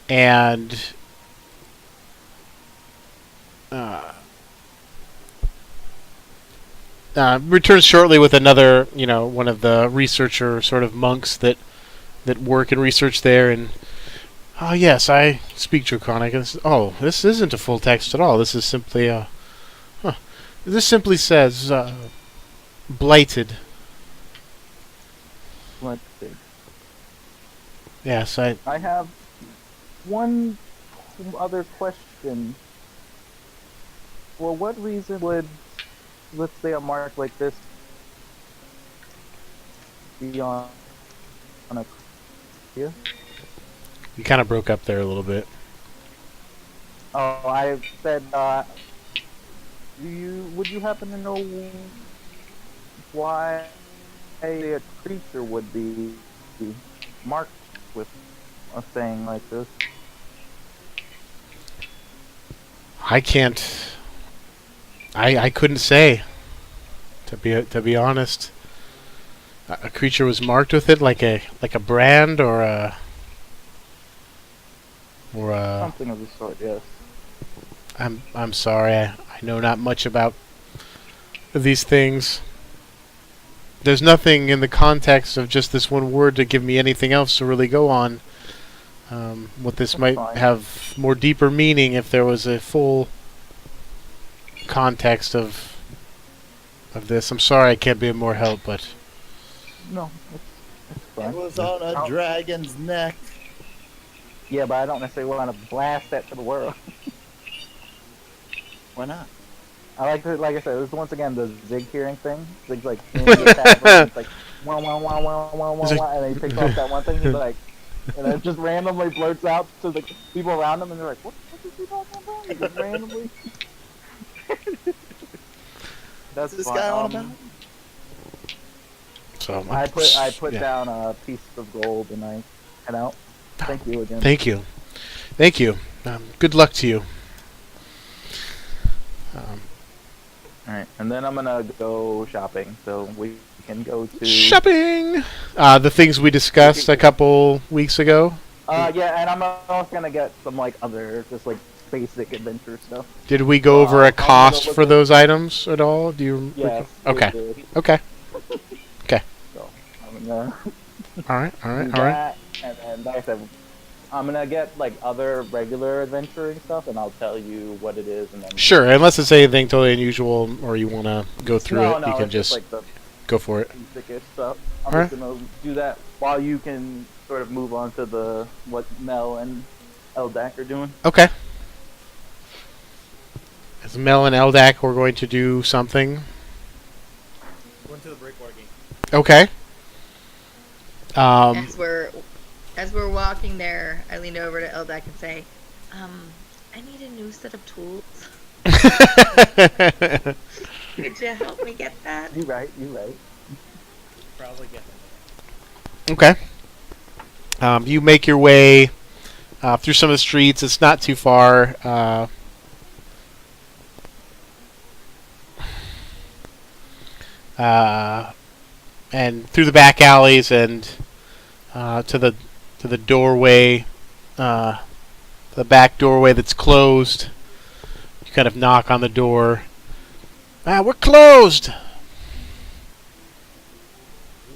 Speaker 4: And returns shortly with another, one of the researcher sort of monks that work and research there. And oh yes, I speak Draconic. This isn't a full text at all. This is simply a. This simply says blighted.
Speaker 5: Let's see.
Speaker 4: Yes,
Speaker 5: I have one other question. For what reason would, let's say, a mark like this be on a yeah?
Speaker 4: You kind of broke up there a little bit.
Speaker 5: Oh, I said, would you happen to know why a creature would be marked with a saying like this?
Speaker 4: I can't. I couldn't say. To be honest, a creature was marked with it like a brand or a
Speaker 5: Something of the sort, yes.
Speaker 4: I'm sorry. I know not much about these things. There's nothing in the context of just this one word to give me anything else to really go on. What this
Speaker 5: That's
Speaker 4: might
Speaker 5: fine.
Speaker 4: have more deeper meaning if there was a full context of this. I'm sorry I can't be of more help, but
Speaker 5: No, it's fine.
Speaker 2: It was on a dragon's neck.
Speaker 5: Yeah, but I don't necessarily want to blast that to the world.
Speaker 2: Why not?
Speaker 5: I like I said, it was once again the Zig hearing thing. Zig's like, it's like, wah, wah, wah, wah, wah, wah,
Speaker 4: It's like-
Speaker 5: wah, and then he picks off that one thing, he's like, and it just randomly blurts out to the people around him, and they're like, what is he talking about? He just randomly. That's
Speaker 2: What's this
Speaker 5: fine.
Speaker 2: guy on about?
Speaker 4: so
Speaker 5: I put
Speaker 4: yeah.
Speaker 5: down a piece of gold and I head out. Thank you again.
Speaker 4: Thank you. Good luck to you.
Speaker 5: Alright, and then I'm gonna go shopping, so we can go to...
Speaker 4: Shopping. The things we discussed a couple weeks ago.
Speaker 5: Yeah, and I'm also gonna get some, like, other, just, like, basic adventure stuff.
Speaker 4: Did we go over
Speaker 5: I'm
Speaker 4: a
Speaker 5: gonna
Speaker 4: cost
Speaker 5: look
Speaker 4: for
Speaker 5: at-
Speaker 4: those items at all? Do you?
Speaker 5: Yes.
Speaker 4: Okay.
Speaker 5: we did.
Speaker 4: Okay.
Speaker 5: So, I'm gonna
Speaker 4: All right.
Speaker 5: do that, and then, like I said, I'm gonna get, like, other regular adventuring stuff, and I'll tell you what it is, and then...
Speaker 4: Sure, unless it's anything totally unusual or you want to go through
Speaker 5: No,
Speaker 4: it,
Speaker 5: no,
Speaker 4: you can
Speaker 5: it's
Speaker 4: just
Speaker 5: like, the
Speaker 4: go for it.
Speaker 5: basic stuff. I'm
Speaker 4: Alright.
Speaker 5: just gonna do that while you can sort of move on to the what Mel and Eldak are doing.
Speaker 4: Okay. As Mel and Eldak, we're going to do something.
Speaker 3: Going to the breakwater game.
Speaker 4: Okay.
Speaker 1: As we're As we're walking there, I lean over to Eldak and say, I need a new set of tools. Could you help me get that?
Speaker 5: You right.
Speaker 3: Probably get them.
Speaker 4: Okay. You make your way through some of the streets. It's not too far. And through the back alleys and to the doorway, the back doorway that's closed. You kind of knock on the door. We're closed.
Speaker 3: We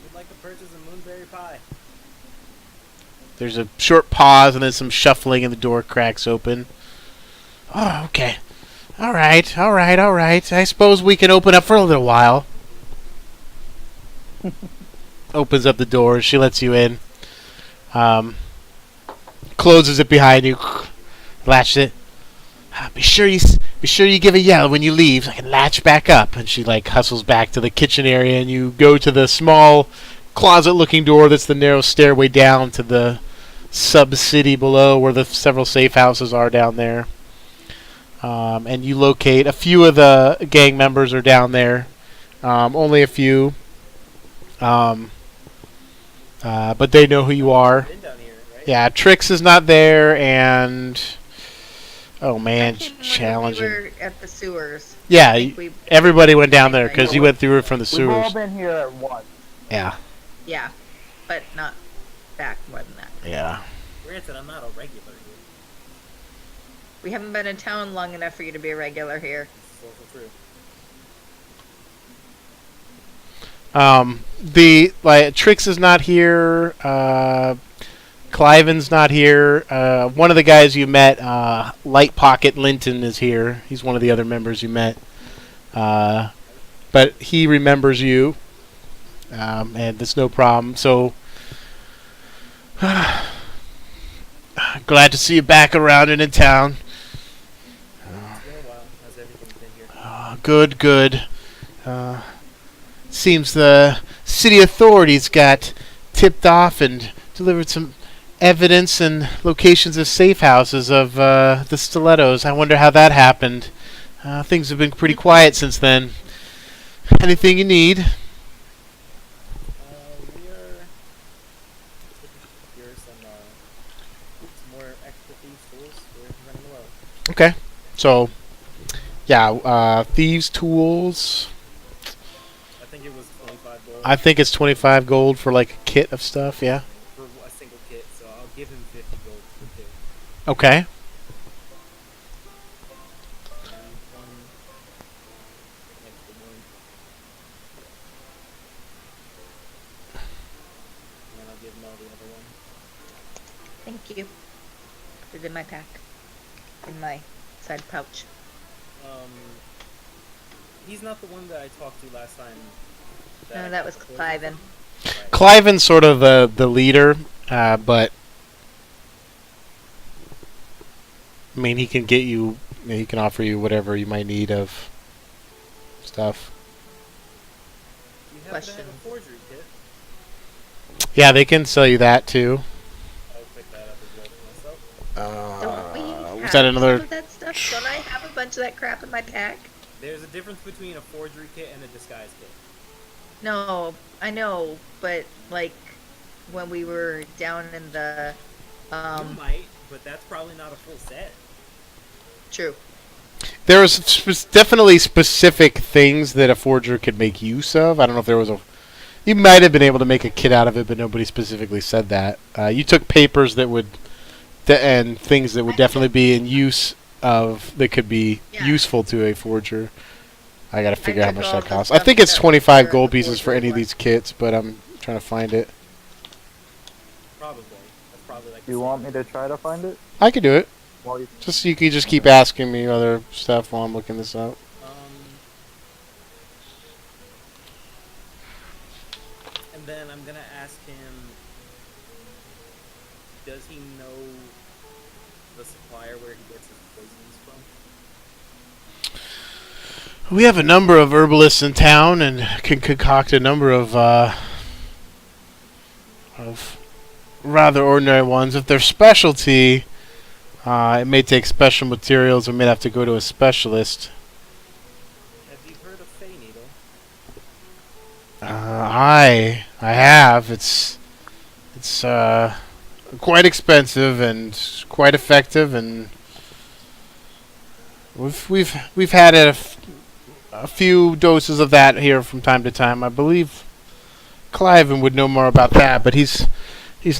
Speaker 3: would like to purchase a moonberry pie.
Speaker 4: There's a short pause and then some shuffling and the door cracks open. Oh, okay. All right. I suppose we can open up for a little while. Opens up the door. She lets you in. Closes it behind you. Latches it. Be sure you give a yell when you leave so I can latch back up. And she hustles back to the kitchen area, and you go to the small closet-looking door that's the narrow stairway down to the sub-city below where the several safe houses are down there. And you locate a few of the gang members are down there. Only a few. But they know who you are.
Speaker 3: Been down here, right?
Speaker 4: Yeah, Trix is not there, and oh man,
Speaker 1: I came when
Speaker 4: challenging.
Speaker 1: We were at the sewers.
Speaker 4: Yeah,
Speaker 1: I think we-
Speaker 4: everybody went down there because you went through it from the
Speaker 5: We've all
Speaker 4: sewers.
Speaker 5: been here at once.
Speaker 4: Yeah,
Speaker 1: Yeah, but not back more than that.
Speaker 4: yeah.
Speaker 3: Granted, I'm not a regular here.
Speaker 1: We haven't been in town long enough for you to be a regular here.
Speaker 3: This is also true.
Speaker 4: Trix is not here. Cliven's not here. One of the guys you met, Light Pocket Linton, is here. He's one of the other members you met. But he remembers you, and it's no problem. So, glad to see you back around and in town.
Speaker 3: It's been a while. How's everything been here?
Speaker 4: Good. Seems the city authorities got tipped off and delivered some evidence and locations of safe houses of the stilettos. I wonder how that happened. Things have been pretty quiet since then. Anything you need?
Speaker 3: We are here some more extra thieves tools. We're running low.
Speaker 4: Okay. So, yeah, thieves' tools.
Speaker 3: I think it was 25 gold
Speaker 4: I think it's 25 gold for a kit of stuff, yeah.
Speaker 3: for a single kit, so I'll give him 50 gold for the kit.
Speaker 4: Okay.
Speaker 3: And one extra one. And then I'll give Mel the other one.
Speaker 1: Thank you. Put it in my pack. In my side pouch.
Speaker 3: He's not the one that I talked to last time.
Speaker 1: No, that was Cliven.
Speaker 3: Right.
Speaker 4: Cliven's sort of the leader, but I mean, he can get you. He can offer you whatever you might need of stuff.
Speaker 3: You happen to
Speaker 1: Question.
Speaker 3: have a forgery kit.
Speaker 4: Yeah, they can sell you that too.
Speaker 3: I'll pick that up as well for myself.
Speaker 1: Don't we
Speaker 4: Was
Speaker 1: have
Speaker 4: that another?
Speaker 1: some of that stuff? Don't I have a bunch of that crap in my pack?
Speaker 3: There's a difference between a forgery kit and a disguise kit.
Speaker 1: No, I know, but when we were down in the
Speaker 3: You might, but that's probably not a full set.
Speaker 1: true.
Speaker 4: There was definitely specific things that a forger could make use of. I don't know if there was a. You might have been able to make a kit out of it, but nobody specifically said that. You took papers that would, and things that would definitely be in use of that could be
Speaker 1: Yeah.
Speaker 4: useful to a forger. I gotta figure out how
Speaker 1: took
Speaker 4: much
Speaker 1: all
Speaker 4: that
Speaker 1: the
Speaker 4: costs. I
Speaker 1: stuff
Speaker 4: think it's
Speaker 1: that
Speaker 4: 25
Speaker 1: for
Speaker 4: gold
Speaker 1: the
Speaker 4: pieces for
Speaker 1: forgery
Speaker 4: any of
Speaker 1: one.
Speaker 4: these kits, but I'm trying to find it.
Speaker 3: Probably. That's probably like.
Speaker 5: Do you want me to try to find it?
Speaker 4: I could do it.
Speaker 5: While you
Speaker 4: Just you can just keep asking me other stuff while I'm looking this up.
Speaker 3: And then I'm gonna ask him. Does he know the supplier where he gets his poisons from?
Speaker 4: We have a number of herbalists in town and can concoct a number of rather ordinary ones. If they're specialty, it may take special materials. We may have to go to a specialist.
Speaker 3: Have you heard of Fey Needle?
Speaker 4: I have. It's quite expensive and quite effective, and we've had a few doses of that here from time to time. I believe Cliven would know more about that, but he's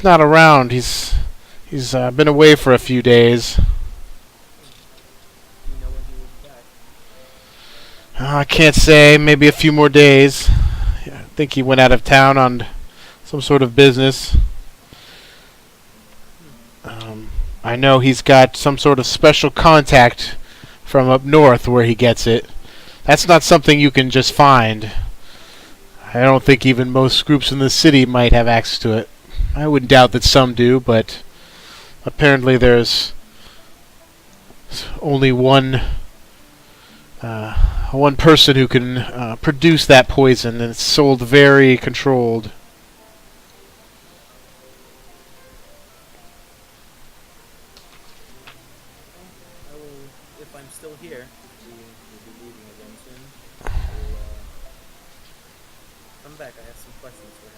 Speaker 4: not around. He's been away for a few days.
Speaker 3: Do you know when he will be back?
Speaker 4: I can't say. Maybe a few more days. I think he went out of town on some sort of business. I know he's got some sort of special contact from up north where he gets it. That's not something you can just find. I don't think even most groups in the city might have access to it. I wouldn't doubt that some do, but apparently there's only one person who can produce that poison, and it's sold very controlled.
Speaker 3: I will, if I'm still here, we'll be leaving again soon. We'll come back. I have some questions for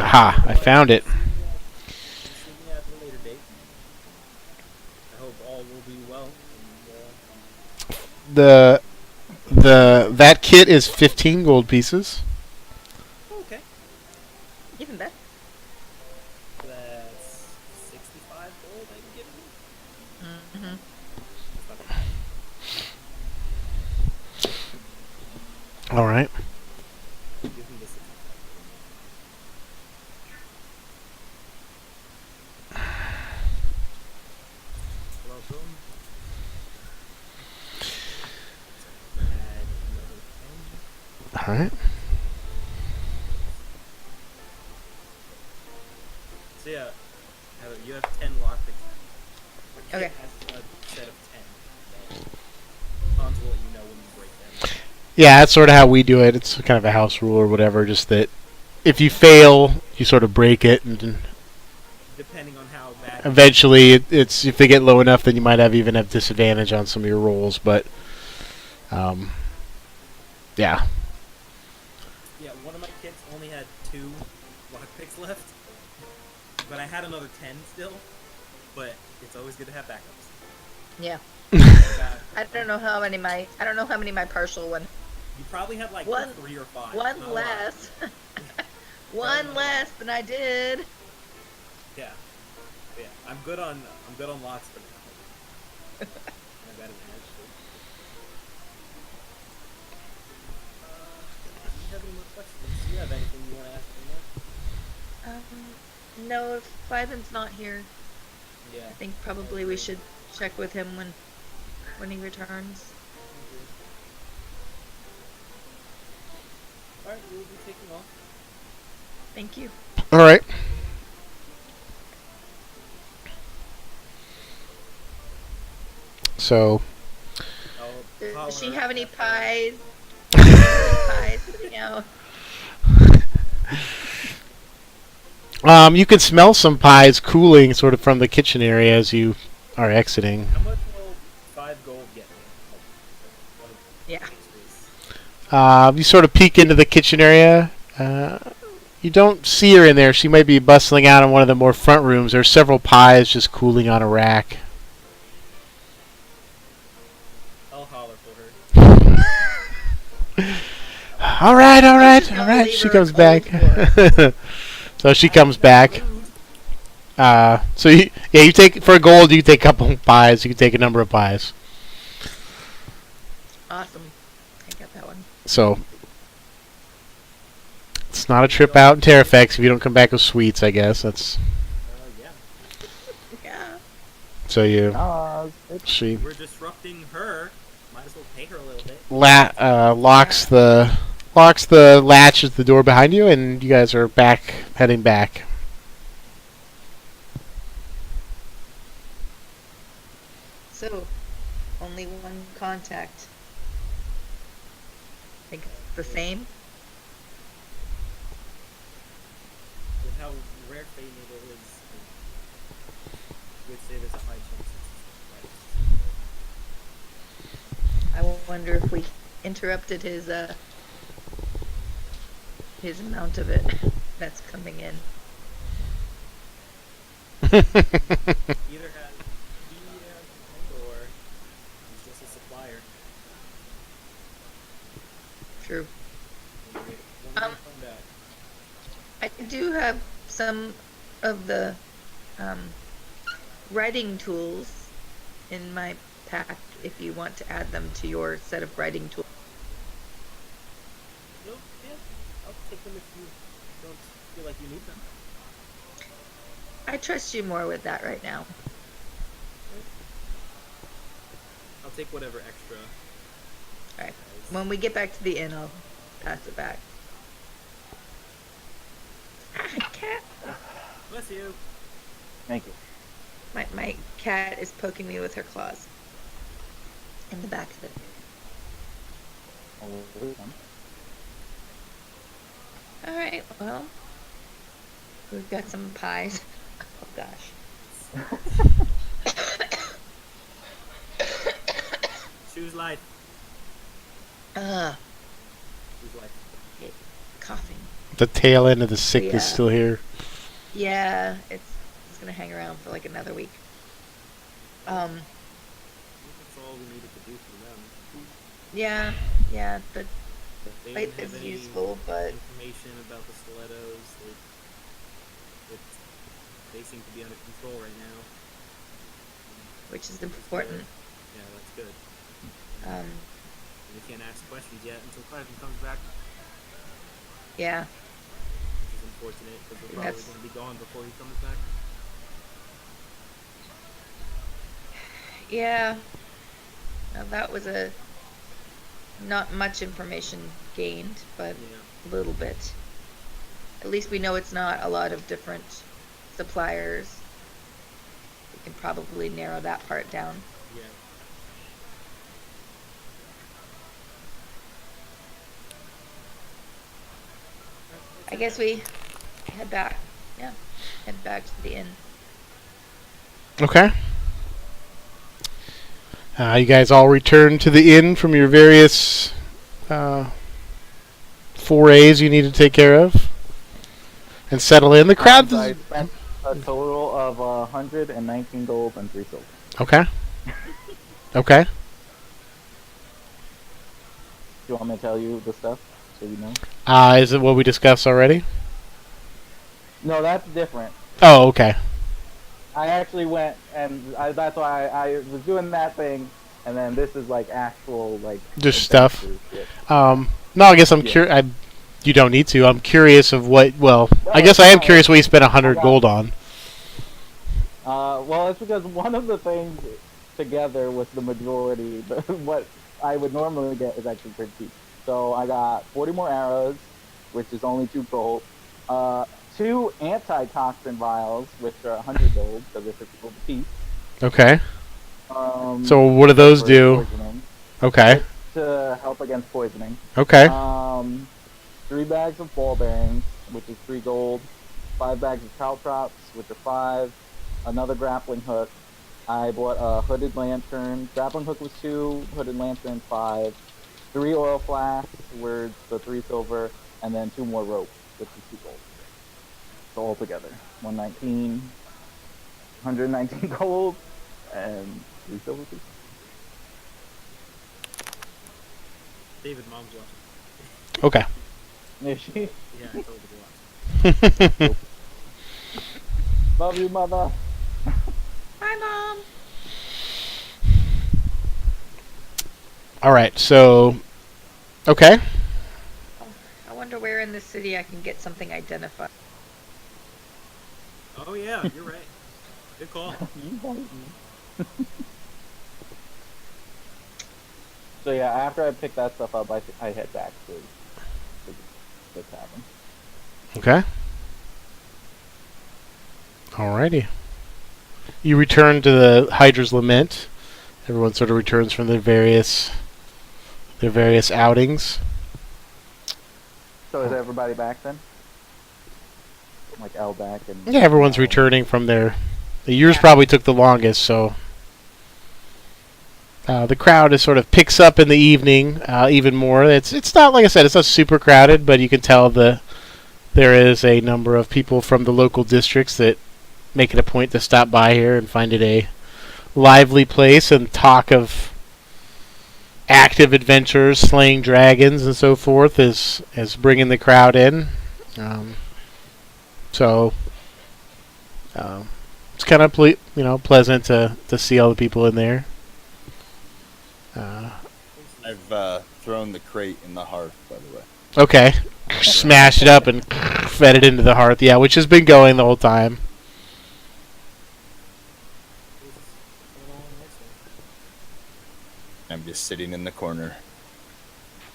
Speaker 3: him.
Speaker 4: Aha, I found it.
Speaker 3: See me at a later date. I hope all will be well. And,
Speaker 4: That kit is 15 gold pieces.
Speaker 3: okay.
Speaker 1: Even better.
Speaker 3: That's 65 gold I can give you.
Speaker 1: Mm-hmm.
Speaker 3: That's not bad.
Speaker 4: All right.
Speaker 3: Give me the 65. Welcome. Add another 10.
Speaker 4: All right.
Speaker 3: So yeah, you have 10 lockpicks.
Speaker 1: Okay.
Speaker 3: Has a set of 10. So Hans will let you know when you break them.
Speaker 4: Yeah, that's sort of how we do it. It's kind of a house rule or whatever. Just that if you fail, you sort of break it, and
Speaker 3: Depending on how bad.
Speaker 4: eventually, it's if they get low enough, then you might even have disadvantage on some of your rolls. But yeah.
Speaker 3: Yeah, one of my kits only had 2 lockpicks left, but I had another 10 still. But it's always good to have backups.
Speaker 1: Yeah.
Speaker 3: About-
Speaker 1: I don't know how many my partial one.
Speaker 3: You probably had like
Speaker 1: One-
Speaker 3: 3 or 5.
Speaker 1: One
Speaker 3: not a lot.
Speaker 1: less. One less than I did.
Speaker 3: Yeah. Yeah. I'm good on locks for now. I got advantage too. Do you have any more questions? Do you have anything you want to ask me more?
Speaker 1: No, if Cliven's not here,
Speaker 3: Yeah.
Speaker 1: I think probably we should check with him when he returns.
Speaker 3: Alright, we'll be taking off.
Speaker 1: Thank you.
Speaker 4: All right. So
Speaker 3: I'll
Speaker 1: Does she
Speaker 3: holler
Speaker 1: have any
Speaker 3: after-
Speaker 1: pies? Pies sitting out.
Speaker 4: you can smell some pies cooling sort of from the kitchen area as you are exiting.
Speaker 3: How much will 5 gold get me? Like,
Speaker 1: Yeah.
Speaker 4: You sort of peek into the kitchen area. You don't see her in there. She might be bustling out in one of the more front rooms. There are several pies just cooling on a rack.
Speaker 3: I'll holler for her.
Speaker 4: All right.
Speaker 1: Don't leave
Speaker 4: She
Speaker 1: her
Speaker 4: comes
Speaker 1: cold
Speaker 4: back. So she comes back. So you take for gold. You take a couple of pies. You can take a number of pies.
Speaker 1: Awesome. I got that one.
Speaker 4: So it's not a trip out in Terraphex if you don't come back with sweets. I guess that's
Speaker 3: Yeah.
Speaker 1: Yeah.
Speaker 4: so you.
Speaker 5: It's
Speaker 4: She
Speaker 3: We're disrupting her. Might as well pay her a little bit.
Speaker 4: locks the latch at the door behind you, and you guys are heading back.
Speaker 1: So, only one contact. Think it's the same?
Speaker 3: how rare Fey Needle is, I would say there's a high chance it's
Speaker 1: I wonder if we interrupted his amount of it that's coming in.
Speaker 3: either has or he's just a supplier.
Speaker 1: True.
Speaker 3: When we come back.
Speaker 1: I do have some of the writing tools in my pack if you want to add them to your set of writing tools.
Speaker 3: No, yeah, I'll take them if you don't feel like you need them.
Speaker 1: I trust you more with that right now.
Speaker 3: I'll take whatever extra.
Speaker 1: Alright. When we get back to the inn, I'll pass it back. Ah, cat!
Speaker 3: Bless you.
Speaker 5: Thank you.
Speaker 1: My cat is poking me with her claws. In the back of it. Alright, well. We've got some pies. Oh gosh.
Speaker 3: Choose life. Choose life.
Speaker 1: Coughing.
Speaker 4: The tail end of the sickness
Speaker 1: Yeah.
Speaker 4: still here.
Speaker 1: Yeah, it's gonna hang around for like another week.
Speaker 3: I think that's all we needed to do for them.
Speaker 1: Yeah, the
Speaker 3: They
Speaker 1: fight
Speaker 3: didn't have
Speaker 1: is
Speaker 3: any
Speaker 1: useful, but
Speaker 3: information about the stilettos. They seem to be under control right now.
Speaker 1: which is
Speaker 3: Which is
Speaker 1: important.
Speaker 3: good. Yeah, that's good.
Speaker 1: Um,
Speaker 3: We can't ask questions yet until Cliven comes back,
Speaker 1: yeah,
Speaker 3: which is unfortunate because we're probably
Speaker 1: That's-
Speaker 3: going to be gone before he comes back.
Speaker 1: yeah. Now that was not much information gained, but
Speaker 3: Yeah.
Speaker 1: a little bit. At least we know it's not a lot of different suppliers. We can probably narrow that part down.
Speaker 3: Yeah.
Speaker 1: I guess we head back. Yeah, head back to the inn.
Speaker 4: Okay. You guys all return to the inn from your various forays you need to take care of and settle in. The crowd
Speaker 5: I
Speaker 4: is
Speaker 5: spent a total of 119 gold and 3 silver.
Speaker 4: okay. Okay.
Speaker 5: Do you want me to tell you the stuff so you know?
Speaker 4: Is it what we discussed already?
Speaker 5: No, that's different.
Speaker 4: Oh, okay.
Speaker 5: I actually went and that's why I was doing that thing, and then this is like actual like
Speaker 4: Just stuff.
Speaker 5: adventure shit.
Speaker 4: No, I guess I'm
Speaker 5: Yeah.
Speaker 4: curious. You don't need to. I'm curious of what. Well,
Speaker 5: No,
Speaker 4: I guess I am
Speaker 5: it's
Speaker 4: curious what you spent
Speaker 5: I
Speaker 4: 100
Speaker 5: got-
Speaker 4: gold on.
Speaker 5: Well, it's because one of the things together with the majority, what I would normally get is actually pretty cheap. So I got 40 more arrows, which is only 2 gold. 2 antitoxin vials, which are 100 gold, because they're 50 gold a piece.
Speaker 4: Okay. So what do
Speaker 5: for
Speaker 4: those do?
Speaker 5: poisoning,
Speaker 4: Okay.
Speaker 5: to help against poisoning.
Speaker 4: Okay.
Speaker 5: 3 bags of ball bearings, which is 3 gold. 5 bags of caltrops, which are 5. Another grappling hook. I bought a hooded lantern. Grappling hook was 2, hooded lantern 5. 3 oil flasks were the 3 silver, and then 2 more rope, which is 2 gold. So altogether, 119 gold, and 3 silver pieces.
Speaker 3: David, mom's watching.
Speaker 4: Okay.
Speaker 5: Is she?
Speaker 3: Yeah, I told her to watch.
Speaker 5: Love you, mother.
Speaker 1: Hi, Mom.
Speaker 4: All right. So, okay.
Speaker 1: I wonder where in the city I can get something identified.
Speaker 3: Oh yeah, you're right. Good call.
Speaker 5: So yeah, after I pick that stuff up, I head back to the tavern.
Speaker 4: Okay. Alrighty. You return to the Hydra's Lament. Everyone sort of returns from their various outings.
Speaker 5: So is everybody back then? like Eldak and.
Speaker 4: Yeah, everyone's returning from their. The years
Speaker 1: Yeah.
Speaker 4: probably took the longest, so. The crowd is sort of picks up in the evening even more. It's not, like I said, it's not super crowded, but you can tell there is a number of people from the local districts that make it a point to stop by here and find it a lively place and talk of active adventures, slaying dragons and so forth is bringing the crowd in. So it's kind of pleasant to see all the people in there.
Speaker 2: I've thrown the crate in the hearth, by the way.
Speaker 4: Okay. Smashed it up and fed it into the hearth. Yeah, which has been going the whole time.
Speaker 2: I'm just sitting in the corner.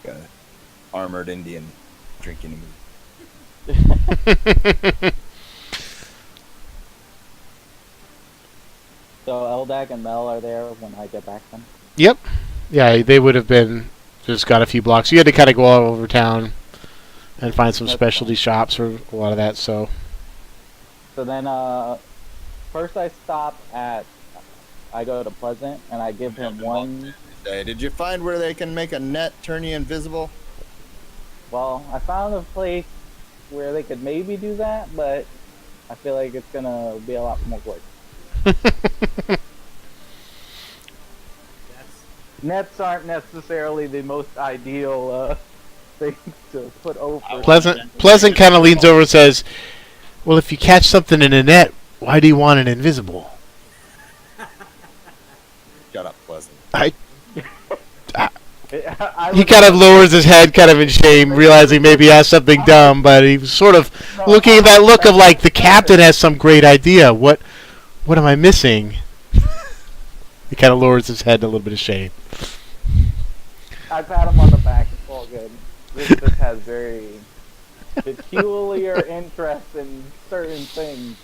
Speaker 2: Got an armored Indian drinking a movie.
Speaker 5: So Eldak and Mel are there when I get back then?
Speaker 4: Yep. Yeah, they would have been just got a few blocks. You had to kind of go all over town and find some
Speaker 5: That's
Speaker 4: specialty
Speaker 5: fine.
Speaker 4: shops for a lot of that. So
Speaker 5: So then, first I stop at, I go to Pleasant and I give him one.
Speaker 2: Hey, did you find where they can make a net turn you invisible?
Speaker 5: Well, I found a place where they could maybe do that, but I feel like it's gonna be a lot more work.
Speaker 3: That's
Speaker 5: Nets aren't necessarily the most ideal thing to put over.
Speaker 4: Pleasant kind of leans over and says, "Well, if you catch something in a net, why do you want it invisible?"
Speaker 2: Shut up, Pleasant.
Speaker 4: He kind of lowers his head, kind of in shame, realizing maybe he has something dumb, but he was sort of looking at that look of like the captain has some great idea. What am I missing? He kind of lowers his head in a little bit of shame.
Speaker 5: I pat him on the back. It's all good. This has very peculiar interest in certain things.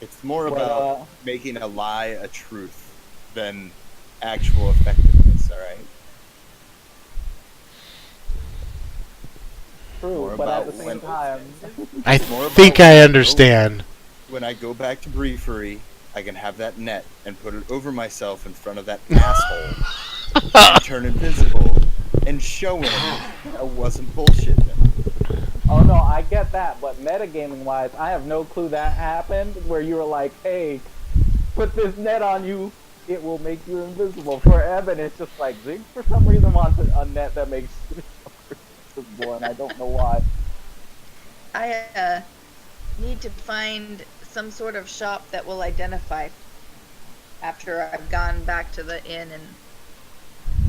Speaker 2: It's more
Speaker 5: Well,
Speaker 2: about making a lie a truth than actual effectiveness, alright?
Speaker 5: True,
Speaker 2: More
Speaker 5: but at
Speaker 2: about
Speaker 5: the same
Speaker 2: when-
Speaker 5: time,
Speaker 4: I
Speaker 2: More
Speaker 4: think
Speaker 2: about
Speaker 4: I
Speaker 2: when
Speaker 4: understand.
Speaker 2: When I go back to Briefery, I can have that net and put it over myself in front of that asshole and turn invisible and show him I wasn't bullshitting.
Speaker 5: oh no, I get that, but metagaming wise, I have no clue that happened where you were like, hey, put this net on you, it will make you invisible. For Evan, it's just like, Ziggs for some reason wants a net that makes you invisible, and I don't know why.
Speaker 1: I need to find some sort of shop that will identify after I've gone back to the inn and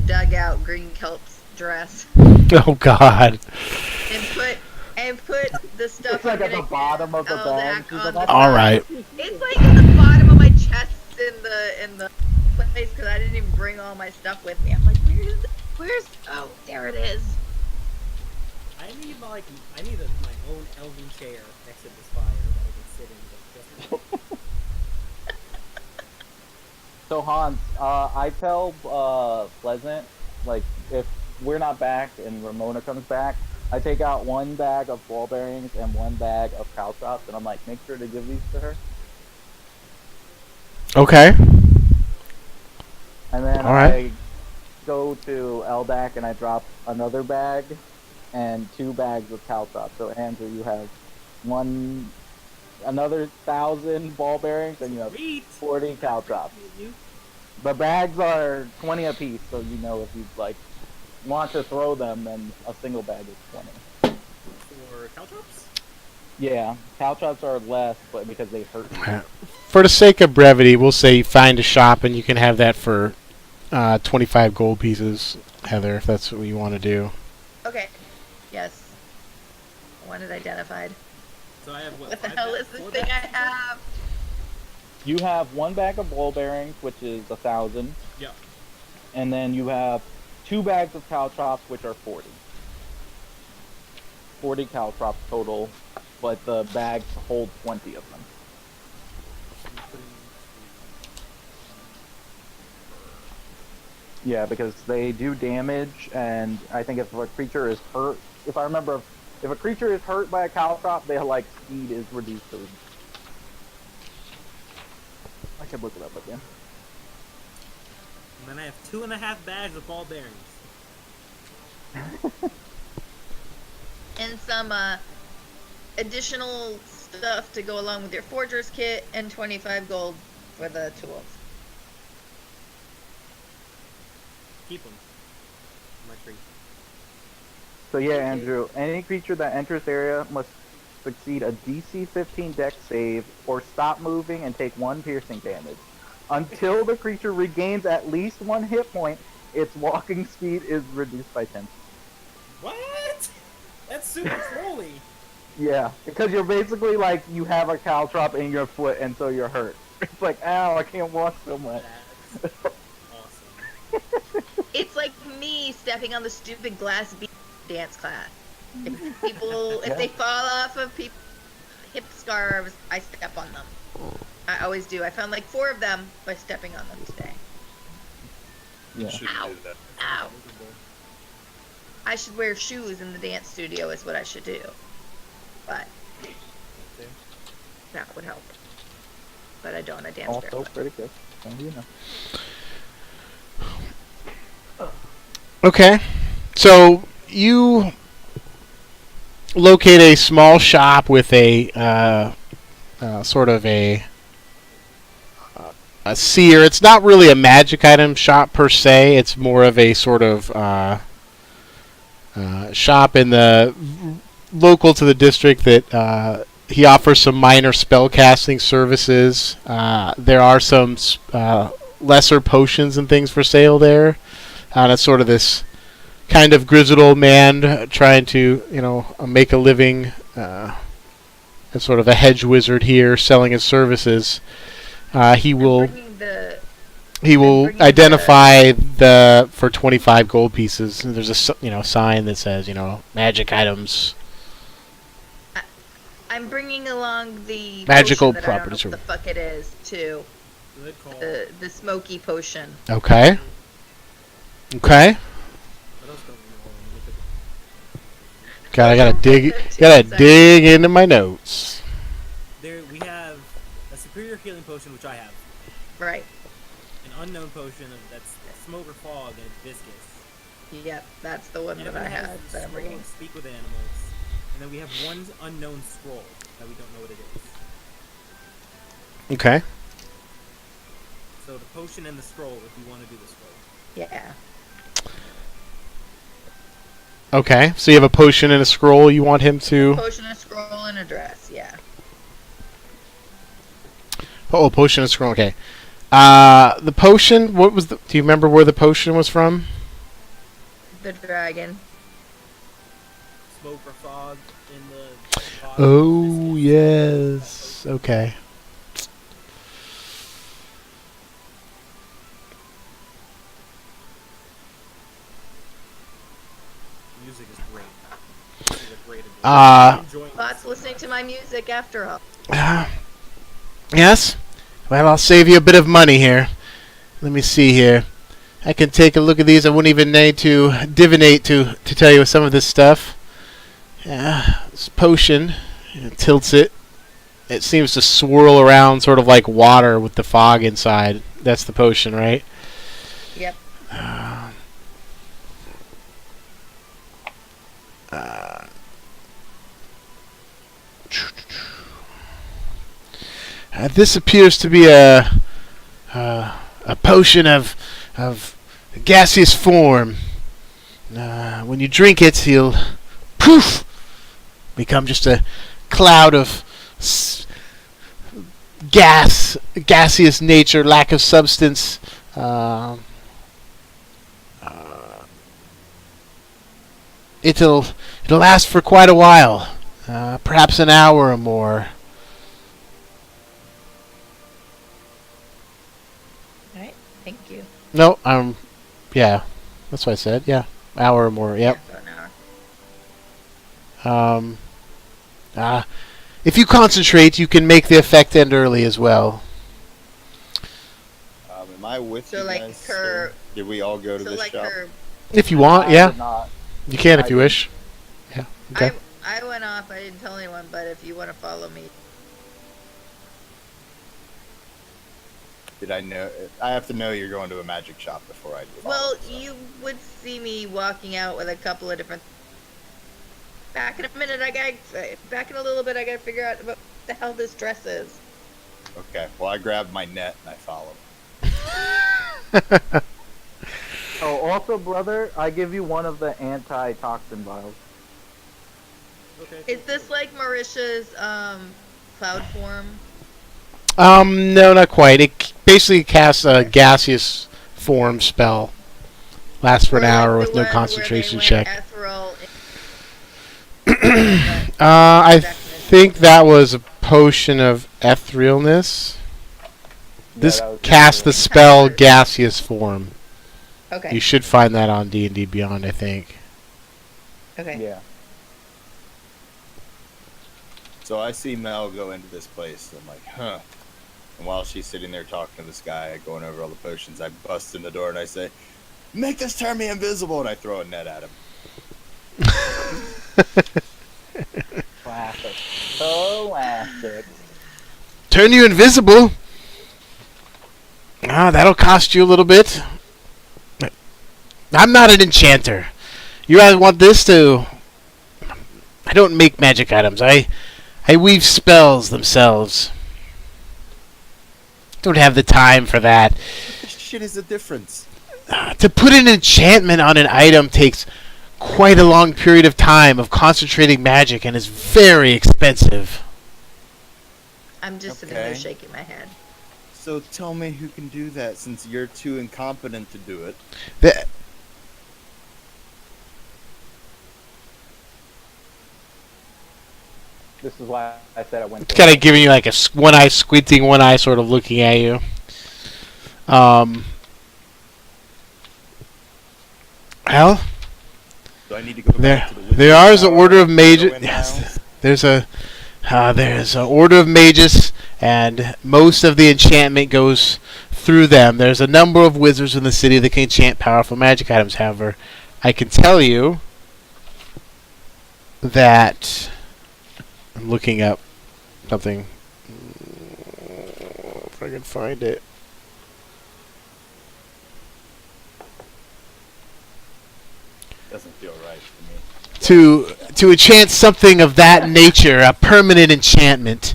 Speaker 1: dug out Green Kelp's dress
Speaker 4: Oh God!
Speaker 1: and put the stuff
Speaker 5: It's like
Speaker 1: I'm
Speaker 5: at the
Speaker 1: gonna
Speaker 5: bottom of the
Speaker 1: get
Speaker 5: bag.
Speaker 1: on the
Speaker 4: All
Speaker 1: side.
Speaker 4: right.
Speaker 1: It's like at the bottom of my chest in the place because I didn't even bring all my stuff with me. I'm like, where's? Oh, there it is.
Speaker 3: I need my own elven chair next to this fire that I can sit in. Just
Speaker 5: So Hans, I tell Pleasant, like, if we're not back and Ramona comes back, I take out one bag of ball bearings and one bag of caltrops, and I'm like, make sure to give these to her.
Speaker 4: Okay.
Speaker 5: And then
Speaker 4: All right.
Speaker 5: I go to Eldak and I drop another bag and 2 bags of caltrops. So Andrew, you have another 1,000 ball bearings, and you have
Speaker 3: Sweet.
Speaker 5: 40 caltrops. The bags are 20 apiece, so you know if you like want to throw them, then a single bag is 20.
Speaker 3: For caltrops?
Speaker 5: Yeah, caltrops are less, but because they hurt you.
Speaker 4: For the sake of brevity, we'll say find a shop and you can have that for 25 gold pieces, Heather, if that's what you want to do.
Speaker 1: Okay. Yes. I want it identified.
Speaker 3: So I have what?
Speaker 1: What the
Speaker 3: 5
Speaker 1: hell
Speaker 3: bags?
Speaker 1: is this
Speaker 3: 4
Speaker 1: thing I
Speaker 3: bags?
Speaker 1: have?
Speaker 5: You have 1 bag of ball bearings, which is 1,000,
Speaker 3: Yeah.
Speaker 5: and then you have 2 bags of caltrops, which are 40. 40 caltrops total, but the bags hold 20 of them. Yeah, because they do damage, and I think if a creature is hurt, if I remember If a creature is hurt by a caltrop, their like speed is reduced to. I could look it up again.
Speaker 3: And then I have 2.5 bags of ball bearings.
Speaker 1: And some additional stuff to go along with your forger's kit, and 25 gold for the tools.
Speaker 3: Keep them. My treat.
Speaker 5: So yeah,
Speaker 1: Thank you.
Speaker 5: Andrew, any creature that enters the area must succeed a DC 15 Dex save or stop moving and take 1 piercing damage. Until the creature regains at least 1 hit point, its walking speed is reduced by 10.
Speaker 3: What? That's super trolly.
Speaker 5: Yeah, because you're basically like, you have a caltrop in your foot and so you're hurt. It's like, ow, I can't walk so much.
Speaker 3: That's awesome.
Speaker 1: It's like me stepping on the stupid glass beam dance class. If people, if they fall off of hip scarves, I step on them. I always do. I found like 4 of them by stepping on them today.
Speaker 5: Yeah.
Speaker 2: Shouldn't
Speaker 1: Ow.
Speaker 2: do that.
Speaker 1: Ow. I should wear shoes in the dance studio is what I should do. But that would help. But I don't. I dance
Speaker 5: Also
Speaker 1: barefoot.
Speaker 5: pretty good. So, you know.
Speaker 4: Okay. So you locate a small shop with a sort of a seer. It's not really a magic item shop per se. It's more of a sort of shop in the local to the district that he offers some minor spell casting services. There are some lesser potions and things for sale there. And it's sort of this kind of grizzled old man trying to, make a living as sort of a hedge wizard here, selling his services. He will identify the for 25 gold pieces. There's a sign that says magic items.
Speaker 1: I'm bringing along the
Speaker 4: Magical
Speaker 1: potion that
Speaker 4: properties.
Speaker 1: I don't know what the fuck it is too.
Speaker 3: Good call.
Speaker 1: The smoky potion.
Speaker 4: Okay. Okay.
Speaker 3: What else don't we know? Look at-
Speaker 4: God, I gotta dig into my notes.
Speaker 3: There we have a superior healing potion, which I have.
Speaker 1: Right.
Speaker 3: An unknown potion that's smoke or fog and it's viscous.
Speaker 1: Yep, that's the one that I
Speaker 3: Everyone has
Speaker 1: had
Speaker 3: the
Speaker 1: that I'm
Speaker 3: scroll
Speaker 1: bringing.
Speaker 3: to speak with animals, and then we have one unknown scroll that we don't know what it is.
Speaker 4: Okay.
Speaker 3: So the potion and the scroll, if you want to do the scroll.
Speaker 1: Yeah.
Speaker 4: Okay. So you have a potion and a scroll. You want him to?
Speaker 1: Potion, a scroll, and a dress. Yeah.
Speaker 4: Oh, potion and scroll. Okay. The potion. What was the? Do you remember where the potion was from?
Speaker 1: The dragon.
Speaker 3: Smoke or fog in the fog.
Speaker 4: Oh
Speaker 3: Viscous.
Speaker 4: yes. Okay.
Speaker 3: Music is great. This is a great adventure.
Speaker 4: Uh,
Speaker 3: I'm enjoying
Speaker 1: Lots
Speaker 3: this.
Speaker 1: listening to my music after all.
Speaker 4: Yes. Well, I'll save you a bit of money here. Let me see here. I can take a look at these. I wouldn't even need to divinate to tell you some of this stuff. Yeah, this potion. It tilts it. It seems to swirl around sort of like water with the fog inside. That's the potion, right?
Speaker 1: Yep.
Speaker 4: This appears to be a potion of gaseous form. When you drink it, you'll poof become just a cloud of gaseous nature, lack of substance. It'll last for quite a while, perhaps an hour or more.
Speaker 1: Alright, thank you.
Speaker 4: No, yeah, that's what I said. Yeah, hour or more. Yep.
Speaker 1: Yeah, about an hour.
Speaker 4: If you concentrate, you can make the effect end early as well.
Speaker 2: Am I with
Speaker 1: So
Speaker 2: you
Speaker 1: like
Speaker 2: guys?
Speaker 1: her,
Speaker 2: Or did we all go to
Speaker 1: so
Speaker 2: this
Speaker 1: like
Speaker 2: shop?
Speaker 1: her,
Speaker 4: If you want,
Speaker 5: I
Speaker 4: yeah,
Speaker 5: did not.
Speaker 4: you can if you
Speaker 5: I-
Speaker 4: wish. Yeah. Okay.
Speaker 1: I off. I didn't tell anyone, but if you want to follow me.
Speaker 2: Did I know? I have to know you're going to a magic shop before I do.
Speaker 1: Well, you would see me walking out with a couple of different. Back in a minute, back in a little bit. I gotta figure out what the hell this dress is.
Speaker 2: Okay. Well, I grab my net and I follow.
Speaker 5: Oh, also, brother, I give you one of the anti-toxin vials.
Speaker 3: Okay.
Speaker 1: Is this like Marisha's cloud form?
Speaker 4: No, not quite. It basically casts a gaseous form spell. Lasts for an
Speaker 1: Or like
Speaker 4: hour
Speaker 1: the
Speaker 4: with no
Speaker 1: one where
Speaker 4: concentration
Speaker 1: they
Speaker 4: check.
Speaker 1: went ethereal
Speaker 4: I think that was a potion of etherealness. This
Speaker 5: that was
Speaker 4: casts the
Speaker 5: ethereal.
Speaker 4: spell gaseous form.
Speaker 1: Okay.
Speaker 4: You should find that on D&D Beyond, I think.
Speaker 1: Okay.
Speaker 5: Yeah.
Speaker 2: So I see Mel go into this place. I'm like, huh. And while she's sitting there talking to this guy, going over all the potions, I bust in the door and I say, "Make this turn me invisible!" And I throw a net at him.
Speaker 5: Classic. Classic.
Speaker 4: Turn you invisible. That'll cost you a little bit. I'm not an enchanter. You guys want this to... I don't make magic items. I weave spells themselves. Don't have the time for that.
Speaker 2: What the shit is the difference?
Speaker 4: To put an enchantment on an item takes quite a long period of time of concentrating magic and is very expensive.
Speaker 1: I'm just sitting there
Speaker 2: Okay.
Speaker 1: shaking my head.
Speaker 2: So tell me who can do that since you're too incompetent to do it.
Speaker 4: The-
Speaker 5: This is why I said I went.
Speaker 4: It's kind of giving you like a one eye squinting, one eye sort of looking at you. Well,
Speaker 2: Do I need to go back to the wizard
Speaker 4: there is an
Speaker 2: tower
Speaker 4: order of
Speaker 2: and
Speaker 4: mages.
Speaker 2: go in
Speaker 4: Yes, there's an order of mages, and most of the enchantment goes through them. There's a number of wizards in the city that can enchant powerful magic items. However, I can tell you that I'm looking up something. If I can find it.
Speaker 2: Doesn't feel right to me.
Speaker 4: To enchant something of that nature, a permanent enchantment,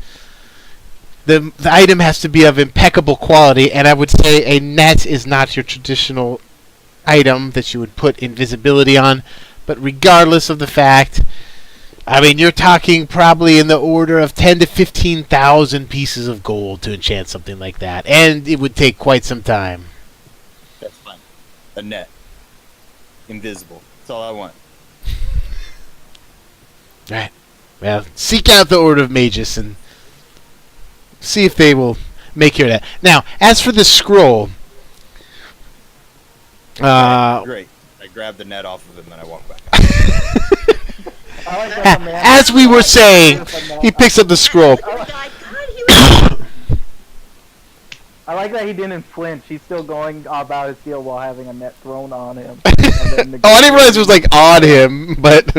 Speaker 4: the item has to be of impeccable quality, and I would say a net is not your traditional item that you would put invisibility on. But regardless of the fact, I mean, you're talking probably in the order of 10 to 15,000 pieces of gold to enchant something like that, and it would take quite some time.
Speaker 2: That's fine. A net. Invisible. That's all I want.
Speaker 4: Right. Well, seek out the Order of Magus and see if they will make your net. Now, as for the scroll,
Speaker 2: Great. I grab the net off of him and I walk back.
Speaker 5: I like that the man-
Speaker 4: as we were saying, he picks up the scroll.
Speaker 1: Oh my God, he was.
Speaker 5: I like that he didn't flinch. He's still going about his deal while having a net thrown on him. And then the
Speaker 4: Oh, I didn't realize it was like on him, but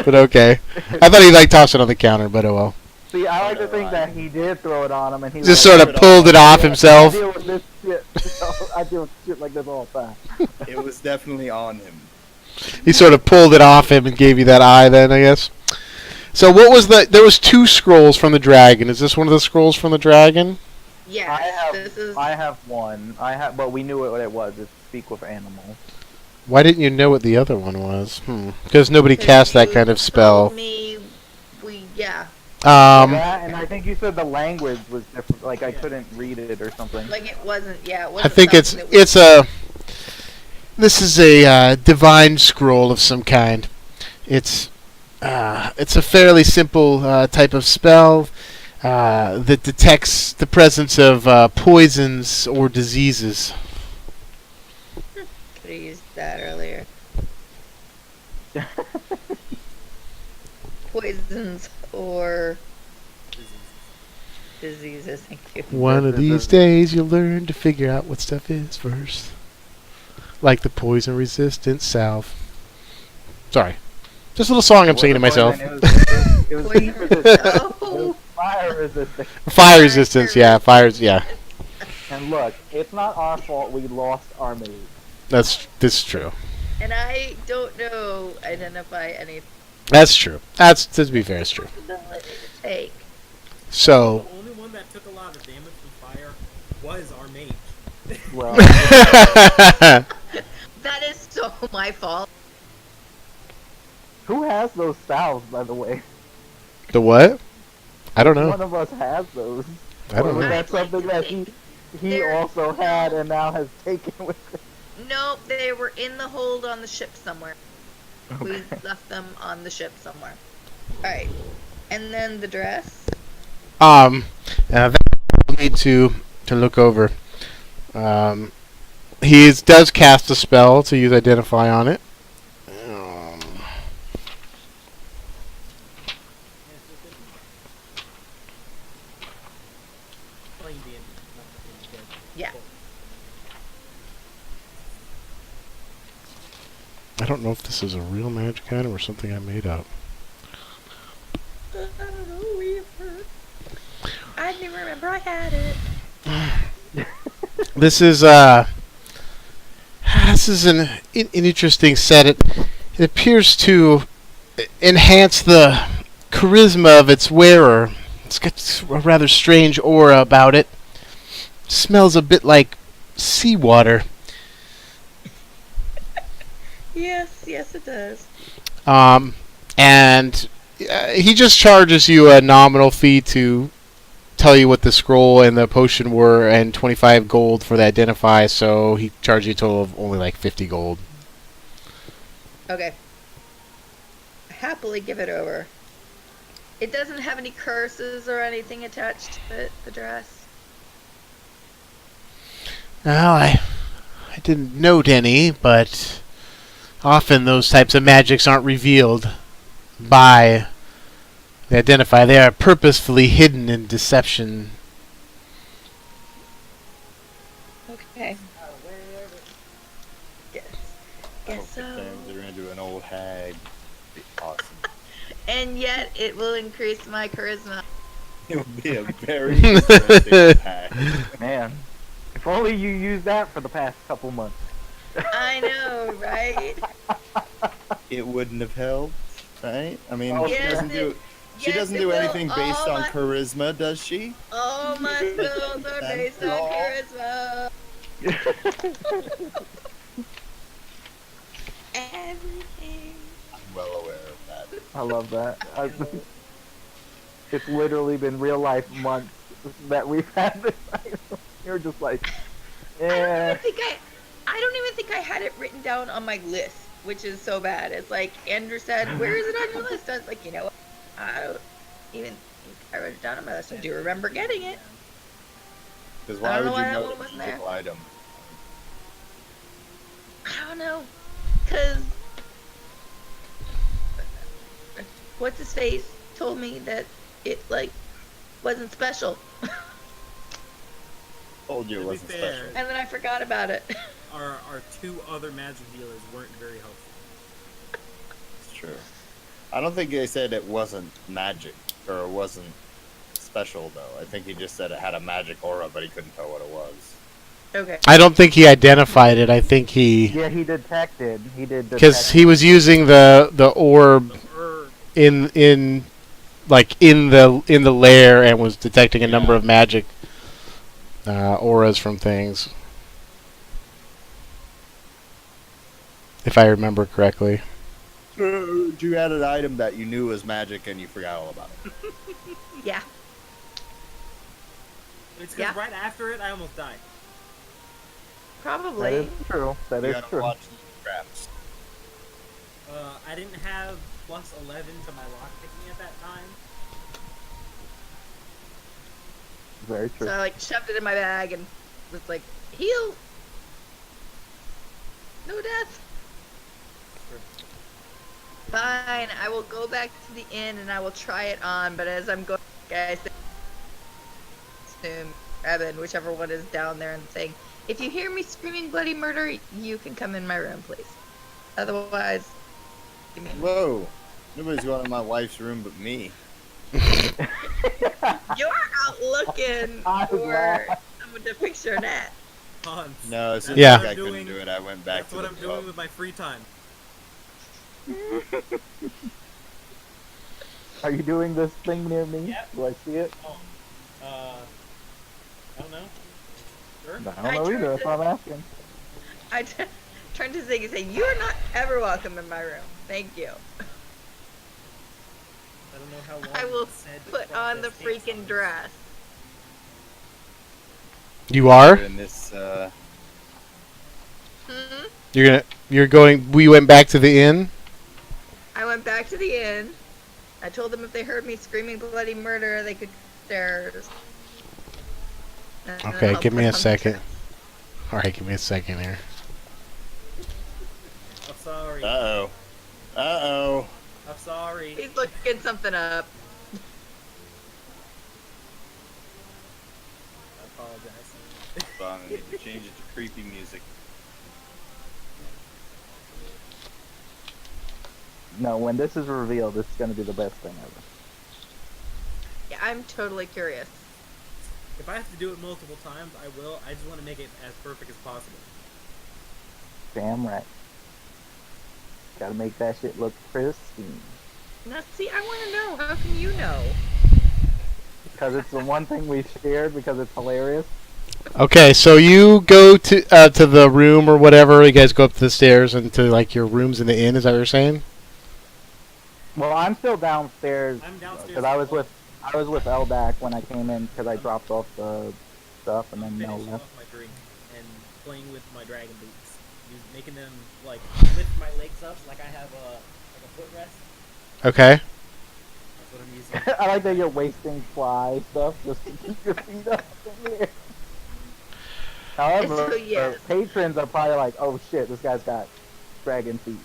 Speaker 4: okay. I thought he like tossed it on the counter, but oh well.
Speaker 5: See, I like to think that he did throw it on him, and he
Speaker 4: Just
Speaker 5: was
Speaker 4: sort of pulled it off
Speaker 5: I
Speaker 4: himself.
Speaker 5: deal with this shit. I deal with shit like this all the time.
Speaker 2: It was definitely on him.
Speaker 4: He sort of pulled it off him and gave you that eye then, I guess. So what was there was 2 scrolls from the dragon. Is this one of the scrolls from the dragon?
Speaker 1: Yes, this is.
Speaker 5: I have one. But we knew what it was. It's speak with animals.
Speaker 4: Why didn't you know what the other one was? Because nobody cast that kind of spell.
Speaker 1: Told me yeah.
Speaker 5: Yeah, and I think you said the language was different. Like I couldn't read it or something.
Speaker 1: Like it wasn't. Yeah, it
Speaker 4: I
Speaker 1: wasn't.
Speaker 4: think it's
Speaker 1: something that was-
Speaker 4: this is a divine scroll of some kind. It's a fairly simple type of spell that detects the presence of poisons or diseases.
Speaker 1: Could have used that earlier. Poisons or diseases. Thank you.
Speaker 4: One of these days you'll learn to figure out what stuff is first. Like the poison-resistant salve. Sorry. Just a little song I'm singing to myself.
Speaker 5: It was
Speaker 1: Poison
Speaker 5: heat resistant. It
Speaker 1: Oh,
Speaker 5: was fire resistant.
Speaker 4: Fire resistance, yeah, fires, yeah.
Speaker 5: And look, it's not our fault we lost our maid.
Speaker 4: That's true.
Speaker 1: and I don't know identify any
Speaker 4: That's true. That's to be fair, it's true.
Speaker 1: responsibility to take.
Speaker 4: So,
Speaker 3: The only one that took a lot of damage from fire was our mage.
Speaker 5: Well,
Speaker 1: That is so my fault.
Speaker 5: who has those salves, by the way?
Speaker 4: the what? I don't know.
Speaker 5: One of us has those.
Speaker 4: I don't
Speaker 5: Or was
Speaker 4: know.
Speaker 5: that
Speaker 1: I'd like
Speaker 5: something
Speaker 1: to
Speaker 5: that
Speaker 1: think
Speaker 5: he
Speaker 1: they're-
Speaker 5: also had and now has taken with him?
Speaker 1: Nope, they were in the hold on the ship somewhere. We
Speaker 5: Okay.
Speaker 1: left them on the ship somewhere. Alright. And then the dress.
Speaker 4: That we need to look over. He does cast a spell to use identify on it.
Speaker 3: Plain D&D, not the D&D.
Speaker 1: Yeah.
Speaker 4: I don't know if this is a real magic item or something I made up.
Speaker 1: I don't know, weird. I didn't even remember I had it.
Speaker 4: This is an interesting set. It appears to enhance the charisma of its wearer. It's got a rather strange aura about it. Smells a bit like seawater.
Speaker 1: Yes, it does.
Speaker 4: And he just charges you a nominal fee to tell you what the scroll and the potion were, and 25 gold for the identify. So he charged you a total of only like 50 gold.
Speaker 1: Okay. Happily give it over. It doesn't have any curses or anything attached to it, the dress.
Speaker 4: Well, I didn't note any, but often those types of magics aren't revealed by the identify. They are purposefully hidden in deception.
Speaker 1: Okay. Guess
Speaker 2: I hope
Speaker 1: so.
Speaker 2: it turns into an old hag. Be awesome.
Speaker 1: And yet it will increase my charisma.
Speaker 2: It would be a very interesting hag.
Speaker 5: Man, if only you used that for the past couple months.
Speaker 1: I know, right?
Speaker 2: It wouldn't have helped, right? I mean,
Speaker 5: Oh,
Speaker 2: she
Speaker 1: yes,
Speaker 2: doesn't do.
Speaker 1: it-
Speaker 2: She
Speaker 1: yes,
Speaker 2: doesn't
Speaker 1: it
Speaker 2: do
Speaker 1: will.
Speaker 2: anything based
Speaker 1: All
Speaker 2: on
Speaker 1: my-
Speaker 2: charisma, does she?
Speaker 1: All my spells are based on charisma. Everything.
Speaker 2: I'm well aware of that.
Speaker 5: I love that. It's literally been real life months that we've had this item. You're just like, yeah.
Speaker 1: I don't even think I had it written down on my list, which is so bad. It's like Andrew said, "Where is it on your list?" I was like, you know what? I don't even think I wrote it down on my list. I do remember getting it.
Speaker 2: Because
Speaker 1: I
Speaker 2: why
Speaker 1: don't
Speaker 2: would
Speaker 1: know
Speaker 2: you
Speaker 1: why that
Speaker 2: know
Speaker 1: one
Speaker 2: it's a
Speaker 1: wasn't there.
Speaker 2: magical item?
Speaker 1: I don't know, cause what's his face told me that it like wasn't special,
Speaker 2: Told you it
Speaker 3: To be
Speaker 2: wasn't
Speaker 3: fair,
Speaker 2: special.
Speaker 1: and then I forgot about it.
Speaker 3: Our two other magic dealers weren't very helpful.
Speaker 2: It's true. I don't think they said it wasn't magic or it wasn't special though. I think he just said it had a magic aura, but he couldn't tell what it was.
Speaker 1: Okay.
Speaker 4: I don't think he identified it. I think he,
Speaker 5: Yeah, he detected. He did detect.
Speaker 4: because he was using the orb
Speaker 3: Or
Speaker 4: in the lair and was detecting a number of magic auras from things, if I remember correctly.
Speaker 2: You had an item that you knew was magic and you forgot all about it.
Speaker 1: Yeah.
Speaker 3: it's because
Speaker 1: Yeah.
Speaker 3: right after it, I almost died.
Speaker 5: That
Speaker 1: Probably.
Speaker 5: is true. That
Speaker 2: You
Speaker 5: is
Speaker 2: gotta
Speaker 5: true.
Speaker 2: watch the traps.
Speaker 3: I didn't have plus 11 to my lockpicking at that time.
Speaker 5: Very
Speaker 1: So
Speaker 5: true.
Speaker 1: I like shoved it in my bag and was like, heal. No death. Fine, I will go back to the inn and I will try it on, but as I'm going, guys, to Ebon, whichever one is down there, and saying, if you hear me screaming bloody murder, you can come in my room, please. Otherwise, give me.
Speaker 2: Whoa. Nobody's going in my wife's room but me.
Speaker 1: You're out looking
Speaker 5: I
Speaker 1: for
Speaker 5: laugh.
Speaker 1: someone to fix your net.
Speaker 3: Hans.
Speaker 2: No, since
Speaker 4: Yeah.
Speaker 2: I couldn't do it, I went back
Speaker 3: That's
Speaker 2: to
Speaker 3: what
Speaker 2: the
Speaker 3: I'm doing
Speaker 2: pub.
Speaker 3: with my free time.
Speaker 5: Are you doing this thing near me?
Speaker 3: Yep.
Speaker 5: Do I see it?
Speaker 3: Oh, I don't know. Sure.
Speaker 5: I don't know either. That's why I'm asking.
Speaker 1: Turned to Ziggy and say, "You're not ever welcome in my room. Thank you.
Speaker 3: I don't know how long.
Speaker 1: I will
Speaker 3: said
Speaker 1: put on the
Speaker 3: process takes
Speaker 1: freaking
Speaker 3: on
Speaker 1: dress."
Speaker 4: You are?
Speaker 2: In this,
Speaker 1: Hmm?
Speaker 4: You're going. We went back to the inn.
Speaker 1: I went back to the inn. I told them if they heard me screaming bloody murder, they could stairs.
Speaker 4: Okay, give me a second. All right, give me a second here.
Speaker 3: I'm sorry.
Speaker 2: uh-oh. Uh-oh.
Speaker 3: I'm sorry.
Speaker 1: He's looking something up.
Speaker 3: I apologize.
Speaker 2: Song, I need to change it to creepy music.
Speaker 5: No, when this is revealed, this is gonna be the best thing ever.
Speaker 1: Yeah, I'm totally curious.
Speaker 3: If I have to do it multiple times, I will. I just want to make it as perfect as possible.
Speaker 5: Damn right. Gotta make that shit look pristine.
Speaker 1: Now, see, I want to know. How can you know?
Speaker 5: Because it's the one thing we shared because it's hilarious.
Speaker 4: Okay, so you go to the room or whatever. You guys go up the stairs and to like your rooms in the inn. Is that what you're saying?
Speaker 5: Well, I'm still downstairs
Speaker 3: I'm downstairs.
Speaker 5: because I was with Eldak when I came in because I dropped off the stuff and then Mel
Speaker 3: finishing
Speaker 5: left.
Speaker 3: off my drink and playing with my dragon boots, making them like lift my legs up like I have a footrest.
Speaker 4: Okay.
Speaker 3: That's what I'm using.
Speaker 5: I like that you're wasting fly stuff just to keep your feet up in the air. However,
Speaker 1: So, yes.
Speaker 5: patrons are probably like, "Oh shit, this guy's got dragon feet."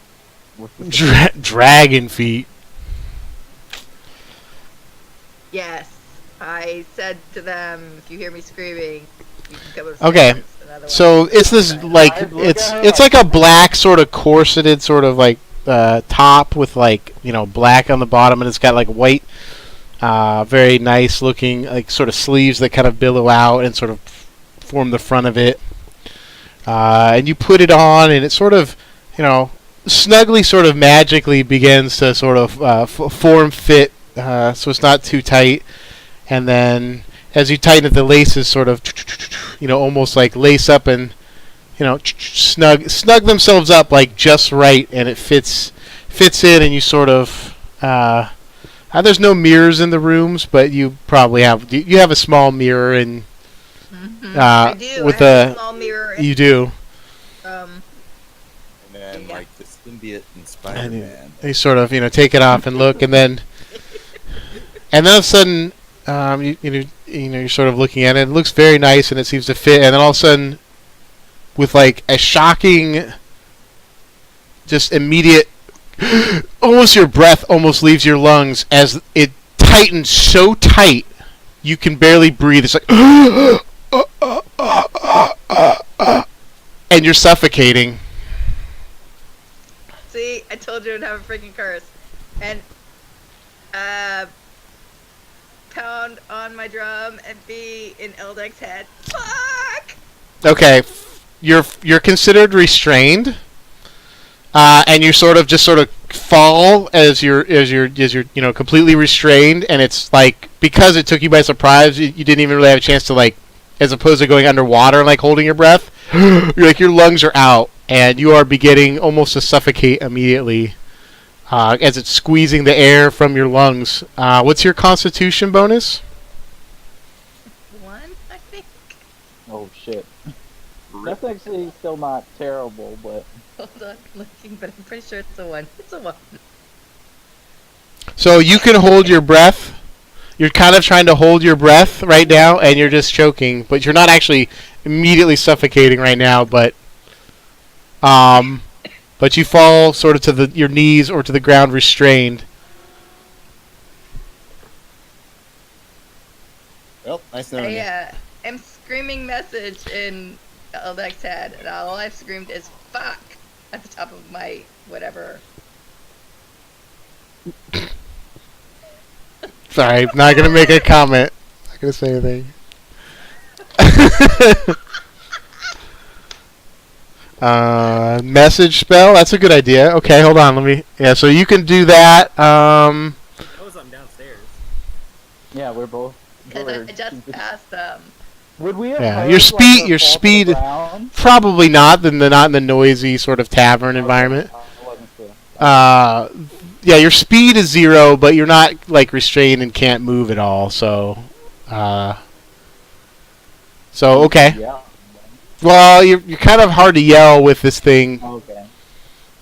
Speaker 4: Dragon feet.
Speaker 1: Yes. I said to them, if you hear me screaming, you can come upstairs.
Speaker 4: Okay.
Speaker 1: Otherwise-
Speaker 4: So it's this like
Speaker 5: Guys, look
Speaker 4: it's
Speaker 5: at her
Speaker 4: it's
Speaker 5: like-
Speaker 4: like a black sort of corseted sort of like top with like black on the bottom, and it's got like white, very nice looking like sort of sleeves that kind of billow out and sort of form the front of it. And you put it on, and it sort of snugly, sort of magically begins to sort of form fit, so it's not too tight. And then as you tighten it, the laces sort of almost like lace up and snug themselves up like just right, and it fits in, and you sort of there's no mirrors in the rooms, but you probably have a small mirror, and
Speaker 1: I do.
Speaker 4: with
Speaker 1: I have
Speaker 4: a
Speaker 1: a small mirror.
Speaker 4: you do.
Speaker 1: Um,
Speaker 2: And then,
Speaker 1: Yeah.
Speaker 2: like, the symbiote in Spider-Man.
Speaker 4: You sort of take it off and look, and then all of a sudden you're sort of looking at it. It looks very nice, and it seems to fit. And then all of a sudden, with like a shocking, just immediate, almost your breath almost leaves your lungs as it tightens so tight you can barely breathe. It's like, and you're suffocating.
Speaker 1: see, I told you I'd have a freaking curse. And, pound on my drum and be in Eldek's head. Fuck!
Speaker 4: Okay, you're considered restrained, and you sort of fall as you're completely restrained, and it's like because it took you by surprise, you didn't even really have a chance to like, as opposed to going underwater and like holding your breath, you're like your lungs are out, and you are beginning almost to suffocate immediately. As it's squeezing the air from your lungs. What's your Constitution bonus?
Speaker 1: 1, I think.
Speaker 5: Oh shit. That's actually still not terrible, but
Speaker 1: Hold on, I'm looking, but I'm pretty sure it's a 1. It's a 1.
Speaker 4: So you can hold your breath. You're kind of trying to hold your breath right now, and you're just choking, but you're not actually immediately suffocating right now. But you fall sort of to your knees or to the ground, restrained.
Speaker 2: Well, nice knowing you.
Speaker 1: I am screaming message in Eldek's head, and all I've screamed is "fuck" at the top of my whatever.
Speaker 4: Sorry, not gonna make a comment. Not gonna say anything. Message spell. That's a good idea. Okay, hold on. Let me. Yeah, so you can do that.
Speaker 3: That was something downstairs.
Speaker 5: Yeah, we're both.
Speaker 1: Because I just passed them.
Speaker 5: Would we have
Speaker 4: Yeah,
Speaker 5: heard,
Speaker 4: your speed.
Speaker 5: Like, her
Speaker 4: Your
Speaker 5: fall to the
Speaker 4: speed.
Speaker 5: ground?
Speaker 4: Probably not. Not in the noisy sort of tavern environment.
Speaker 5: I wasn't sure.
Speaker 4: Yeah, your speed is 0, but you're not like restrained and can't move at all. So okay.
Speaker 5: Yeah.
Speaker 4: Well, you're kind of hard to yell with this thing
Speaker 5: Okay.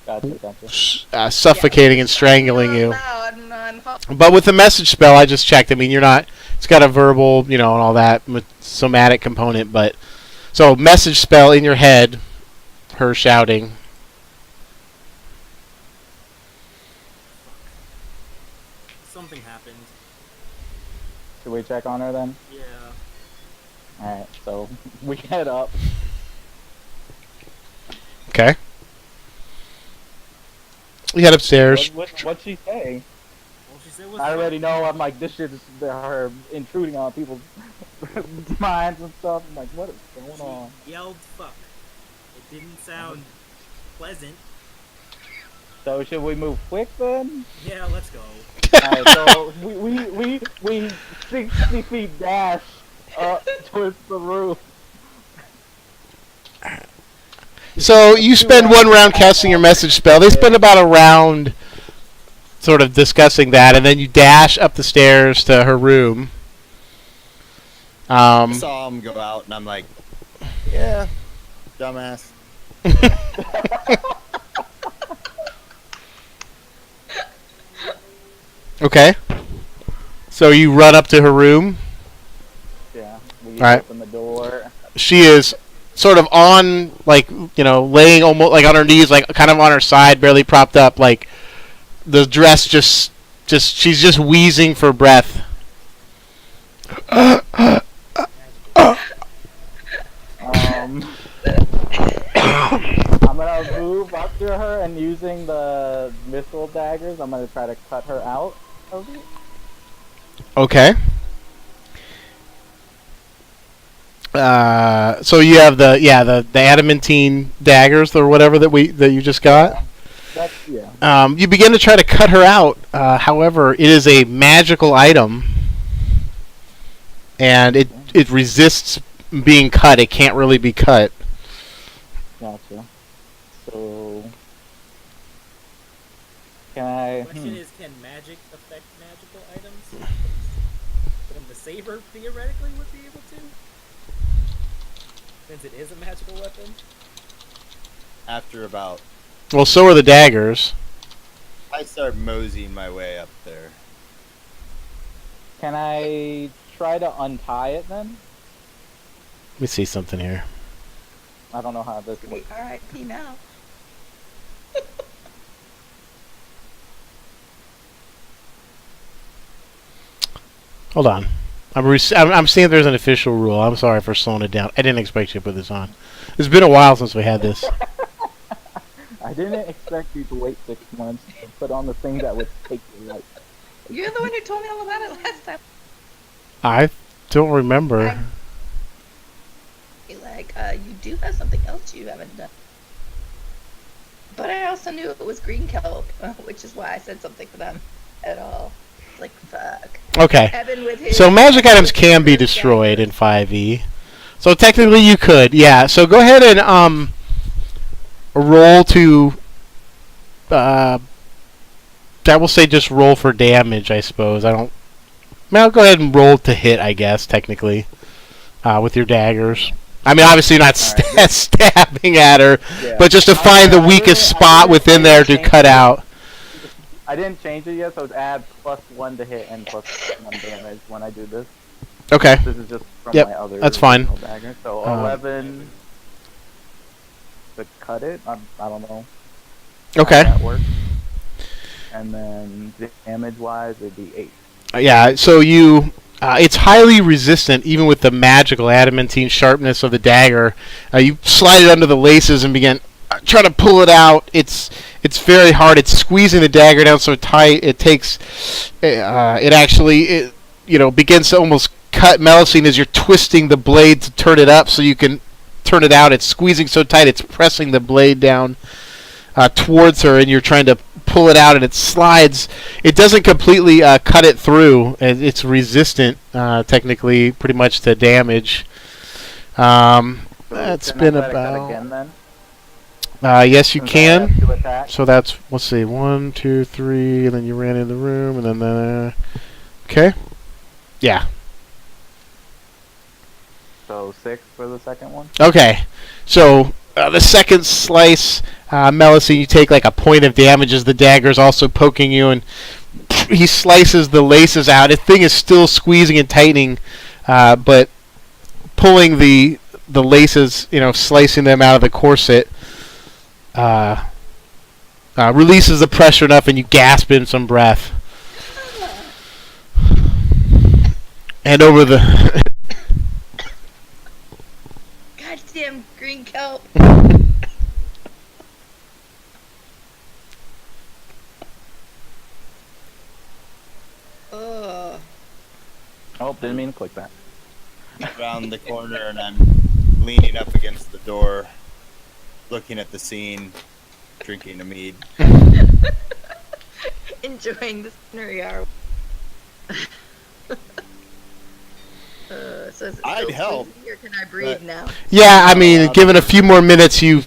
Speaker 5: Gotcha.
Speaker 4: suffocating and strangling you.
Speaker 1: Loud and
Speaker 4: But with the message spell, I just checked. I mean, you're not. It's got a verbal, and all that somatic component. But so message spell in your head, her shouting.
Speaker 3: Something happened.
Speaker 5: Should we check on her then?
Speaker 3: Yeah.
Speaker 5: Alright, so we head up.
Speaker 4: Okay. You head upstairs.
Speaker 5: What'd she say?
Speaker 3: Well, she said was
Speaker 5: I already know. I'm like, this shit is her intruding on people's minds and stuff. I'm like, what is going on?
Speaker 3: She yelled fuck. It didn't sound pleasant.
Speaker 5: So should we move quick then?
Speaker 3: Yeah, let's go.
Speaker 5: Alright, so we 60 feet dash up towards the roof.
Speaker 4: So you spend 1 round casting your message spell. They spend about a round sort of discussing that, and then you dash up the stairs to her room.
Speaker 2: I saw him go out, and I'm like, yeah, dumbass.
Speaker 4: Okay. So you run up to her room.
Speaker 5: Yeah, we
Speaker 4: Alright.
Speaker 5: open the door.
Speaker 4: She is sort of on, like, laying almost like on her knees, like kind of on her side, barely propped up, like the dress just she's just wheezing for breath.
Speaker 5: I'm gonna move up to her and using the missile daggers, I'm gonna try to cut her out of it.
Speaker 4: Okay. So you have the adamantine daggers or whatever that you just got.
Speaker 5: Yeah.
Speaker 4: You begin to try to cut her out. However, it is a magical item, and it resists being cut. It can't really be cut.
Speaker 5: Gotcha. So, can I?
Speaker 3: The question is, can magic affect magical items? And the saber theoretically would be able to, since it is a magical weapon.
Speaker 2: After about,
Speaker 4: Well, so are the daggers.
Speaker 2: I start moseying my way up there.
Speaker 5: Can I try to untie it then?
Speaker 4: Let me see something here.
Speaker 5: I don't know how this
Speaker 1: Be
Speaker 5: works.
Speaker 1: R.I.P. now.
Speaker 4: Hold on. I'm seeing if there's an official rule. I'm sorry for slowing it down. I didn't expect you to put this on. It's been a while since we had this.
Speaker 5: I didn't expect you to wait 6 months to put on the thing that would take your life.
Speaker 1: You're the one who told me all about it last time.
Speaker 4: I don't remember.
Speaker 1: Like, you do have something else you haven't done. But I also knew it was green kelp, which is why I said something for them at all. Like, fuck.
Speaker 4: Okay.
Speaker 1: Evan with his...
Speaker 4: So magic items can be destroyed in 5e. So technically you could, yeah. So go ahead and roll to I will say just roll for damage, I suppose. I'll go ahead and roll to hit, I guess, technically. With your daggers. I mean, obviously you're not stabbing at her,
Speaker 5: Yeah.
Speaker 4: but just to find the weakest spot within there to cut out.
Speaker 5: I didn't change it yet, so it's add +1 to hit and +1 damage when I do this.
Speaker 4: Okay.
Speaker 5: This is just from
Speaker 4: Yep,
Speaker 5: my other
Speaker 4: that's fine.
Speaker 5: original dagger. So 11 to cut it. I don't know.
Speaker 4: Okay.
Speaker 5: How that works. And then damage-wise, it'd be 8.
Speaker 4: Yeah, so it's highly resistant even with the magical adamantine sharpness of the dagger. You slide it under the laces and begin trying to pull it out. It's very hard. It's squeezing the dagger down so tight. It takes it actually begins to almost cut Melusine as you're twisting the blade to turn it up so you can turn it out. It's squeezing so tight it's pressing the blade down towards her, and you're trying to pull it out, and it slides. It doesn't completely cut it through. It's resistant technically pretty much to damage. That's been about
Speaker 5: again, then?
Speaker 4: yes, you
Speaker 5: Since I
Speaker 4: can.
Speaker 5: have to attack.
Speaker 4: So that's, let's see, 1, 2, 3, and then you ran in the room, and then okay, yeah.
Speaker 5: So 6 for the second one.
Speaker 4: Okay, so the second slice, Melusine, you take like a point of damage as the dagger's also poking you, and he slices the laces out. The thing is still squeezing and tightening, but pulling the laces, slicing them out of the corset, releases the pressure enough, and you gasp in some breath. And over the
Speaker 1: Goddamn green kelp. Ugh.
Speaker 5: Oh, didn't mean to click that.
Speaker 2: Around the corner, and I'm leaning up against the door, looking at the scene, drinking a mead.
Speaker 1: Enjoying the scenery hour. So is it
Speaker 2: I'd
Speaker 1: still
Speaker 2: help,
Speaker 1: freezing, or can I breathe
Speaker 2: but-
Speaker 1: now?
Speaker 4: yeah, I mean, given a few more minutes, you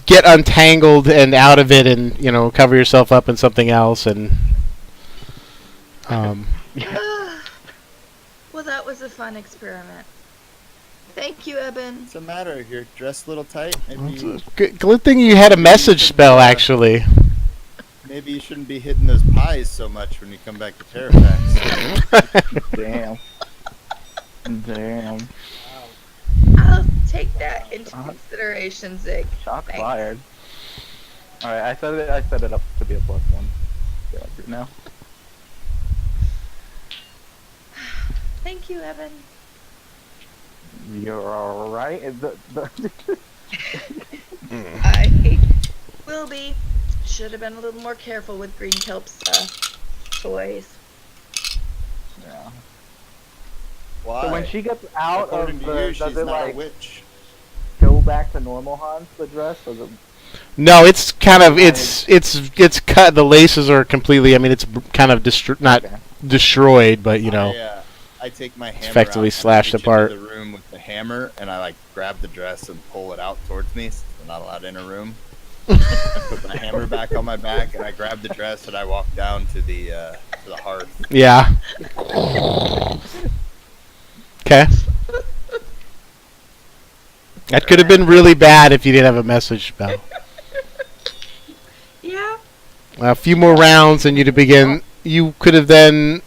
Speaker 4: get untangled and out of it, and cover yourself up in something else, and
Speaker 1: Well, that was a fun experiment. Thank you, Ebon.
Speaker 2: What's the matter? You're dressed a little tight. Maybe
Speaker 4: good thing you had a message spell, actually.
Speaker 2: maybe you shouldn't be hitting those pies so much when you come back to Terraphex.
Speaker 5: Damn. Damn.
Speaker 1: I'll take that into consideration, Zig.
Speaker 5: Shots
Speaker 1: Thanks.
Speaker 5: fired. Alright, I set it up to be a +1. Yeah, like now.
Speaker 1: Thank you, Evan.
Speaker 5: You're alright.
Speaker 1: I will be. Should have been a little more careful with Green Kelp's toys.
Speaker 5: Yeah.
Speaker 2: Why?
Speaker 5: So when she gets out
Speaker 2: According
Speaker 5: of
Speaker 2: to
Speaker 5: the,
Speaker 2: you,
Speaker 5: does
Speaker 2: she's
Speaker 5: it
Speaker 2: not a
Speaker 5: like
Speaker 2: witch.
Speaker 5: go back to normal, Hans? The dress? Does it?
Speaker 4: No, it's kind of it's cut. The laces are completely. I mean, it's kind of not
Speaker 5: Okay.
Speaker 4: destroyed, but
Speaker 2: I take my hammer
Speaker 4: effectively
Speaker 2: out,
Speaker 4: slashed
Speaker 2: and I reach
Speaker 4: apart.
Speaker 2: into the room with the hammer, and I grab the dress and pull it out towards me. So I'm not allowed in a room. I put my hammer back on my back, and I grab the dress, and I walk down to the hearth.
Speaker 4: Yeah. Okay. That could have been really bad if you didn't have a message spell.
Speaker 1: Yeah.
Speaker 4: A few more rounds, and you'd begin. You could have then.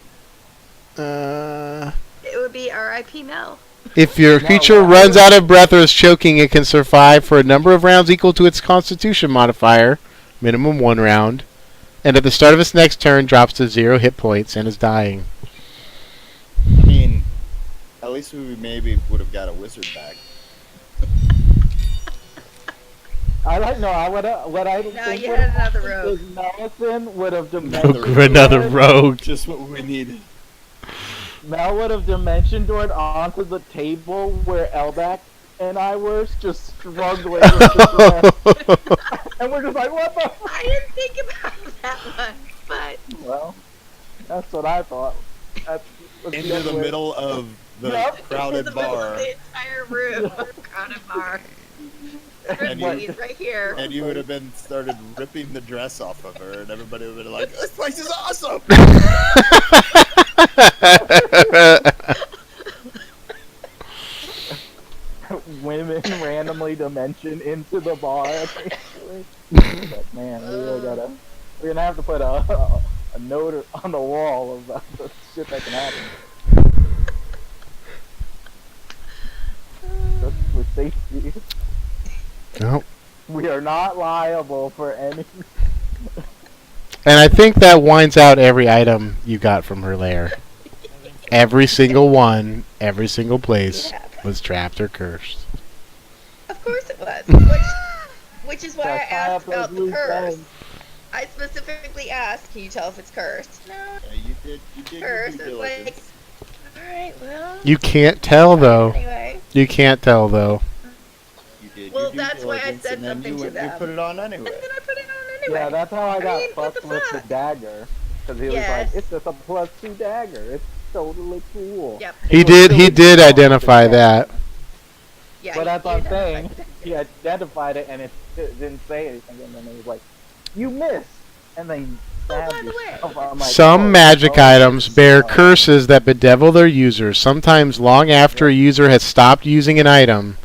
Speaker 1: It would be R.I.P. Mel.
Speaker 4: If your creature runs out of breath or is choking, it can survive for a number of rounds equal to its Constitution modifier, minimum 1 round, and at the start of its next turn drops to 0 hit points and is dying.
Speaker 2: I mean, at least we maybe would have got a wizard back.
Speaker 5: I would what I
Speaker 1: No,
Speaker 5: think
Speaker 1: you
Speaker 5: would
Speaker 1: had
Speaker 5: have
Speaker 1: another
Speaker 5: happened is
Speaker 1: rogue.
Speaker 5: Madison would have
Speaker 4: Another rogue.
Speaker 2: Just what we needed.
Speaker 5: Mel would have dimension doored onto the table where Eldak and I were just struggling with the dress. And we're just like, what the fuck?
Speaker 1: I didn't think about that one, but
Speaker 5: Well, that's what I thought. That's
Speaker 2: Into the middle of the
Speaker 5: Yep.
Speaker 2: crowded
Speaker 1: the middle of
Speaker 2: bar,
Speaker 1: the entire room, crowded bar.
Speaker 2: And
Speaker 1: He's right here.
Speaker 2: and you would have been started ripping the dress off of her, and everybody would have been like, "This place is awesome!"
Speaker 5: Women randomly dimension into the bar. Basically. But man, we're gonna have to put a note on the wall of the shit that can happen. Just for safety.
Speaker 4: Nope.
Speaker 5: We are not liable for any.
Speaker 4: And I think that winds out every item you got from her lair. Every single one, every single place
Speaker 1: Yeah.
Speaker 4: was trapped or cursed.
Speaker 1: Of course it was. which is why
Speaker 5: Gotta
Speaker 1: I
Speaker 5: tie
Speaker 1: asked
Speaker 5: up those
Speaker 1: about the
Speaker 5: loose
Speaker 1: curse.
Speaker 5: ends.
Speaker 1: I specifically asked, can you tell if it's cursed? No,
Speaker 2: Yeah, you did your
Speaker 1: cursed.
Speaker 2: due
Speaker 1: It's like,
Speaker 2: diligence.
Speaker 1: alright, well.
Speaker 4: You can't tell though.
Speaker 1: Anyway.
Speaker 4: You can't tell though.
Speaker 2: You did
Speaker 1: Well,
Speaker 2: your due
Speaker 1: that's why I
Speaker 2: diligence,
Speaker 1: said
Speaker 2: and then
Speaker 1: something
Speaker 2: you
Speaker 1: to
Speaker 2: went and you
Speaker 1: them.
Speaker 2: put it on
Speaker 1: And
Speaker 2: anyway.
Speaker 1: then I put it on anyway.
Speaker 5: Yeah, that's how I got
Speaker 1: mean, what
Speaker 5: fucked
Speaker 1: the
Speaker 5: with the
Speaker 1: fuck?
Speaker 5: dagger. Because he was
Speaker 1: Yes.
Speaker 5: like, it's just a +2 dagger. It's totally cool.
Speaker 1: Yep.
Speaker 5: It
Speaker 4: He
Speaker 5: was
Speaker 4: did
Speaker 5: really cool
Speaker 4: identify
Speaker 5: with the
Speaker 4: that.
Speaker 5: dagger.
Speaker 1: Yeah,
Speaker 5: But that's
Speaker 1: you
Speaker 5: what I'm
Speaker 1: identified
Speaker 5: saying.
Speaker 1: the
Speaker 5: He identified it and it didn't say anything. And then he was like, you missed. And then you stabbed
Speaker 1: by the way.
Speaker 5: yourself. I'm like,
Speaker 4: Some
Speaker 5: oh,
Speaker 4: magic
Speaker 5: oh,
Speaker 4: items bear
Speaker 5: oh.
Speaker 4: curses that bedevil their users, sometimes long after a user has stopped using an item.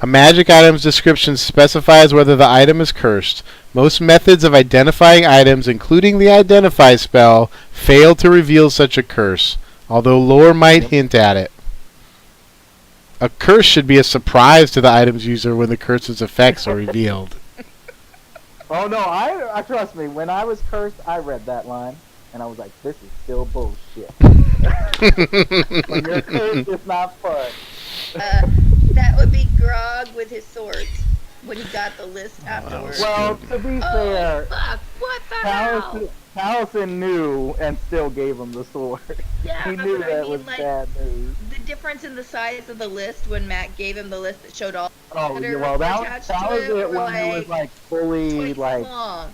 Speaker 4: A magic item's description specifies whether the item is cursed. Most methods of identifying items, including the identify spell, fail to reveal such a curse, although lore might hint at it. A curse should be a surprise to the item's user when the curse's effects are revealed.
Speaker 5: Oh no, I trust me. When I was cursed, I read that line and I was like, this is still bullshit. When you're cursed, it's not fun.
Speaker 1: That would be Grog with his swords when he got the list afterwards.
Speaker 5: Well, to be fair,
Speaker 1: Fuck! What the hell?
Speaker 5: Taliesin knew and still gave him the sword.
Speaker 1: Yeah,
Speaker 5: He knew
Speaker 1: but
Speaker 5: that
Speaker 1: I mean,
Speaker 5: was
Speaker 1: like,
Speaker 5: bad news.
Speaker 1: the difference in the size of the list when Matt gave him the list that showed all
Speaker 5: Oh,
Speaker 1: that
Speaker 5: yeah,
Speaker 1: are
Speaker 5: well, that
Speaker 1: attached
Speaker 5: was
Speaker 1: to
Speaker 5: it
Speaker 1: were
Speaker 5: when it was like fully
Speaker 1: twice
Speaker 5: like.
Speaker 1: long.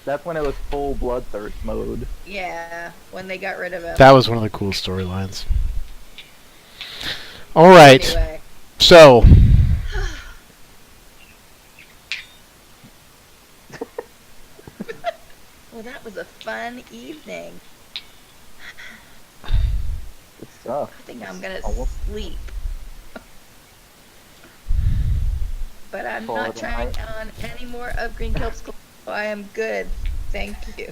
Speaker 5: That's when it was full bloodthirst mode.
Speaker 1: Yeah, when they got rid of him.
Speaker 4: That was one of the cool storylines. All right,
Speaker 1: Anyway.
Speaker 4: so
Speaker 1: Well, that was a fun evening.
Speaker 5: Good stuff.
Speaker 1: I think I'm gonna
Speaker 5: Oh,
Speaker 1: sleep. But I'm
Speaker 5: For
Speaker 1: not
Speaker 5: the
Speaker 1: trying
Speaker 5: night.
Speaker 1: on any more of Green Kelp's clothes. So I am good. Thank you.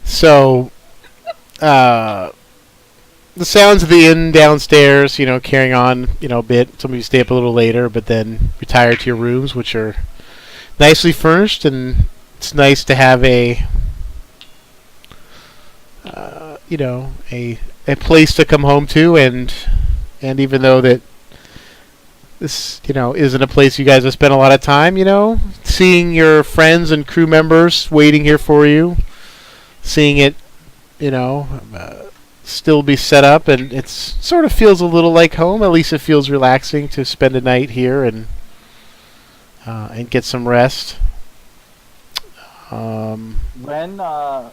Speaker 4: So, the sounds of the inn downstairs, carrying on, a bit. Some of you stay up a little later, but then retire to your rooms, which are nicely furnished, and it's nice to have a place to come home to, and even though that this, isn't a place you guys have spent a lot of time, seeing your friends and crew members waiting here for you, seeing it, still be set up, and it sort of feels a little like home. At least it feels relaxing to spend a night here and get some rest.
Speaker 5: Rena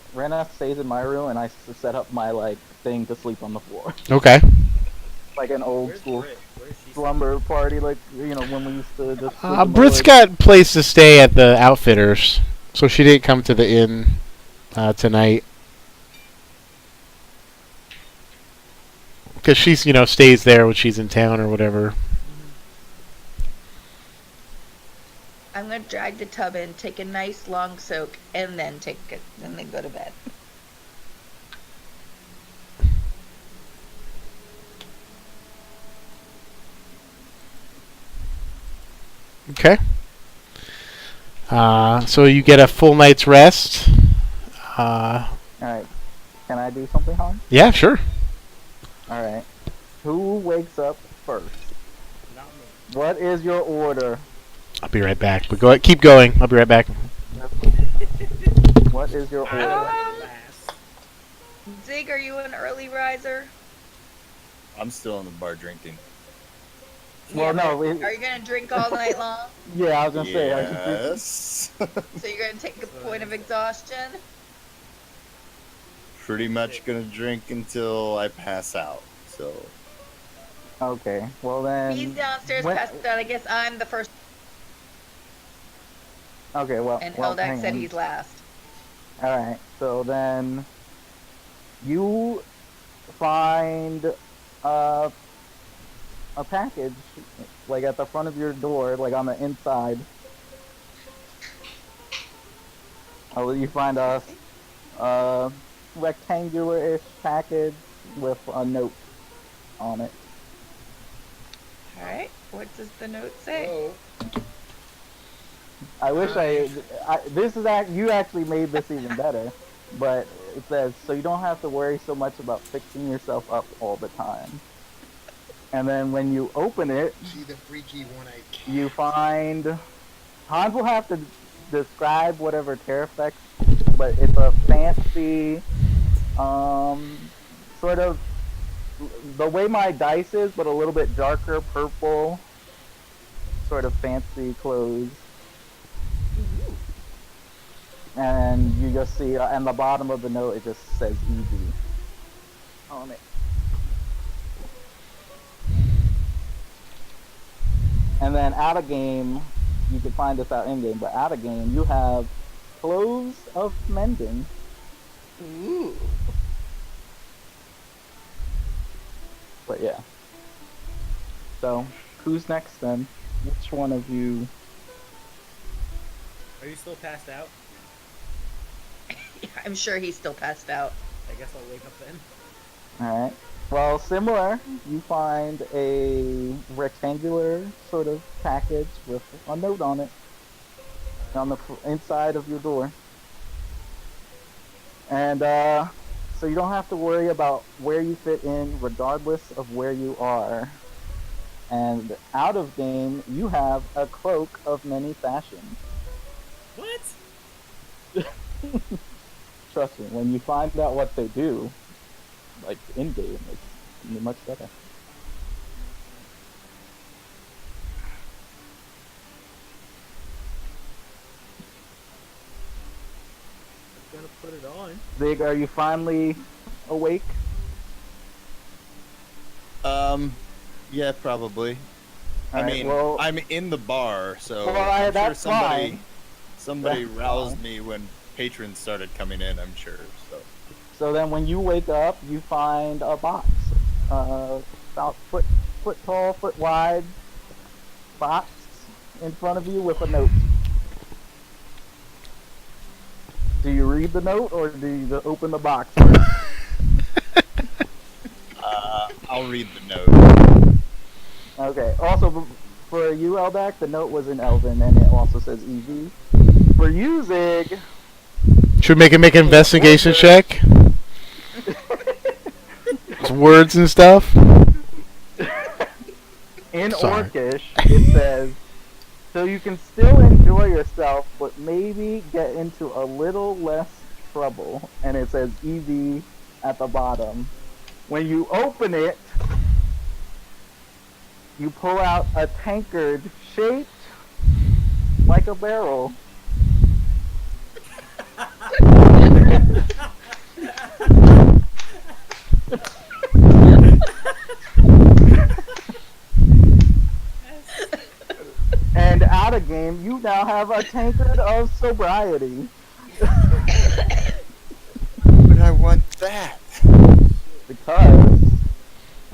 Speaker 5: stays in my room, and I set up my thing to sleep on the floor,
Speaker 4: Okay.
Speaker 5: like an old
Speaker 3: Where's
Speaker 5: school
Speaker 3: Brit? Where's she?
Speaker 5: slumber party, when we used to just. sleep in the
Speaker 4: Britt's
Speaker 5: woods.
Speaker 4: got place to stay at the Outfitters, so she didn't come to the inn tonight. Because she's, stays there when she's in town or whatever.
Speaker 1: I'm gonna drag the tub in, take a nice long soak, and then go to bed.
Speaker 4: Okay. So you get a full night's rest.
Speaker 5: All right. Can I do something, Han?
Speaker 4: Yeah, sure.
Speaker 5: All right. Who wakes up first?
Speaker 3: Not me.
Speaker 5: What is your order?
Speaker 4: I'll be right back. But keep going. I'll be right back.
Speaker 5: What is your
Speaker 3: I
Speaker 5: order?
Speaker 3: went last.
Speaker 1: Zig, are you an early riser?
Speaker 2: I'm still in the bar drinking.
Speaker 5: Well, no.
Speaker 1: Are you gonna drink all night long?
Speaker 5: Yeah, I was gonna say.
Speaker 2: Yes.
Speaker 1: So you're gonna take a point of exhaustion?
Speaker 2: Pretty much gonna drink until I pass out. So
Speaker 5: Okay. Well then.
Speaker 1: He's downstairs
Speaker 5: when-
Speaker 1: passed out. I guess I'm the first.
Speaker 5: Okay. Well.
Speaker 1: And
Speaker 5: well,
Speaker 1: Eldak
Speaker 5: hang
Speaker 1: said
Speaker 5: on.
Speaker 1: he's last.
Speaker 5: All right. So then, you find a package at the front of your door, on the inside. You find a rectangular-ish package with a note on it.
Speaker 1: All right. What does the note say?
Speaker 3: Oh,
Speaker 5: I wish this is you actually made this even better, but It says, so you don't have to worry so much about fixing yourself up all the time. And then when you open it,
Speaker 6: See the freaky one-eyed cat.
Speaker 5: you find Hans will have to describe whatever Terraphex, but it's a fancy, sort of the way my dice is, but a little bit darker purple, sort of fancy clothes. And you just see, and the bottom of the note, it just says easy on it. And then out of game, you can find this out in game, but out of game, you have clothes of mending.
Speaker 1: Ooh.
Speaker 5: But yeah. So, who's next then? Which one of you?
Speaker 3: Are you still passed out?
Speaker 1: I'm sure he's still passed out.
Speaker 3: I guess I'll wake up then.
Speaker 5: Alright. Well, similar, you find a rectangular sort of package with a note on it on the inside of your door. And so you don't have to worry about where you fit in regardless of where you are. And out of game, you have a cloak of many fashions.
Speaker 3: What?
Speaker 5: Trust me, when you find out what they do, like in game, it's much better.
Speaker 3: I'm gonna put it on.
Speaker 5: Zig, are you finally awake?
Speaker 2: Yeah, probably. I
Speaker 5: Alright,
Speaker 2: mean,
Speaker 5: well-
Speaker 2: I'm in the bar, so
Speaker 5: Well,
Speaker 2: I'm sure
Speaker 5: that's fine.
Speaker 2: somebody
Speaker 5: That's
Speaker 2: roused
Speaker 5: fine.
Speaker 2: me when patrons started coming in, I'm sure. So
Speaker 5: So then when you wake up, you find a box. About foot tall, foot wide box in front of you with a note. Do you read the note or do you open the box first?
Speaker 2: I'll read the note.
Speaker 5: Okay. Also, for you, Eldak, the note was in Elven and it also says EV. For you, Zig,
Speaker 4: Should we make an investigation check? It's words and stuff.
Speaker 5: in
Speaker 4: Sorry.
Speaker 5: Orcish, it says, so you can still enjoy yourself, but maybe get into a little less trouble. And it says EV at the bottom. When you open it, you pull out a tankard shaped like a barrel. And out of game, you now have a tankard of sobriety.
Speaker 2: But I want that.
Speaker 5: Because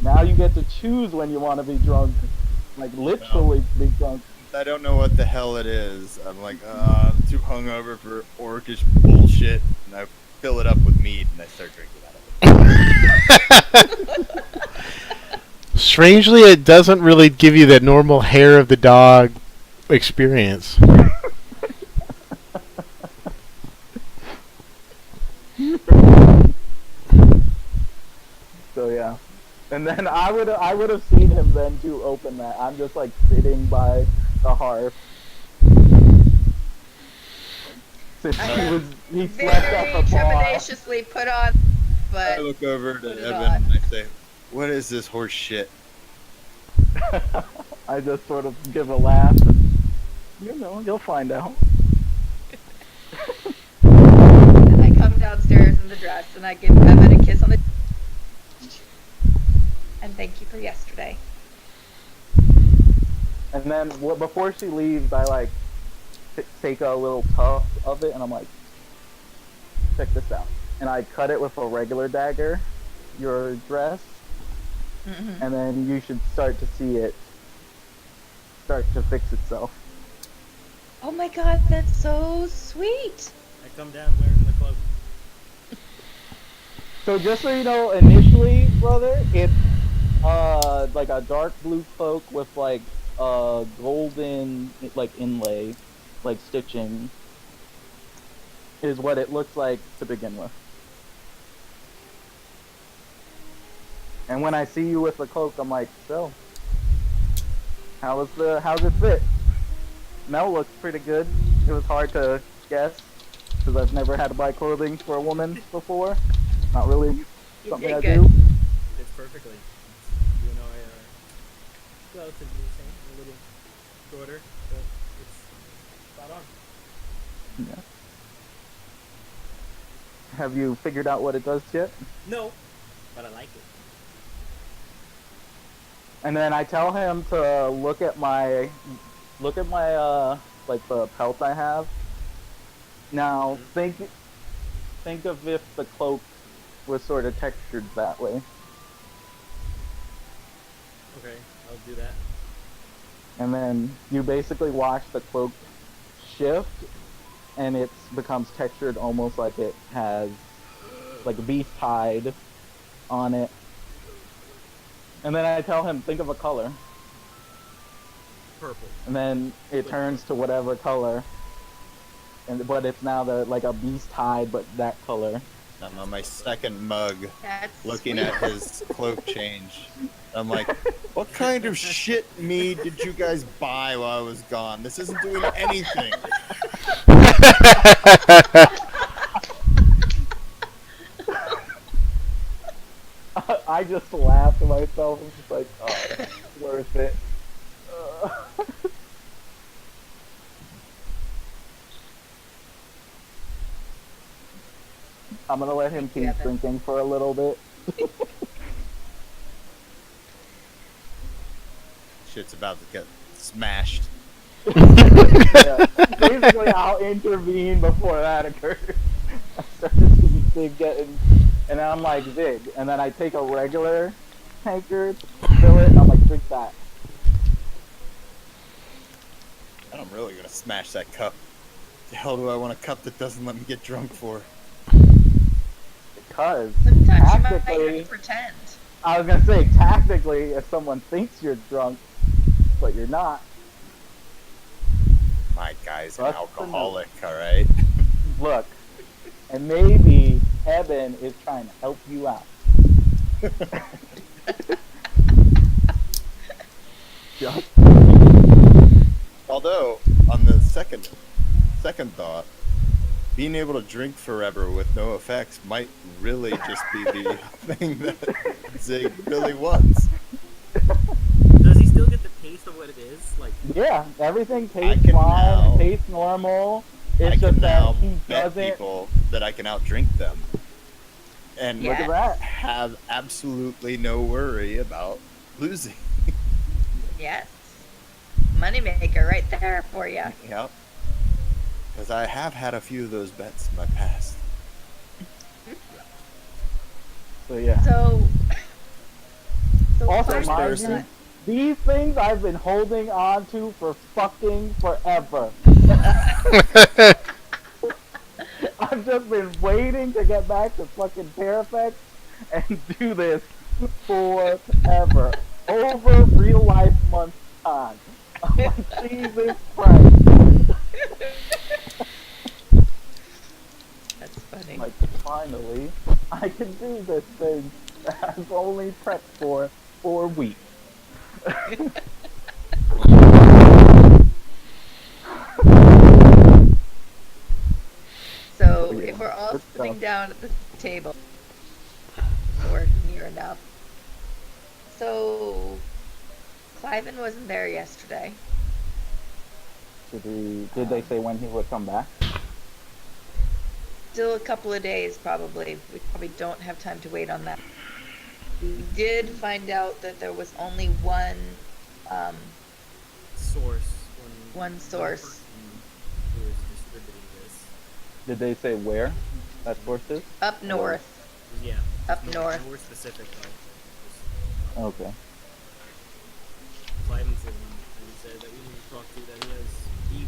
Speaker 5: now you get to choose when you want to be drunk. Like, literally be drunk.
Speaker 2: I don't know what the hell it is. I'm like, I'm too hungover for orcish bullshit, and I fill it up with mead and I start drinking out of it.
Speaker 4: Strangely, it doesn't really give you that normal hair of the dog experience.
Speaker 5: So yeah. And then I would have seen him then to open that. I'm just like sitting by the hearth. Since he slept
Speaker 1: Very
Speaker 5: at the bar.
Speaker 1: tremenaciously put on, but
Speaker 2: I look over to
Speaker 1: put it
Speaker 2: Evan
Speaker 1: on.
Speaker 2: and I say, "What is this horse shit?"
Speaker 5: I just sort of give a laugh and, you know, you'll find out.
Speaker 1: And I come downstairs in the dress and I give Evan a kiss on the and thank you for yesterday.
Speaker 5: And then before she leaves, I like take a little tuft of it and I'm like, check this out. And I cut it with a regular dagger, your dress,
Speaker 1: Mm-hmm.
Speaker 5: and then you should start to see it start to fix itself.
Speaker 1: Oh my god, that's so sweet.
Speaker 3: I come down wearing the cloak.
Speaker 5: So just so you know, initially, brother, it's like a dark blue cloak with like golden like inlay, like stitching, is what it looks like to begin with. And when I see you with the cloak, I'm like, so, how's it fit? Mel looks pretty good. It was hard to guess because I've never had to buy clothing for a woman before. Not really
Speaker 1: You
Speaker 5: something
Speaker 1: did
Speaker 5: I
Speaker 1: good.
Speaker 5: do.
Speaker 3: Fits perfectly. You and I are relatively the same, a little shorter, but it's spot on.
Speaker 5: Yeah. Have you figured out what it does yet?
Speaker 3: No, but I like it.
Speaker 5: And then I tell him to look at my like the pelt I have. Now think of if the cloak was sort of textured that way.
Speaker 3: Okay, I'll do that.
Speaker 5: And then you basically watch the cloak shift and it becomes textured almost like it has like a beast hide on it. And then I tell him, think of a color.
Speaker 3: Purple.
Speaker 5: And then it turns to whatever color. But it's now like a beast hide, but that color.
Speaker 2: I'm on my second mug,
Speaker 1: That's
Speaker 2: looking
Speaker 1: sweet.
Speaker 2: at his cloak change. I'm like, what kind of shit mead did you guys buy while I was gone? This isn't doing anything.
Speaker 5: I just laughed to myself. I'm just like, oh, it's worth it. I'm gonna let him keep
Speaker 1: Evan.
Speaker 5: drinking for a little bit.
Speaker 2: Shit's about to get smashed.
Speaker 5: Yeah. Basically, I'll intervene before that occurs. I started seeing Zig getting, and then I'm like, Zig, and then I take a regular tankard, fill it, and I'm like, drink that.
Speaker 2: And I'm really gonna smash that cup. The hell do I want a cup that doesn't let me get drunk for?
Speaker 5: Because
Speaker 1: Sometimes you might have
Speaker 5: tactically,
Speaker 1: to pretend.
Speaker 5: I was gonna say, tactically, if someone thinks you're drunk, but you're not,
Speaker 2: My guy's an
Speaker 5: That's
Speaker 2: alcoholic, alright?
Speaker 5: look, and maybe Ebon is trying to help you out. Just
Speaker 2: Although, on the second thought, being able to drink forever with no effects might really just be the thing that Zig really wants.
Speaker 3: Does he still get the taste of what it is? Like,
Speaker 5: yeah, everything tastes
Speaker 2: can
Speaker 5: fine,
Speaker 2: now-
Speaker 5: it tastes normal.
Speaker 2: I
Speaker 5: It's
Speaker 2: can
Speaker 5: just that
Speaker 2: now
Speaker 5: he
Speaker 2: bet
Speaker 5: doesn't.
Speaker 2: people that I can outdrink them. And
Speaker 1: Yeah.
Speaker 5: Look at that.
Speaker 2: have absolutely no worry about losing.
Speaker 1: Yes. Moneymaker right there for you.
Speaker 2: Yep. Because I have had a few of those bets in my past.
Speaker 5: So yeah.
Speaker 1: So
Speaker 5: Also,
Speaker 1: Clive's
Speaker 5: mind
Speaker 2: Thursday.
Speaker 5: you, these things I've been holding on to for fucking forever. I've just been waiting to get back to fucking Terraphex and do this forever. Over real life months time. I'm like, Jesus Christ.
Speaker 1: That's funny.
Speaker 5: Like, finally, I can do this thing that I've only prepped for 4 weeks.
Speaker 1: So
Speaker 5: Yeah,
Speaker 1: if we're all
Speaker 5: good
Speaker 1: sitting
Speaker 5: stuff.
Speaker 1: down at the table, or near enough. So Cliven wasn't there yesterday.
Speaker 5: Did they say when he would come back?
Speaker 1: Still a couple of days, probably. We probably don't have time to wait on that. We did find out that there was only one
Speaker 3: source.
Speaker 1: One source.
Speaker 3: person who is distributing this.
Speaker 5: Did they say where that source is?
Speaker 1: up north.
Speaker 3: Yeah.
Speaker 1: Up
Speaker 3: no,
Speaker 1: north.
Speaker 3: More specific, though.
Speaker 5: Okay.
Speaker 3: Cliven's the one that he said that we need to talk to. That he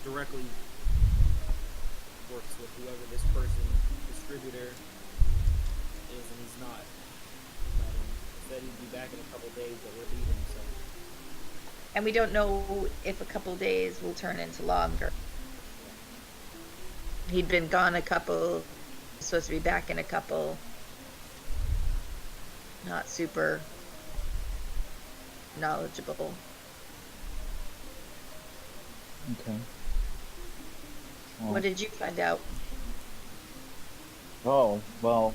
Speaker 3: directly works with whoever this person, distributor, is, and he's not. He said he'd be back in a couple days, but we're leaving, so.
Speaker 1: And we don't know if a couple of days will turn into longer. He'd been gone a couple, supposed to be back in a couple. not super knowledgeable.
Speaker 5: Okay.
Speaker 1: What did you find out?
Speaker 5: Oh, well,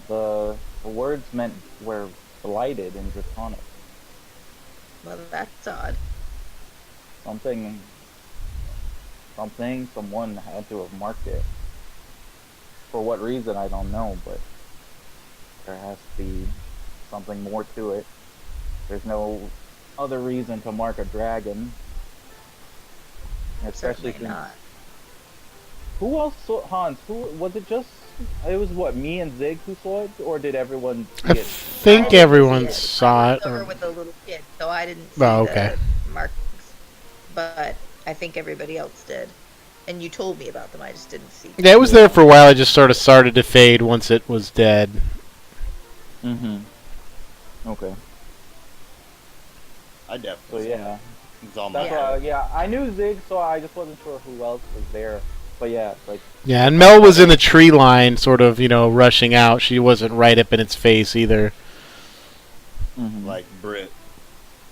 Speaker 5: the words meant were blighted in Draconic.
Speaker 1: Well, that's odd.
Speaker 5: Something, someone had to have marked it. For what reason, I don't know, but there has to be something more to it. There's no other reason to mark a dragon. Especially
Speaker 1: Certainly
Speaker 5: since
Speaker 1: not.
Speaker 5: who else saw Hans? Who was it? Just it was what me and Zig who saw it, or did everyone see
Speaker 4: I
Speaker 5: it?
Speaker 4: think
Speaker 1: I
Speaker 4: everyone
Speaker 1: didn't see it.
Speaker 4: saw
Speaker 1: I
Speaker 4: it.
Speaker 1: was over
Speaker 4: Or,
Speaker 1: with a little kid, so I didn't see
Speaker 4: oh, okay.
Speaker 1: the markings. But I think everybody else did. And you told me about them. I just didn't see them.
Speaker 4: Yeah, it was there for a while. It just sort of started to fade once it was dead.
Speaker 5: Mm-hmm. Okay.
Speaker 2: I
Speaker 5: So
Speaker 2: definitely.
Speaker 5: yeah,
Speaker 2: It's on my
Speaker 5: that's
Speaker 1: Yeah.
Speaker 5: why. Yeah, I knew Zig, so I just wasn't sure who else was there. But yeah, like
Speaker 4: Yeah, and Mel was in the tree line, sort of, rushing out. She wasn't right up in its face either.
Speaker 2: like Brit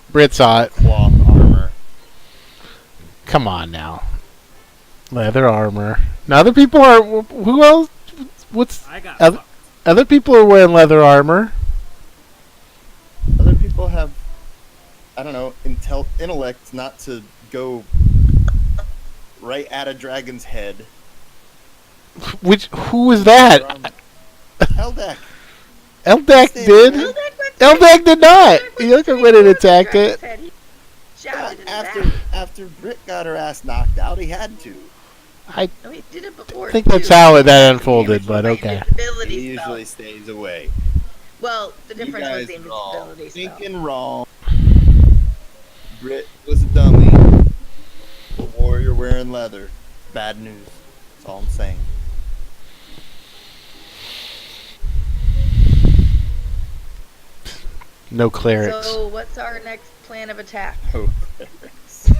Speaker 4: Brit saw it.
Speaker 2: cloth armor.
Speaker 4: Come on now. Leather armor. Now other people are. Who else? What's
Speaker 3: I got
Speaker 4: other,
Speaker 3: fucked.
Speaker 4: other people are wearing leather armor?
Speaker 2: Other people have, I don't know, intellect not to go right at a dragon's head.
Speaker 4: Who was that?
Speaker 2: Heldeck.
Speaker 4: Eldak
Speaker 2: Stay
Speaker 4: did.
Speaker 2: away.
Speaker 4: Eldak did not. He looked at when it attacked it.
Speaker 1: He shouted in the
Speaker 2: After Brit got her ass knocked out, he had to.
Speaker 4: I
Speaker 1: No, he did it before.
Speaker 4: think that's
Speaker 1: too.
Speaker 4: how that
Speaker 1: Damage
Speaker 4: unfolded,
Speaker 1: from
Speaker 4: but
Speaker 1: my
Speaker 4: okay.
Speaker 1: invisibility
Speaker 2: He
Speaker 1: spell.
Speaker 2: usually stays away.
Speaker 1: Well, the
Speaker 2: You
Speaker 1: difference was
Speaker 2: guys
Speaker 1: the
Speaker 2: are all
Speaker 1: invisibility spell.
Speaker 2: thinking wrong. Brit was a dummy. A warrior wearing leather. Bad news. That's all I'm saying.
Speaker 4: No clerics.
Speaker 1: So, what's our next plan of attack?
Speaker 2: Oh, clerics.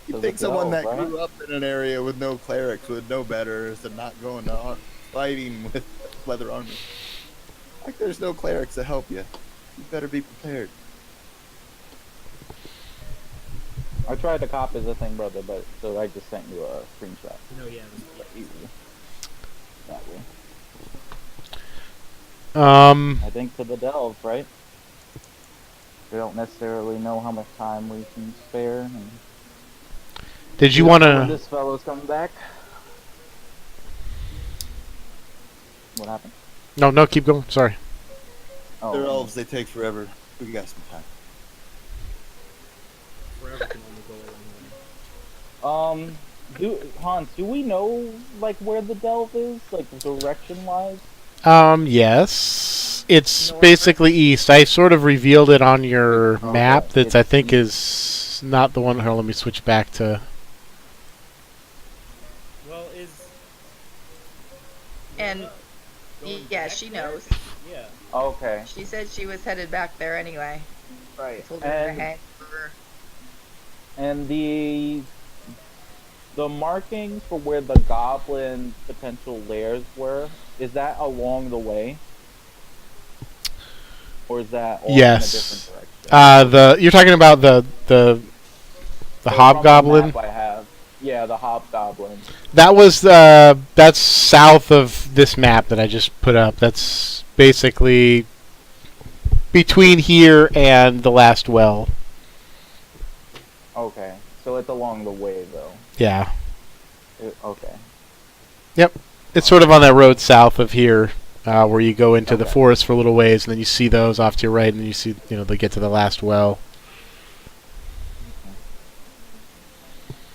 Speaker 2: You
Speaker 5: Does
Speaker 2: think
Speaker 5: it
Speaker 2: someone
Speaker 5: go,
Speaker 2: that
Speaker 5: right?
Speaker 2: grew up in an area with no clerics would know better than not going to fighting with leather armor? Like there's no clerics to help you. You better be prepared.
Speaker 5: I tried to copy the thing, brother, but so I just sent you a screenshot.
Speaker 3: No, yeah.
Speaker 5: That way. I think to the delve, right? We don't necessarily know how much time we can spare. And
Speaker 4: Did you
Speaker 5: we
Speaker 4: want
Speaker 5: don't know when
Speaker 4: to?
Speaker 5: this fellow's coming back? What happened?
Speaker 4: No, keep going. Sorry.
Speaker 5: Oh,
Speaker 2: They're elves, they take forever. We got some time.
Speaker 3: Forever can only go a long way.
Speaker 5: Hans, do we know like where the delve is, like direction wise?
Speaker 4: Yes. It's
Speaker 1: North.
Speaker 4: basically east. I sort of revealed it on your
Speaker 5: Okay,
Speaker 4: map. That I
Speaker 5: it's
Speaker 4: think
Speaker 5: east.
Speaker 4: is not the one. Here, let me switch back to.
Speaker 3: Well,
Speaker 1: And
Speaker 3: going
Speaker 1: yeah,
Speaker 3: back
Speaker 1: she
Speaker 3: there?
Speaker 1: knows.
Speaker 3: Yeah.
Speaker 5: Okay,
Speaker 1: She said she was headed back there anyway. I
Speaker 5: right.
Speaker 1: told her to hang for
Speaker 5: And the markings for where the goblin potential lairs were, is that along the way? Or is that all
Speaker 4: Yes.
Speaker 5: in a different direction?
Speaker 4: You're talking about the
Speaker 5: So from
Speaker 4: hobgoblin.
Speaker 5: The map I have. Yeah, the hobgoblin.
Speaker 4: That was that's south of this map that I just put up. That's basically between here and the last well.
Speaker 5: Okay, so it's along the way though.
Speaker 4: Yeah.
Speaker 5: Okay.
Speaker 4: It's sort of on that road south of here, where you go into the
Speaker 5: Okay.
Speaker 4: forest for a little ways, and then you see those off to your right, and then you see, they get to the last well.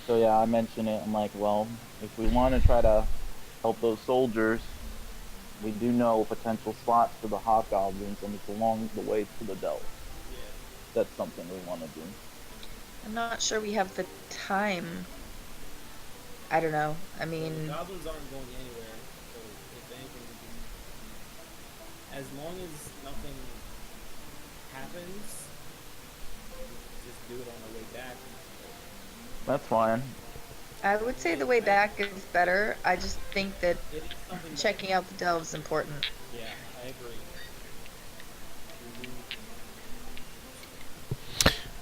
Speaker 5: So yeah, I mentioned it. I'm like, well, if we want to try to help those soldiers, we do know potential spots for the hobgoblins, and it's along the way to the delve.
Speaker 3: Yeah.
Speaker 5: That's something we want to do.
Speaker 1: I'm not sure we have the time. I don't know. I mean,
Speaker 3: Goblins aren't going anywhere, so if anything, we can, as long as nothing happens, we can just do it on the way back.
Speaker 5: That's fine.
Speaker 1: I would say the way back is better. I just think that
Speaker 3: It is something.
Speaker 1: checking out the delve is important.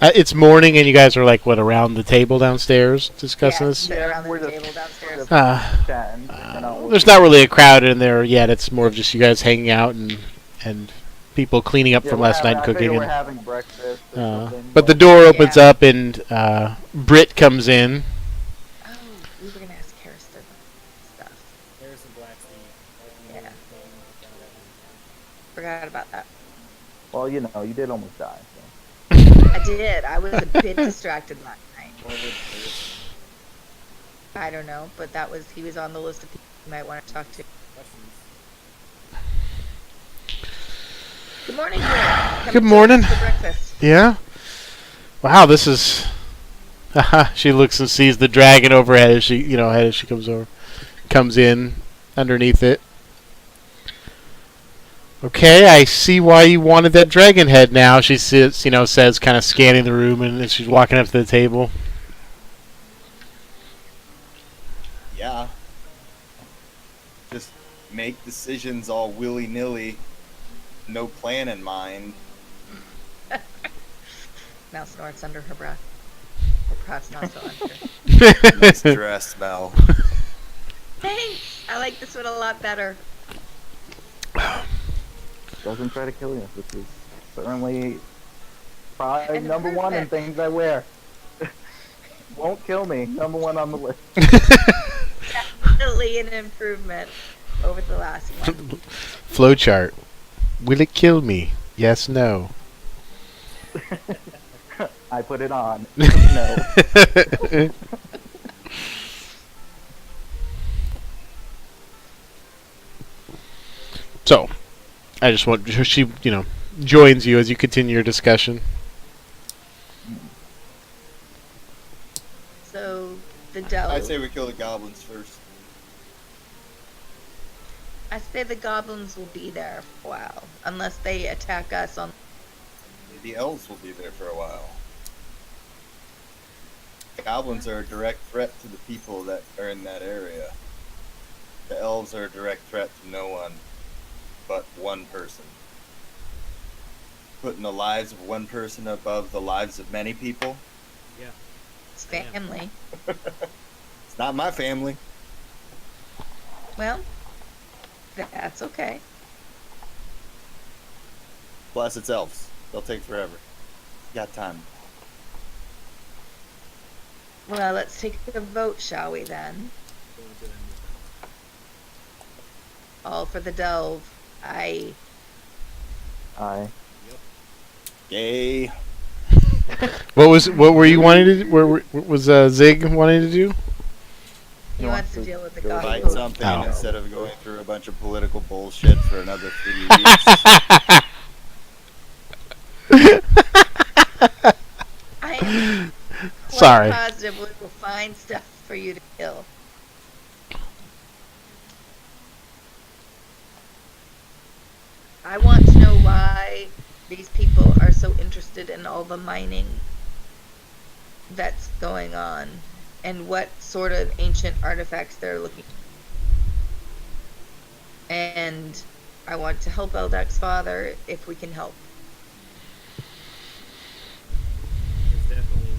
Speaker 4: It's morning, and you guys are like what around the table downstairs discussing
Speaker 1: Yeah,
Speaker 4: this.
Speaker 1: sit around
Speaker 5: we're
Speaker 1: the
Speaker 5: just
Speaker 1: table downstairs.
Speaker 5: sort of
Speaker 4: Uh,
Speaker 5: chatting.
Speaker 4: There's not really a crowd in there yet. It's more of just you guys hanging out and people cleaning up
Speaker 5: Yeah,
Speaker 4: from
Speaker 5: we're
Speaker 4: last night
Speaker 5: having,
Speaker 4: and
Speaker 5: I figure
Speaker 4: cooking.
Speaker 5: we're having breakfast or something.
Speaker 4: But the door opens up and Britt comes in.
Speaker 1: Oh, we were gonna ask Harrison stuff.
Speaker 3: Harrison Blackstein.
Speaker 1: Yeah. Forgot about that.
Speaker 5: Well, you know, you did almost die. So.
Speaker 1: I did. I was a bit distracted last night. I don't know, but he was on the list of people you might want to talk to. Good morning, Britt.
Speaker 4: Good morning.
Speaker 1: For breakfast.
Speaker 4: Yeah. Wow, this is. She looks and sees the dragon overhead as she comes in underneath it. Okay, I see why you wanted that dragon head now. She sits, says, kind of scanning the room, and she's walking up to the table.
Speaker 2: Yeah. Just make decisions all willy-nilly, no plan in mind.
Speaker 1: Mel snorts under her breath. Or perhaps not so under.
Speaker 2: Nice dress, Mel.
Speaker 1: Thanks! I like this one a lot better.
Speaker 5: Doesn't try to kill you, which is certainly probably
Speaker 1: And
Speaker 5: number one in
Speaker 1: perfect.
Speaker 5: things I wear. Won't kill me. Number one on the list.
Speaker 1: Definitely an improvement over the last one.
Speaker 4: Flowchart. Will it kill me? Yes, no.
Speaker 5: I put it on. No.
Speaker 4: So, I just want she, joins you as you continue your discussion.
Speaker 1: So, the delve.
Speaker 2: I say we kill the goblins first.
Speaker 1: I say the goblins will be there for a while. Unless they attack us on...
Speaker 2: The elves will be there for a while. The goblins are a direct threat to the people that are in that area. The elves are a direct threat to no one but one person. Putting the lives of one person above the lives of many people?
Speaker 3: Yeah.
Speaker 1: It's family.
Speaker 2: It's not my family.
Speaker 1: Well, that's okay.
Speaker 2: Plus, it's elves. They'll take forever. You got time.
Speaker 1: Well, let's take a vote, shall we then? All for the delve.
Speaker 5: I.
Speaker 2: Yay.
Speaker 4: What were you wanting to do? What was Zig wanting to do?
Speaker 1: He wants to deal with the
Speaker 2: Fight
Speaker 1: goblins.
Speaker 2: something
Speaker 4: Oh.
Speaker 2: instead of going through a bunch of political bullshit for another 3 weeks.
Speaker 1: I am quite
Speaker 4: Sorry.
Speaker 1: positive we will find stuff for you to kill. I want to know why these people are so interested in all the mining that's going on and what sort of ancient artifacts they're looking for. And I want to help Eldak's father if we can help.
Speaker 3: There's definitely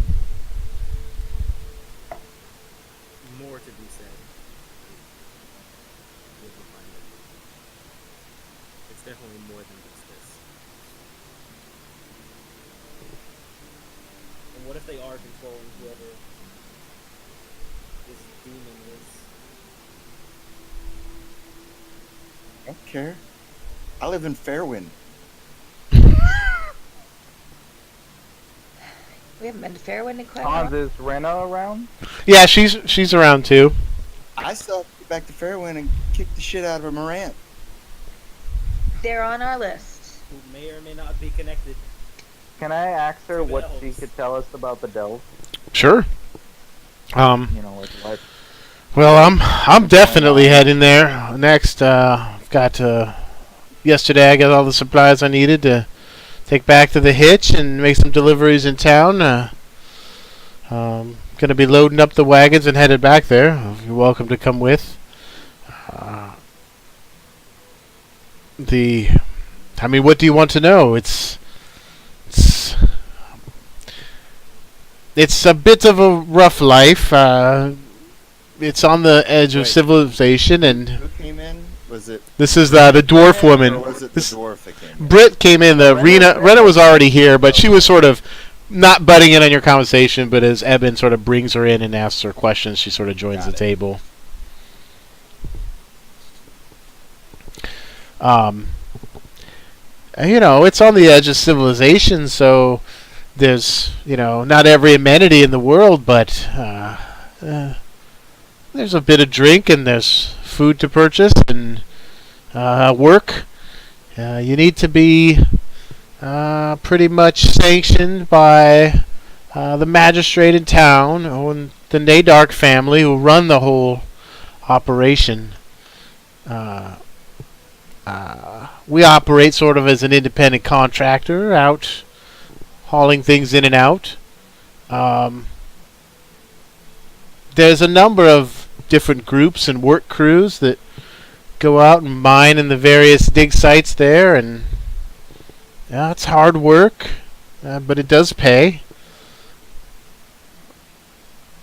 Speaker 3: more to be said. We'll find it. It's definitely more than just this. And what if they are controlling whoever this demon is?
Speaker 2: I don't care. I live in Fairwind.
Speaker 1: We haven't been to Fairwind in quite a
Speaker 5: Hans,
Speaker 1: while.
Speaker 5: is Rena around?
Speaker 4: Yeah, she's around too.
Speaker 2: I still have to get back to Fairwind and kick the shit out of a Morant.
Speaker 1: They're on our list.
Speaker 3: Who may or may not be connected.
Speaker 5: Can I ask her
Speaker 3: To
Speaker 5: what she
Speaker 3: elves.
Speaker 5: could tell us about the delve?
Speaker 4: Sure.
Speaker 5: You know, like what?
Speaker 4: Well, I'm definitely heading there next. I've got yesterday I got all the supplies I needed to take back to the hitch and make some deliveries in town. Gonna be loading up the wagons and headed back there. You're welcome to come with. What do you want to know? It's it's a bit of a rough life. It's on the edge of
Speaker 2: Wait.
Speaker 4: civilization, and
Speaker 2: Who came in? Was it
Speaker 4: this is the dwarf woman.
Speaker 2: or was it
Speaker 4: This
Speaker 2: the dwarf that came in?
Speaker 4: Britt came in. The Rena was already here, but she was sort of not butting in on your conversation. But as Ebon sort of brings her in and asks her questions, she sort of joins
Speaker 2: Got
Speaker 4: the
Speaker 2: it.
Speaker 4: table. It's on the edge of civilization, so there's, not every amenity in the world, but there's a bit of drink and there's food to purchase and work. You need to be pretty much sanctioned by the magistrate in town or the Nadark family who run the whole operation. We operate sort of as an independent contractor, out hauling things in and out. There's a number of different groups and work crews that go out and mine in the various dig sites there, and it's hard work, but it does pay.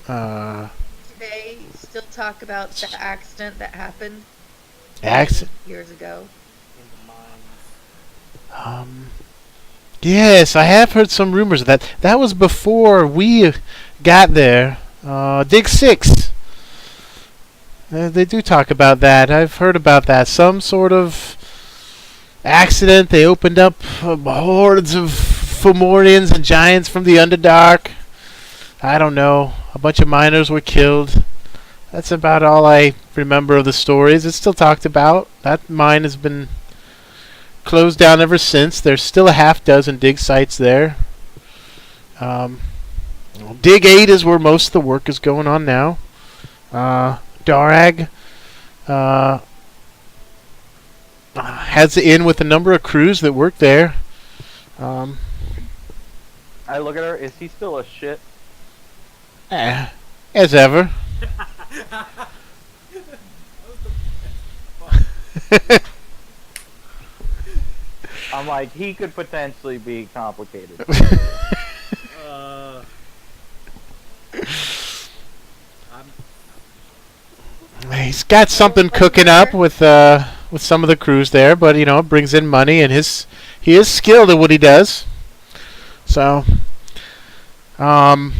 Speaker 1: Do they still talk about the accident that happened years ago?
Speaker 4: Yes, I have heard some rumors of that. That was before we got there. Dig 6. They do talk about that. I've heard about that. Some sort of accident. They opened up hordes of Fomorians and giants from the Underdark. I don't know. A bunch of miners were killed. That's about all I remember of the stories. It's still talked about. That mine has been closed down ever since. There's still a half dozen dig sites there. Dig 8 is where most of the work is going on now. Darag has it in with a number of crews that work there.
Speaker 5: I look at her. Is he still a shit?
Speaker 4: As ever.
Speaker 5: I'm like, he could potentially be complicated.
Speaker 4: He's got something cooking up with some of the crews there, but it brings in money, and he is skilled at what he does. So,
Speaker 5: Certainly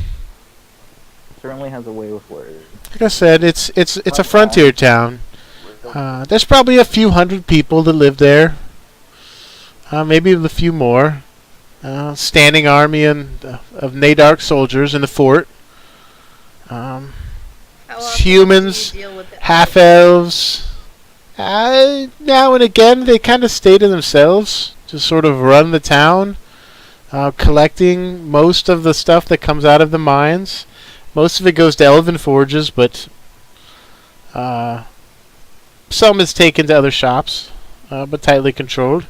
Speaker 5: has a way with words.
Speaker 4: like I said, it's a frontier town. There's probably a few hundred people that live there. Maybe a few more. Standing army of Nadark soldiers in the fort.
Speaker 1: How often
Speaker 4: Humans,
Speaker 1: do you deal with the
Speaker 4: half elves. Now and again, they kind of stay to themselves, just sort of run the town, collecting most of the stuff that comes out of the mines. Most of it goes to elven forges, but some is taken to other shops, but tightly controlled.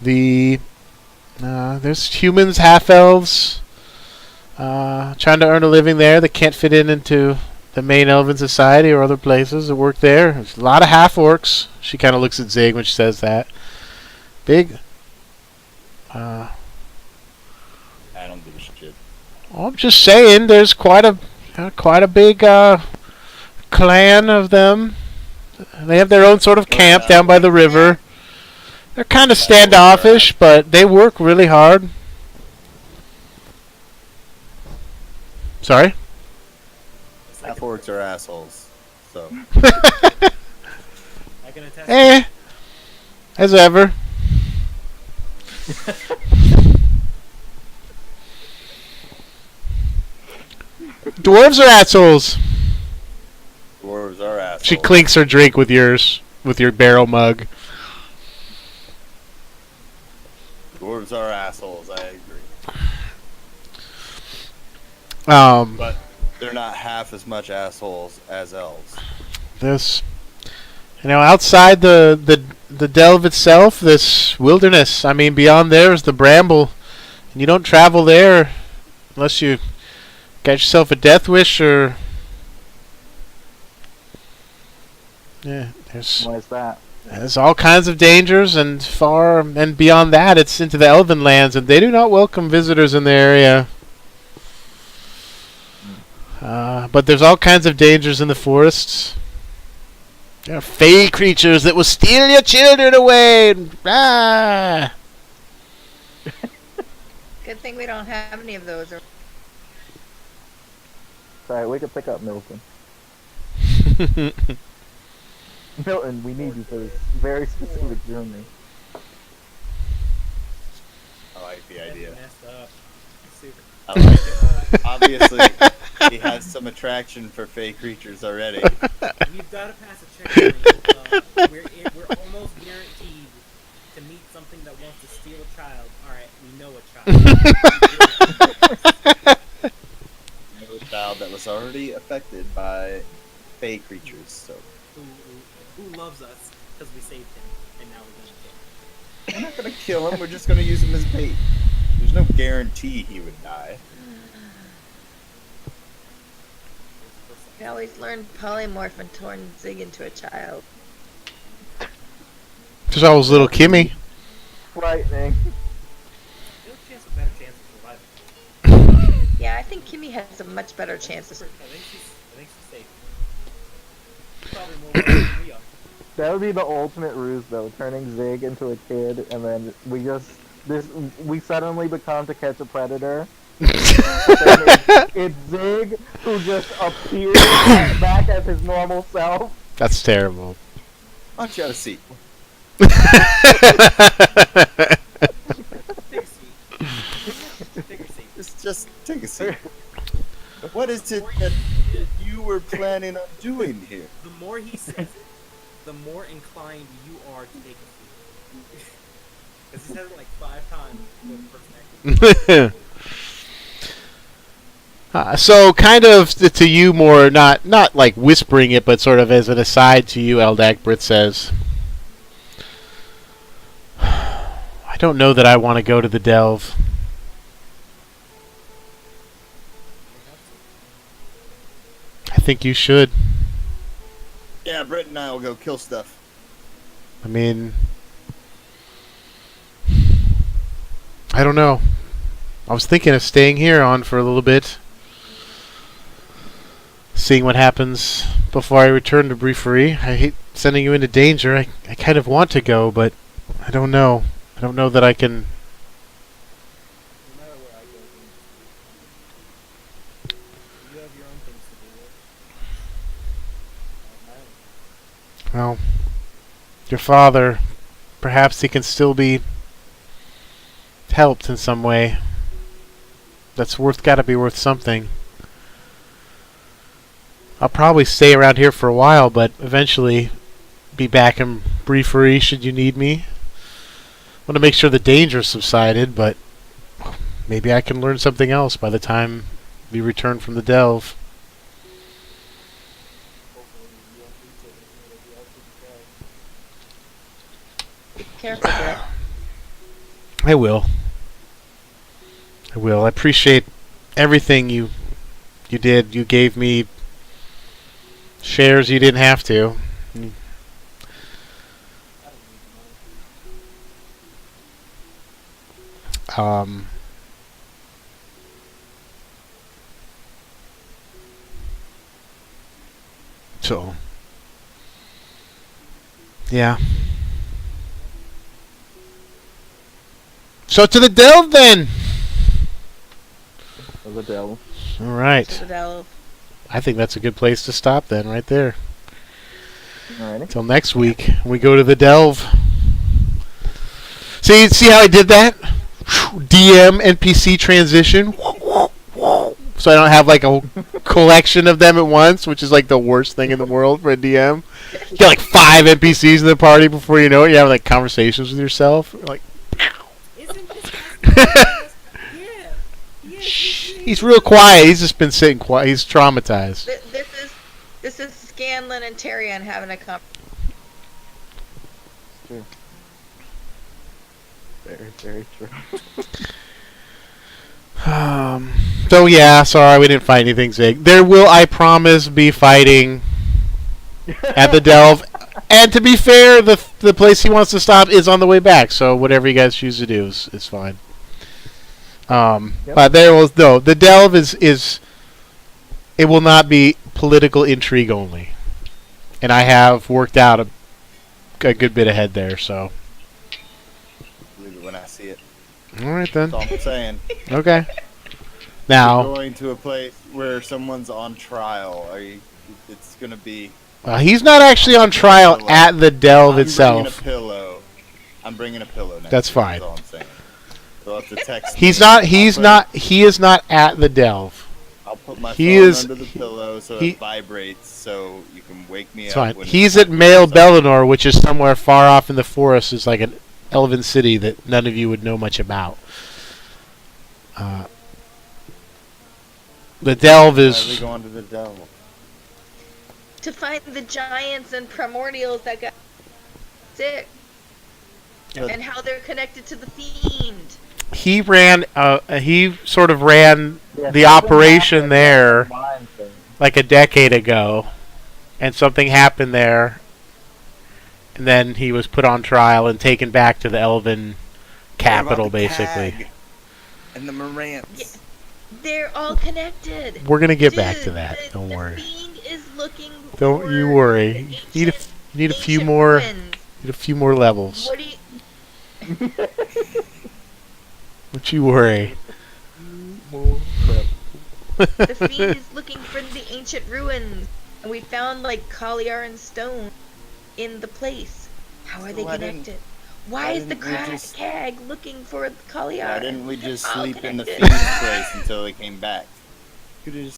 Speaker 4: There's humans, half elves, trying to earn a living there. They can't fit into the main elven society or other places that work there. There's a lot of half orcs. She kind of looks at Zig when she says that. Big.
Speaker 2: I don't give a shit.
Speaker 4: I'm just saying, there's quite a big clan of them. They have their own sort of camp down by the river. They're kind of standoffish, but they work really hard. Sorry?
Speaker 2: Half orcs are assholes. So
Speaker 3: I can attest.
Speaker 4: As ever. Dwarves are assholes.
Speaker 2: dwarves are assholes.
Speaker 4: She clinks her drink with your barrel mug.
Speaker 2: Dwarves are assholes. I agree. But they're not half as much assholes as elves.
Speaker 4: This, outside the delve itself, this wilderness. I mean, beyond there is the bramble, and you don't travel there unless you got yourself a death wish or. Yeah,
Speaker 5: Why is that?
Speaker 4: there's all kinds of dangers, and far and beyond that, it's into the elven lands, and they do not welcome visitors in the area. But there's all kinds of dangers in the forests. There are fey creatures that will steal your children away. Ah!
Speaker 1: Good thing we don't have any of those.
Speaker 5: Sorry, we could pick up Milton. Milton, we need you for this very specific journey.
Speaker 2: I like the idea.
Speaker 3: Messed up. Super.
Speaker 2: I like it. Obviously, he has some attraction for fake creatures already.
Speaker 3: We've got to pass a checkpoint. We're almost guaranteed to meet something that wants to steal a child. All right, we know a child.
Speaker 2: You know, a child that was already affected by fake creatures. So
Speaker 3: who loves us because we saved him, and now we're gonna kill him.
Speaker 2: we're not gonna kill him. We're just gonna use him as bait. There's no guarantee he would die.
Speaker 1: You can always learn polymorph and turn Zig into a child.
Speaker 4: There's always little Kimmy.
Speaker 5: Frightening.
Speaker 3: He'll chance a better chance of surviving.
Speaker 1: Yeah, I think Kimmy has a much better chance of.
Speaker 3: I think she's safe. Probably more than we are.
Speaker 5: That would be the ultimate ruse, though, turning Zig into a kid, and then we suddenly become To Catch a Predator. it's Zig who just appears back as his normal self.
Speaker 4: That's terrible.
Speaker 2: Why don't you have a seat?
Speaker 3: Take a seat. Take a seat.
Speaker 2: Just take a seat. What is it that you were planning on doing here?
Speaker 3: The more he says it, the more inclined you are to take a seat. Because he says it like 5 times with perspective.
Speaker 4: So kind of to you more, not like whispering it, but sort of as an aside to you, Eldak, Britt says, I don't know that I want to go to the Delve. I think you should.
Speaker 2: Yeah, Brett and I will go kill stuff.
Speaker 4: I mean, I don't know. I was thinking of staying here on for a little bit. Seeing what happens before I return to Briefery. I hate sending you into danger. I kind of want to go, but I don't know. I don't know that I can.
Speaker 3: No matter where I go, you have your own things to do.
Speaker 4: Well, your father, perhaps he can still be helped in some way. That's gotta be worth something. I'll probably stay around here for a while, but eventually be back in Briefery should you need me. I want to make sure the danger subsided, but maybe I can learn something else by the time we return from the Delve.
Speaker 1: Careful, Brett.
Speaker 4: I will. I will. I appreciate everything you did. You gave me shares you didn't have to. So, yeah. So to the Delve then.
Speaker 5: Of the devil.
Speaker 4: All right.
Speaker 1: To the Delve.
Speaker 4: I think that's a good place to stop then, right there.
Speaker 5: Alrighty.
Speaker 4: Until next week, we go to the Delve. See how I did that? DM NPC transition. So I don't have like a collection of them at once, which is like the worst thing in the world for a DM. You get like 5 NPCs in the party before you know it. You have like conversations with yourself. Like,
Speaker 3: Isn't this guy? Yeah.
Speaker 4: he's real quiet. He's just been sitting quiet. He's traumatized.
Speaker 1: This is Scanlan and Tyrion having a
Speaker 5: True. Very, very true.
Speaker 4: So yeah, sorry we didn't fight anything, Zig. There will, I promise, be fighting at the Delve. And to be fair, the place he wants to stop is on the way back. So whatever you guys choose to do is fine.
Speaker 5: Yep.
Speaker 4: But there was the Delve is It will not be political intrigue only. And I have worked out a good bit ahead there, so.
Speaker 2: Believe it when I see it.
Speaker 4: All right, then.
Speaker 2: That's all I'm saying.
Speaker 4: Okay.
Speaker 2: We're
Speaker 4: Now,
Speaker 2: going to a place where someone's on trial. It's gonna be.
Speaker 4: he's not actually on trial at the delve
Speaker 2: I'm bringing a
Speaker 4: itself.
Speaker 2: pillow. I'm bringing a pillow next.
Speaker 4: That's
Speaker 2: to me,
Speaker 4: fine.
Speaker 2: That's all I'm saying. So I'll have to text.
Speaker 4: He's
Speaker 2: me.
Speaker 4: not.
Speaker 2: I'll put-
Speaker 4: He is not at the delve.
Speaker 2: I'll put my
Speaker 4: He
Speaker 2: phone
Speaker 4: is-
Speaker 2: under the pillow so
Speaker 4: he-
Speaker 2: it vibrates, so you can wake me
Speaker 4: It's
Speaker 2: up.
Speaker 4: fine.
Speaker 2: when
Speaker 4: He's
Speaker 2: it's
Speaker 4: at
Speaker 2: time
Speaker 4: Male
Speaker 2: to go outside.
Speaker 4: Bellinor, which is somewhere far off in the forest. It's like an elven city that none of you would know much about. The delve
Speaker 2: Why are we
Speaker 4: is.
Speaker 2: going to the devil?
Speaker 1: To find the giants and primordials that got sick.
Speaker 2: But-
Speaker 1: And how they're connected to the fiend.
Speaker 4: He ran. He sort of ran
Speaker 5: Yeah,
Speaker 4: the
Speaker 5: something
Speaker 4: operation
Speaker 5: happened
Speaker 4: there
Speaker 5: with the mine thing.
Speaker 4: like a decade ago, and something happened there, and then he was put on trial and taken back to the elven capital,
Speaker 2: What about the
Speaker 4: basically.
Speaker 2: CAG and the Morants.
Speaker 1: They're all connected.
Speaker 4: We're gonna get back to
Speaker 1: Dude,
Speaker 4: that. Don't
Speaker 1: the
Speaker 4: worry.
Speaker 1: fiend is looking
Speaker 4: Don't
Speaker 1: for
Speaker 4: you worry.
Speaker 1: the
Speaker 4: You need a,
Speaker 1: ancient-
Speaker 4: you need a few
Speaker 1: ancient
Speaker 4: more.
Speaker 1: ruins.
Speaker 4: Need a few more levels.
Speaker 1: What do you...
Speaker 4: Don't you worry.
Speaker 1: The fiend is looking for the ancient ruins, and we found like Kaliar and stone in the place. How are
Speaker 2: So
Speaker 1: they
Speaker 2: why didn't-
Speaker 1: connected? Why is the
Speaker 2: didn't we just-
Speaker 1: CAG looking for Kaliar?
Speaker 2: Why didn't we just
Speaker 1: They're all
Speaker 2: sleep in the
Speaker 1: connected.
Speaker 2: fiend's place until they came back? Could have just